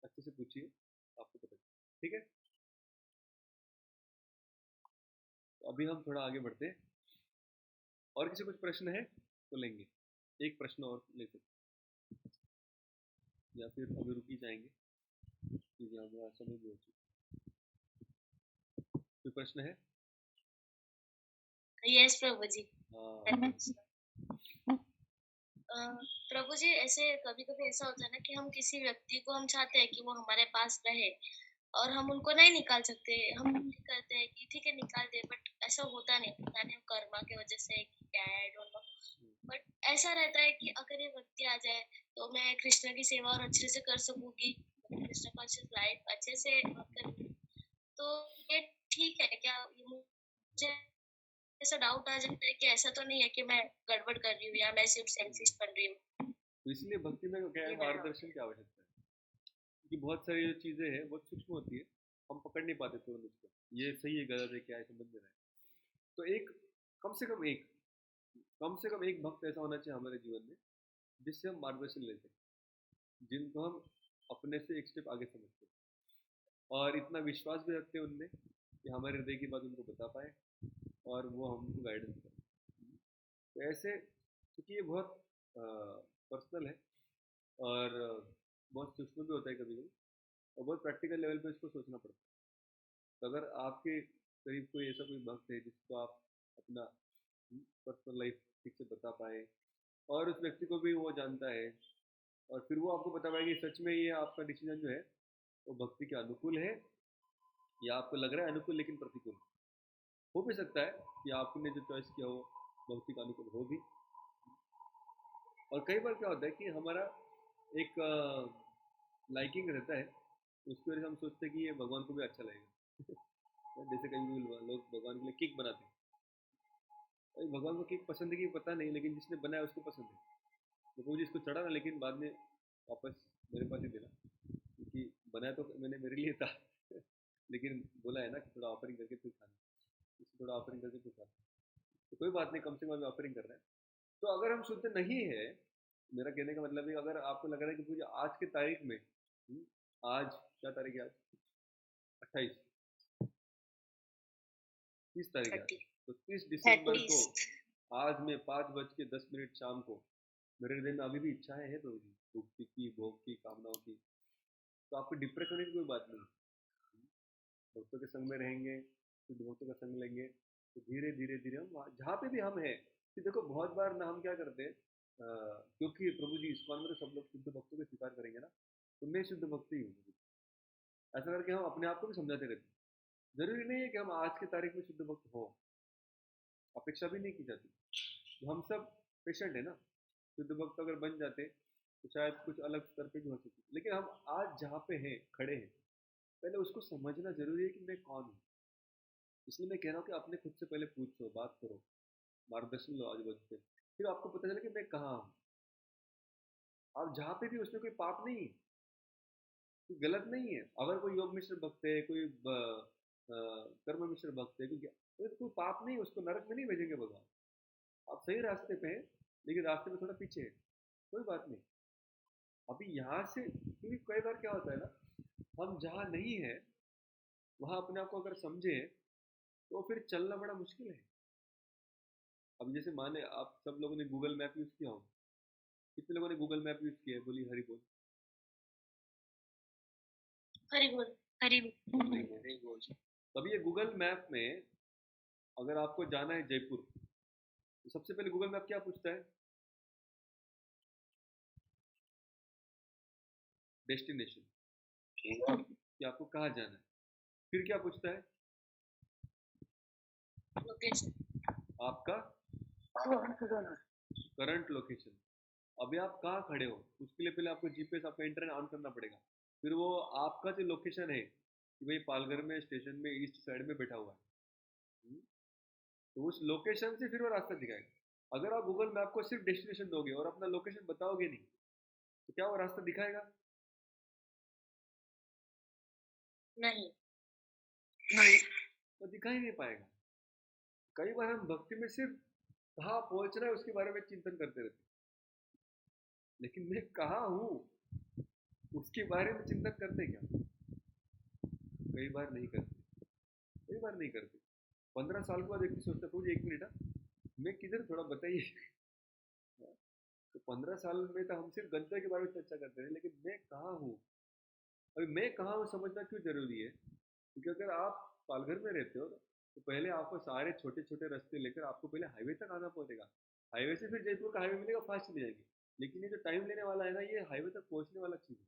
अच्छे से पूछिए, आपको पता चले, ठीक है? तो अभी हम थोड़ा आगे बढ़ते हैं। और किसी कुछ प्रश्न है तो लेंगे, एक प्रश्न और ले सकते या फिर अभी रुकी जाएंगे क्योंकि हमारा समय भी हो चुका। कोई प्रश्न है? यस प्रभु जी. हाँ प्रभु जी, ऐसे कभी कभी ऐसा होता है ना कि हम किसी व्यक्ति को हम चाहते हैं कि वो हमारे पास रहे और हम उनको नहीं निकाल सकते, हम करते हैं कि ठीक है निकाल दे, बट ऐसा होता नहीं, पता नहीं कर्मा की वजह से क्या है, आई डोंट नो। बट ऐसा रहता है कि अगर ये व्यक्ति आ जाए तो मैं कृष्ण की सेवा और अच्छे से कर सकूंगी, कृष्ण कॉन्शियस लाइफ अच्छे से करूंगी, तो ये ठीक है क्या? ये मुझे ऐसा डाउट आ जाता है कि ऐसा तो नहीं है कि मैं गड़बड़ कर रही हूँ या मैं सिर्फ सेल्फिश बन रही हूँ। तो इसलिए भक्ति में क्या है, मार्गदर्शन की आवश्यकता है क्योंकि बहुत सारी जो चीज़ें हैं बहुत सूक्ष्म होती है, हम पकड़ नहीं पाते तुरंत उसको, ये सही है गलत है क्या है समझ में रहा है। तो एक कम से कम एक भक्त ऐसा होना चाहिए हमारे जीवन में जिससे हम मार्गदर्शन लेते हैं, जिनको हम अपने से एक स्टेप आगे समझते हैं और इतना विश्वास भी रखते हैं उनमें कि हमारे हृदय की बात उनको बता पाए और वो हमको गाइडेंस करें। तो ऐसे क्योंकि ये बहुत पर्सनल है और बहुत सूक्ष्म भी होता है कभी कभी और बहुत प्रैक्टिकल लेवल पे इसको सोचना पड़ता है। तो अगर आपके करीब कोई ऐसा कोई भक्त है जिसको आप अपना पर्सनल लाइफ ठीक से बता पाए और उस व्यक्ति को भी वो जानता है और फिर वो आपको बता पाए कि सच में ये आपका डिसीजन जो है वो भक्ति के अनुकूल है या आपको लग रहा है अनुकूल लेकिन प्रतिकूल, हो भी सकता है कि आपने जो चॉइस किया हो भक्ति का अनुकूल हो भी। और कई बार क्या होता है कि हमारा एक लाइकिंग रहता है उसकी वजह से हम सोचते हैं कि ये भगवान को भी अच्छा लगेगा जैसे कभी लोग भगवान के लिए केक बनाते हैं, तो भगवान को केक पसंद है कि पता नहीं, लेकिन जिसने बनाया उसको पसंद है तो वो जिसको चढ़ा ना, लेकिन बाद में वापस मेरे पास ही देना क्योंकि बनाया तो मैंने मेरे लिए था लेकिन बोला है ना कि थोड़ा ऑफरिंग करके फिर खाना, इसको थोड़ा ऑफरिंग करके फिर खाना, तो कोई बात नहीं, कम से कम अभी ऑफरिंग कर रहे हैं। तो अगर हम शुद्ध नहीं है, मेरा कहने का मतलब है अगर आपको लग रहा है कि मुझे आज की तारीख में आज क्या तारीख है, आज 28, 30 तारीख है आज, तो 30 दिसंबर को आज में 5:10 शाम को मेरे हृदय में अभी भी इच्छाएं हैं प्रभु जी, मुक्ति की, भोग की, कामनाओं की, तो आपको डिप्रेस होने की कोई बात नहीं। भक्तों के संग में रहेंगे, शुद्ध भक्तों का संग लेंगे, तो धीरे धीरे धीरे हम जहाँ पे भी हम हैं, कि देखो बहुत बार ना हम क्या करते हैं, क्योंकि प्रभु जी इस्कॉन में तो सब लोग शुद्ध भक्तों को स्वीकार करेंगे ना, तो मैं शुद्ध भक्त ही हूँ, ऐसा करके हम अपने आप को भी समझाते रहते हैं। जरूरी नहीं है कि हम आज की तारीख में शुद्ध भक्त हो, अपेक्षा भी नहीं की जाती, तो हम सब पेशेंट है ना, शुद्ध भक्त अगर बन जाते तो शायद कुछ अलग स्तर पे भी हो सकते, लेकिन हम आज जहाँ पे हैं, खड़े हैं, पहले उसको समझना जरूरी है कि मैं कौन हूँ। इसलिए मैं कह रहा हूँ कि अपने खुद से पहले पूछो, बात करो, मार्गदर्शन लो आजू बाजू से, फिर आपको पता चले कि मैं कहाँ हूँ। आप जहाँ पे भी, उसमें कोई पाप नहीं है, कोई गलत नहीं है। अगर कोई योग मिश्र भक्त है, कोई कर्म मिश्र भक्त है, कोई पाप नहीं, उसको नरक में नहीं भेजेंगे भगवान। आप सही रास्ते पे हैं, लेकिन रास्ते में थोड़ा पीछे है, कोई बात नहीं। अभी यहाँ से, क्योंकि कई बार क्या होता है ना, हम जहाँ नहीं है वहाँ अपने आप को अगर समझे तो फिर चलना बड़ा मुश्किल है। अब जैसे माने आप सब लोगों ने गूगल मैप यूज किया हो, कितने लोगों ने गूगल मैप यूज किया है, बोली हरी बोल। हरी बोल। हरी हरी बोल। तभी ये गूगल मैप में अगर आपको जाना है जयपुर, तो सबसे पहले गूगल मैप क्या पूछता है, डेस्टिनेशन, कि आपको कहाँ जाना है। फिर क्या पूछता है, लोकेशन। आपका करंट लोकेशन, अभी आप कहाँ खड़े हो, उसके लिए पहले आपको जीपीएस, आपका इंटरनेट ऑन करना पड़ेगा। फिर वो आपका जो लोकेशन है कि भाई पालघर में स्टेशन में ईस्ट साइड में बैठा हुआ है, तो उस लोकेशन से फिर वो रास्ता दिखाएगा। अगर आप गूगल मैप को सिर्फ डेस्टिनेशन दोगे और अपना लोकेशन बताओगे नहीं, तो क्या वो रास्ता दिखाएगा? नहीं, तो दिखा ही नहीं पाएगा। कई बार हम भक्ति में सिर्फ कहाँ पहुंचना है उसके बारे में चिंतन करते रहते, लेकिन मैं कहाँ हूँ उसके बारे में चिंतन करते क्या? कई बार नहीं करते, कई बार नहीं करते। 15 साल के बाद व्यक्ति सोचता है, एक मिनट, मैं किधर, थोड़ा बताइए। तो 15 साल में तो हम सिर्फ गंतव्य के बारे में चर्चा करते हैं, लेकिन मैं कहाँ हूँ, अभी मैं कहाँ हूँ समझना क्यों जरूरी है? क्योंकि अगर आप पालघर में रहते हो तो पहले आपको सारे छोटे छोटे रास्ते लेकर आपको पहले हाईवे तक आना पड़ेगा। हाईवे से फिर जयपुर का हाईवे मिलेगा, फास्ट चले जाएंगे। लेकिन ये जो टाइम लेने वाला है ना, ये हाईवे तक पहुंचने वाला चीज है।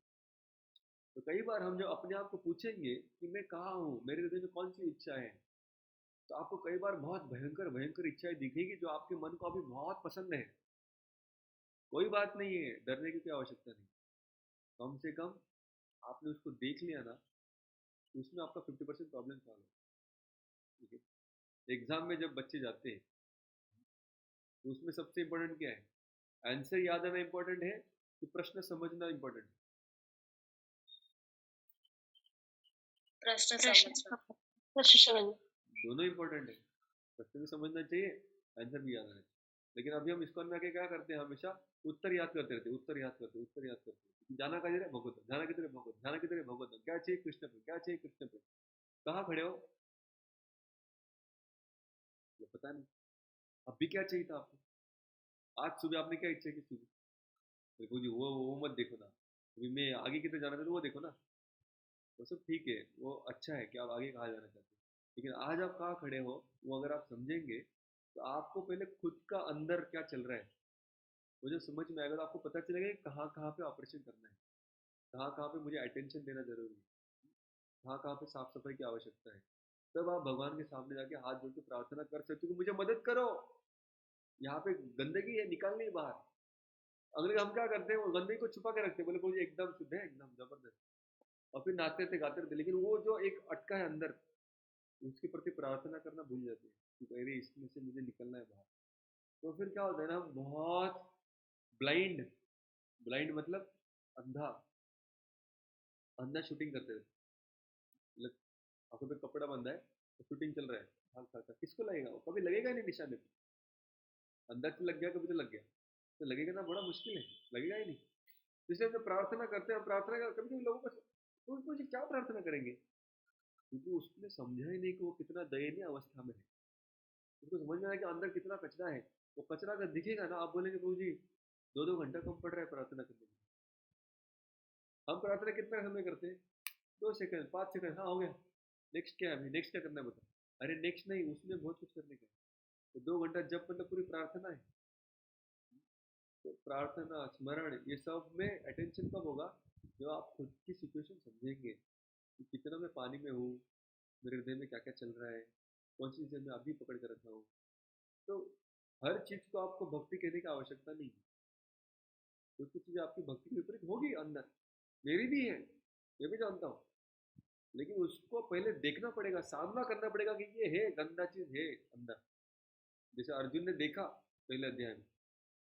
तो कई बार हम जो अपने आप को पूछेंगे कि मैं कहाँ हूँ, मेरे हृदय में कौन सी इच्छा है, तो आपको कई बार बहुत भयंकर भयंकर इच्छाएं दिखेगी जो आपके मन को अभी बहुत पसंद है। कोई बात नहीं है, डरने की कोई आवश्यकता नहीं। कम से कम आपने उसको देख लिया ना, तो उसमें आपका 50% प्रॉब्लम सॉल्व है। ठीक है, एग्जाम में जब बच्चे जाते हैं तो उसमें सबसे इंपॉर्टेंट क्या है, आंसर याद आना इंपॉर्टेंट है कि प्रश्न समझना इंपॉर्टेंट है? प्रश्न समझना। दोनों इंपॉर्टेंट है, प्रश्न भी समझना चाहिए, आंसर भी याद आना चाहिए। लेकिन अभी हम इसको आके क्या करते हैं, हमेशा उत्तर याद करते रहते, उत्तर याद करते, उत्तर याद करते, जाना किधर है भगवत, जाना किधर है भगवत, जाना किधर है भगवत, क्या चाहिए कृष्ण पे, क्या चाहिए कृष्ण पे, कहाँ खड़े हो, ये पता नहीं। अभी क्या चाहिए था आपको, आज सुबह आपने क्या इच्छा की सुबह, देखो जी वो मत देखो ना, अभी मैं आगे किधर जाना था तो वो देखो ना। वो सब ठीक है, वो अच्छा है कि आप आगे कहाँ जाना चाहते हो, लेकिन आज आप कहाँ खड़े हो वो अगर आप समझेंगे, तो आपको पहले खुद का अंदर क्या चल रहा है वो जब समझ में आएगा, तो आपको पता चलेगा कि कहाँ कहाँ पे ऑपरेशन करना है, कहाँ कहाँ पे मुझे अटेंशन देना जरूरी है, कहाँ कहाँ पे साफ सफाई की आवश्यकता है। तब आप भगवान के सामने जाके हाथ जोड़ के प्रार्थना कर सकते हो कि मुझे मदद करो, यहाँ पे गंदगी है, निकालनी है बाहर। अगले हम क्या करते हैं, वो गंदगी को छुपा के रखते हैं, बोले बोले एकदम शुद्ध है, एकदम जबरदस्त, और फिर नाचते थे गाते थे, लेकिन वो जो एक अटका है अंदर, उसके प्रति प्रार्थना करना भूल जाते हैं कि अरे इसमें से मुझे निकलना है बाहर। तो फिर क्या होता है ना, हम बहुत ब्लाइंड, ब्लाइंड मतलब अंधा, अंधा शूटिंग करते रहते, मतलब आंखों पे कपड़ा बंधा है, तो शूटिंग चल रहा है, भाग भाग भाग, किसको लगेगा? वो कभी लगेगा नहीं निशाने पे। अंदर से लग गया, कभी तो लग गया, तो लगेगा ना, बड़ा मुश्किल है, लगेगा ही नहीं। तो इसलिए हम जब प्रार्थना करते हैं, प्रार्थना का कभी कभी लोगों का तो उसको जी क्या प्रार्थना करेंगे, क्योंकि उसने समझा ही नहीं कि वो कितना दयनीय अवस्था में है। उसको समझ में आया कि अंदर कितना कचरा है। वो कचरा अगर दिखेगा ना, आप बोलेंगे प्रभु जी 2-2 घंटा कम पड़ रहा है प्रार्थना करने में। हम प्रार्थना कितना समय करते हैं? 2 सेकंड, 5 सेकंड, हाँ हो गया, नेक्स्ट क्या है? अभी नेक्स्ट क्या करना है बता। अरे नेक्स्ट नहीं, उसमें बहुत कुछ करने का है। तो 2 घंटा जब मतलब पूरी प्रार्थना है। तो प्रार्थना, स्मरण, ये सब में अटेंशन कब होगा? जब आप खुद की सिचुएशन समझेंगे कि कितना मैं पानी में हूँ, मेरे हृदय में क्या क्या चल रहा है, कौन सी चीज़ें मैं अभी पकड़ कर रखा हूँ। तो हर चीज़ को आपको भक्ति कहने की आवश्यकता नहीं है। कुछ कुछ चीज़ें आपकी भक्ति के विपरीत होगी अंदर, मेरी भी है, ये भी जानता हूँ, लेकिन उसको पहले देखना पड़ेगा, सामना करना पड़ेगा कि ये है, गंदा चीज़ है अंदर। जैसे अर्जुन ने देखा पहले अध्याय में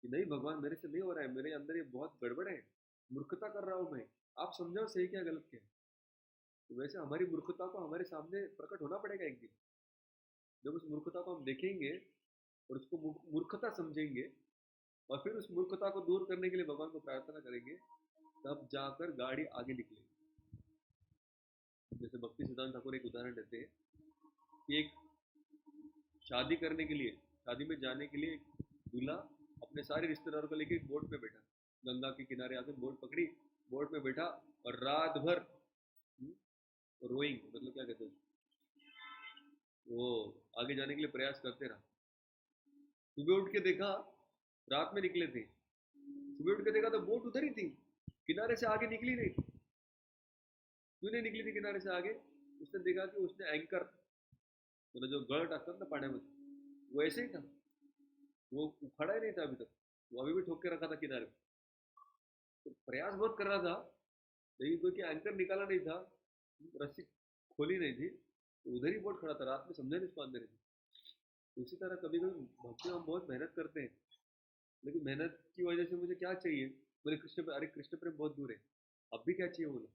कि नहीं भगवान, मेरे से नहीं हो रहा है, मेरे अंदर ये बहुत गड़बड़ है, मूर्खता कर रहा हूँ मैं, आप समझाओ सही क्या गलत क्या है। तो वैसे हमारी मूर्खता को हमारे सामने प्रकट होना पड़ेगा एक दिन। जब उस मूर्खता को हम देखेंगे और उसको मूर्खता समझेंगे, और फिर उस मूर्खता को दूर करने के लिए भगवान को प्रार्थना करेंगे, तब जाकर गाड़ी आगे निकलेगी। जैसे भक्ति सिद्धांत ठाकुर एक उदाहरण देते हैं कि एक शादी करने के लिए, शादी में जाने के लिए दूल्हा अपने सारे रिश्तेदारों को लेकर एक बोट पे बैठा, गंगा के किनारे आकर बोट पकड़ी, बोट में बैठा और रात भर रोइंग, मतलब क्या कहते हैं, वो आगे जाने के लिए प्रयास करते रहा। सुबह उठ के देखा, रात में निकले थे, सुबह उठ के देखा तो बोट उधर ही थी, किनारे से आगे निकली नहीं। क्यों नहीं निकली थी किनारे से आगे? उसने देखा कि उसने एंकर, मतलब जो गड़ टाकतात ना पाण्यामध्ये, वो ऐसे ही था, वो उखड़ा ही नहीं था अभी तक, वो अभी भी ठोक के रखा था किनारे पे। तो प्रयास बहुत कर रहा था, लेकिन क्योंकि एंकर निकाला नहीं था, रस्सी खोली नहीं थी, तो उधर ही बोट खड़ा था, रात में समझा नहीं उसको अंदर ही। तो उसी तरह कभी कभी भक्ति में हम बहुत मेहनत करते हैं, लेकिन मेहनत की वजह से मुझे क्या चाहिए? बोले कृष्ण, अरे कृष्ण प्रेम बहुत दूर है, अब भी क्या चाहिए? बोला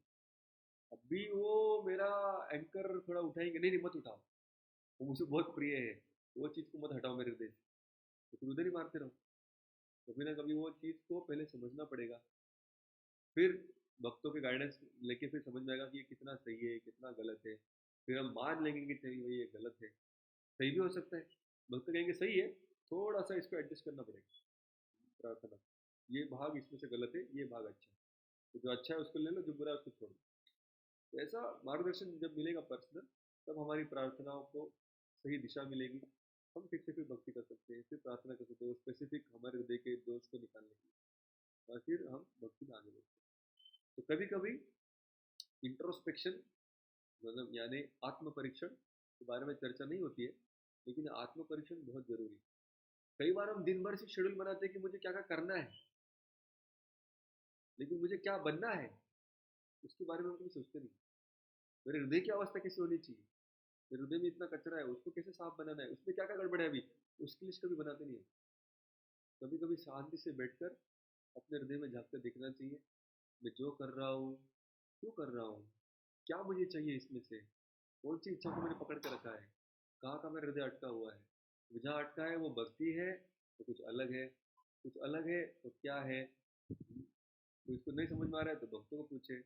अब भी वो मेरा एंकर थोड़ा उठाएंगे, नहीं नहीं मत उठाओ, वो मुझे बहुत प्रिय है, वो चीज़ को मत हटाओ मेरे हृदय से, तो फिर उधर ही मारते रहो। कभी ना कभी वो चीज़ को पहले समझना पड़ेगा, फिर भक्तों के गाइडेंस लेके फिर समझ में आएगा कि ये कितना सही है, कितना गलत है। फिर हम मान लेंगे कि सही भाई ये गलत है, सही भी हो सकता है, भक्त कहेंगे सही है, थोड़ा सा इसको एडजस्ट करना पड़ेगा प्रार्थना, ये भाग इसमें से गलत है, ये भाग अच्छा है, तो जो अच्छा है उसको ले लो, जो बुरा है उसको छोड़ दो। तो ऐसा मार्गदर्शन जब मिलेगा पर्सनल, तब हमारी प्रार्थनाओं को सही दिशा मिलेगी, हम ठीक से फिर भक्ति कर सकते हैं, फिर प्रार्थना कर सकते हैं स्पेसिफिक हमारे हृदय के दोष को निकालने के लिए, और फिर हम भक्ति में आगे बढ़ते हैं। तो कभी कभी इंट्रोस्पेक्शन, मतलब यानी आत्म परीक्षण के बारे में चर्चा नहीं होती है, लेकिन आत्म परीक्षण बहुत जरूरी है। कई बार हम दिन भर से शेड्यूल बनाते हैं कि मुझे क्या क्या करना है, लेकिन मुझे क्या बनना है उसके बारे में हम कभी सोचते नहीं। मेरे हृदय की अवस्था कैसी होनी चाहिए, मेरे हृदय में इतना कचरा है, उसको कैसे साफ बनाना है, उसमें क्या क्या गड़बड़ है अभी, उसकी लिस्ट कभी बनाते नहीं है। कभी कभी शांति से बैठकर अपने हृदय में झाँक कर देखना चाहिए, मैं जो कर रहा हूँ क्यों कर रहा हूँ, क्या मुझे चाहिए इसमें से, कौन सी इच्छा को मैंने पकड़ के रखा है, कहाँ का मेरा हृदय अटका हुआ है। तो जहाँ अटका है वो भक्ति है तो कुछ अलग है, कुछ अलग है तो क्या है। तो इसको नहीं समझ में आ रहा है तो भक्तों को पूछे,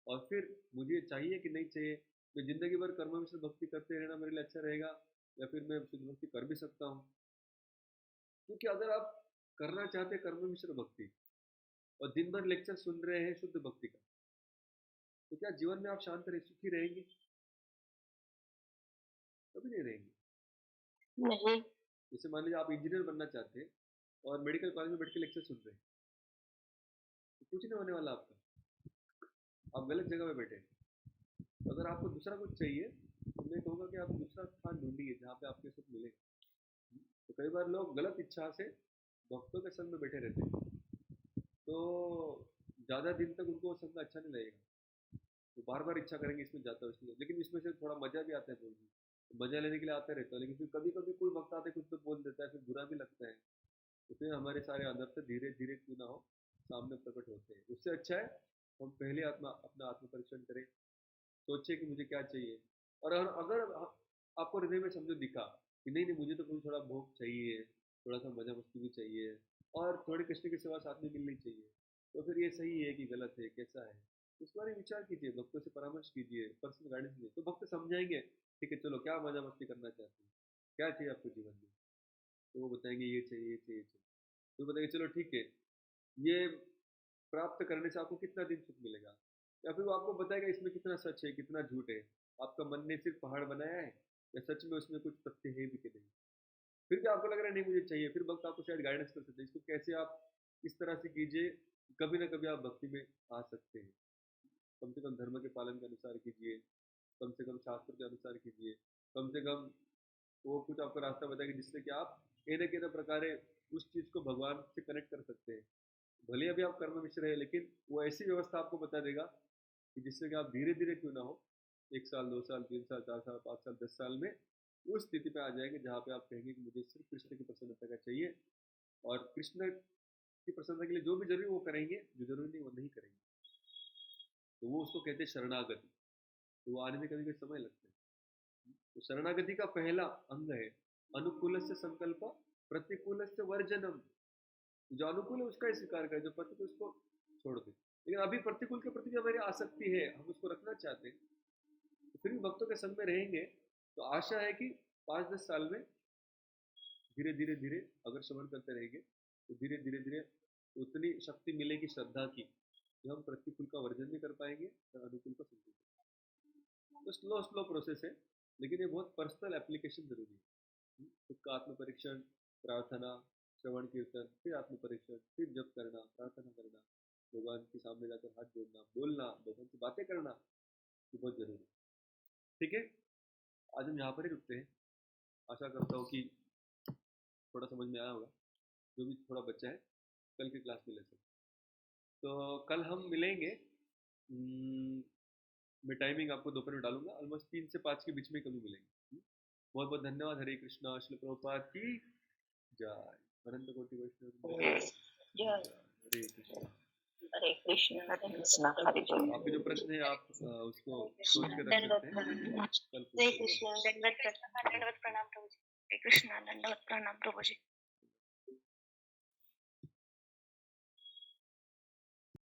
और फिर मुझे चाहिए कि नहीं चाहिए, मैं जिंदगी भर कर्म मिश्र भक्ति करते रहना मेरे लिए अच्छा रहेगा, या फिर मैं शुद्ध भक्ति कर भी सकता हूँ। क्योंकि अगर आप करना चाहते हैं कर्म मिश्र भक्ति और दिन भर लेक्चर सुन रहे हैं शुद्ध भक्ति का, तो क्या जीवन में आप शांत रहे, सुखी रहेंगे? कभी नहीं रहेंगे। नहीं। जैसे मान लीजिए आप इंजीनियर बनना चाहते हैं और मेडिकल कॉलेज में बैठ के लेक्चर सुन रहे हैं, तो कुछ नहीं होने वाला आपका, आप गलत जगह पे बैठे हैं। तो अगर आपको दूसरा कुछ चाहिए तो मैं कहूँगा कि आप दूसरा स्थान ढूंढिए जहाँ पे आपके सुख मिलेगा। तो कई बार लोग गलत इच्छा से भक्तों के संग में बैठे रहते हैं, तो ज़्यादा दिन तक उनको वो संग अच्छा नहीं लगेगा, तो बार बार इच्छा करेंगे इसमें जाता है उसमें, लेकिन इसमें से थोड़ा मजा भी आता है बोलने, तो मजा लेने के लिए आते रहता है, लेकिन फिर कभी कभी कोई वक्त आता है कुछ तो बोल देता है, फिर बुरा भी लगता है, तो फिर हमारे सारे अनर्थ धीरे धीरे क्यों ना हो सामने प्रकट होते हैं। उससे अच्छा है हम पहले अपना आत्म परीक्षण करें, सोचे कि मुझे क्या चाहिए, और अगर आपको हृदय में समझो दिखा कि नहीं नहीं मुझे तो कोई थोड़ा भोग चाहिए, थोड़ा सा मजा मस्ती भी चाहिए और थोड़ी कृष्ण की सेवा साथ में मिलनी चाहिए, तो फिर ये सही है कि गलत है, कैसा है, इस बारे में विचार कीजिए, भक्तों से परामर्श कीजिए, पर्सनल गाइडेंस लीजिए, तो भक्त समझाएंगे ठीक है चलो क्या मजा मस्ती करना चाहते हैं, क्या चाहिए आपको जीवन में, तो वो बताएंगे ये चाहिए ये चाहिए ये चाहिए, तो बताएंगे चलो ठीक है ये प्राप्त करने से आपको कितना दिन सुख मिलेगा, या फिर वो आपको बताएगा इसमें कितना सच है कितना झूठ है, आपका मन ने सिर्फ पहाड़ बनाया है या सच में उसमें कुछ तथ्य है भी कि नहीं, फिर भी आपको लग रहा है नहीं मुझे चाहिए, फिर वक्त आपको शायद गाइडेंस कर सकते हैं इसको कैसे आप इस तरह से कीजिए, कभी ना कभी आप भक्ति में आ सकते हैं, कम से कम धर्म के पालन के अनुसार कीजिए, कम से कम शास्त्र के अनुसार कीजिए, कम से कम वो कुछ आपको रास्ता बताएगा जिससे कि आप एक न प्रकार उस चीज को भगवान से कनेक्ट कर सकते हैं, भले अभी आप कर्म मिश्र है लेकिन वो ऐसी व्यवस्था आपको बता देगा कि जिससे कि आप धीरे धीरे क्यों ना हो 1 साल 2 साल 3 साल 4 साल 5 साल 10 साल में उस स्थिति पे आ जाएंगे जहाँ पे आप कहेंगे कि मुझे सिर्फ कृष्ण की प्रसन्नता का चाहिए, और कृष्ण की प्रसन्नता के लिए जो भी जरूरी वो करेंगे, जो जरूरी नहीं वो नहीं करेंगे, तो वो उसको कहते हैं शरणागति, तो वो आने में कभी कभी समय लगता है, तो शरणागति का पहला अंग है अनुकूल से संकल्प प्रतिकूल से वर्जनम, जो अनुकूल है उसका ही स्वीकार करें, जो प्रतिकूल उसको छोड़ दे, लेकिन अभी प्रतिकूल के प्रति जो हमारी आसक्ति है हम उसको रखना चाहते हैं, तो फिर भी भक्तों के संग में रहेंगे, तो आशा है कि 5-10 साल में धीरे धीरे धीरे अगर श्रवण करते रहेंगे तो धीरे धीरे धीरे उतनी शक्ति मिलेगी श्रद्धा की जो हम प्रतिकूल का वर्जन भी कर पाएंगे और अनुकूल का संकल्प कर पाएंगे। तो स्लो प्रोसेस है, लेकिन ये बहुत पर्सनल एप्लीकेशन जरूरी है, खुद का आत्म परीक्षण, प्रार्थना, श्रवण कीर्तन, फिर आत्म परीक्षण, फिर जप करना, प्रार्थना करना, भगवान के सामने जाकर हाथ जोड़ना, बोलना, भगवान से बातें करना, ये बहुत जरूरी है। ठीक है, आज हम यहाँ पर ही रुकते हैं, आशा करता हूँ कि थोड़ा समझ में आया होगा, जो भी थोड़ा बच्चा है कल की क्लास में ले सकते, तो कल हम मिलेंगे, मैं टाइमिंग आपको दोपहर में डालूंगा, ऑलमोस्ट 3 से 5 के बीच में कभी मिलेंगे। बहुत बहुत धन्यवाद, हरे कृष्णा, श्रील प्रभुपाद की जय, अनंत कोटि वैष्णव जय हरे कृष्णा। हरे कृष्ण हरे कृष्ण हरे बोल। आपके जो प्रश्न है आप उसको सोच के रख सकते हैं, कल हरे कृष्ण, दंडवत प्रणाम प्रभु जी। हरे कृष्ण दंडवत प्रणाम प्रभु जी।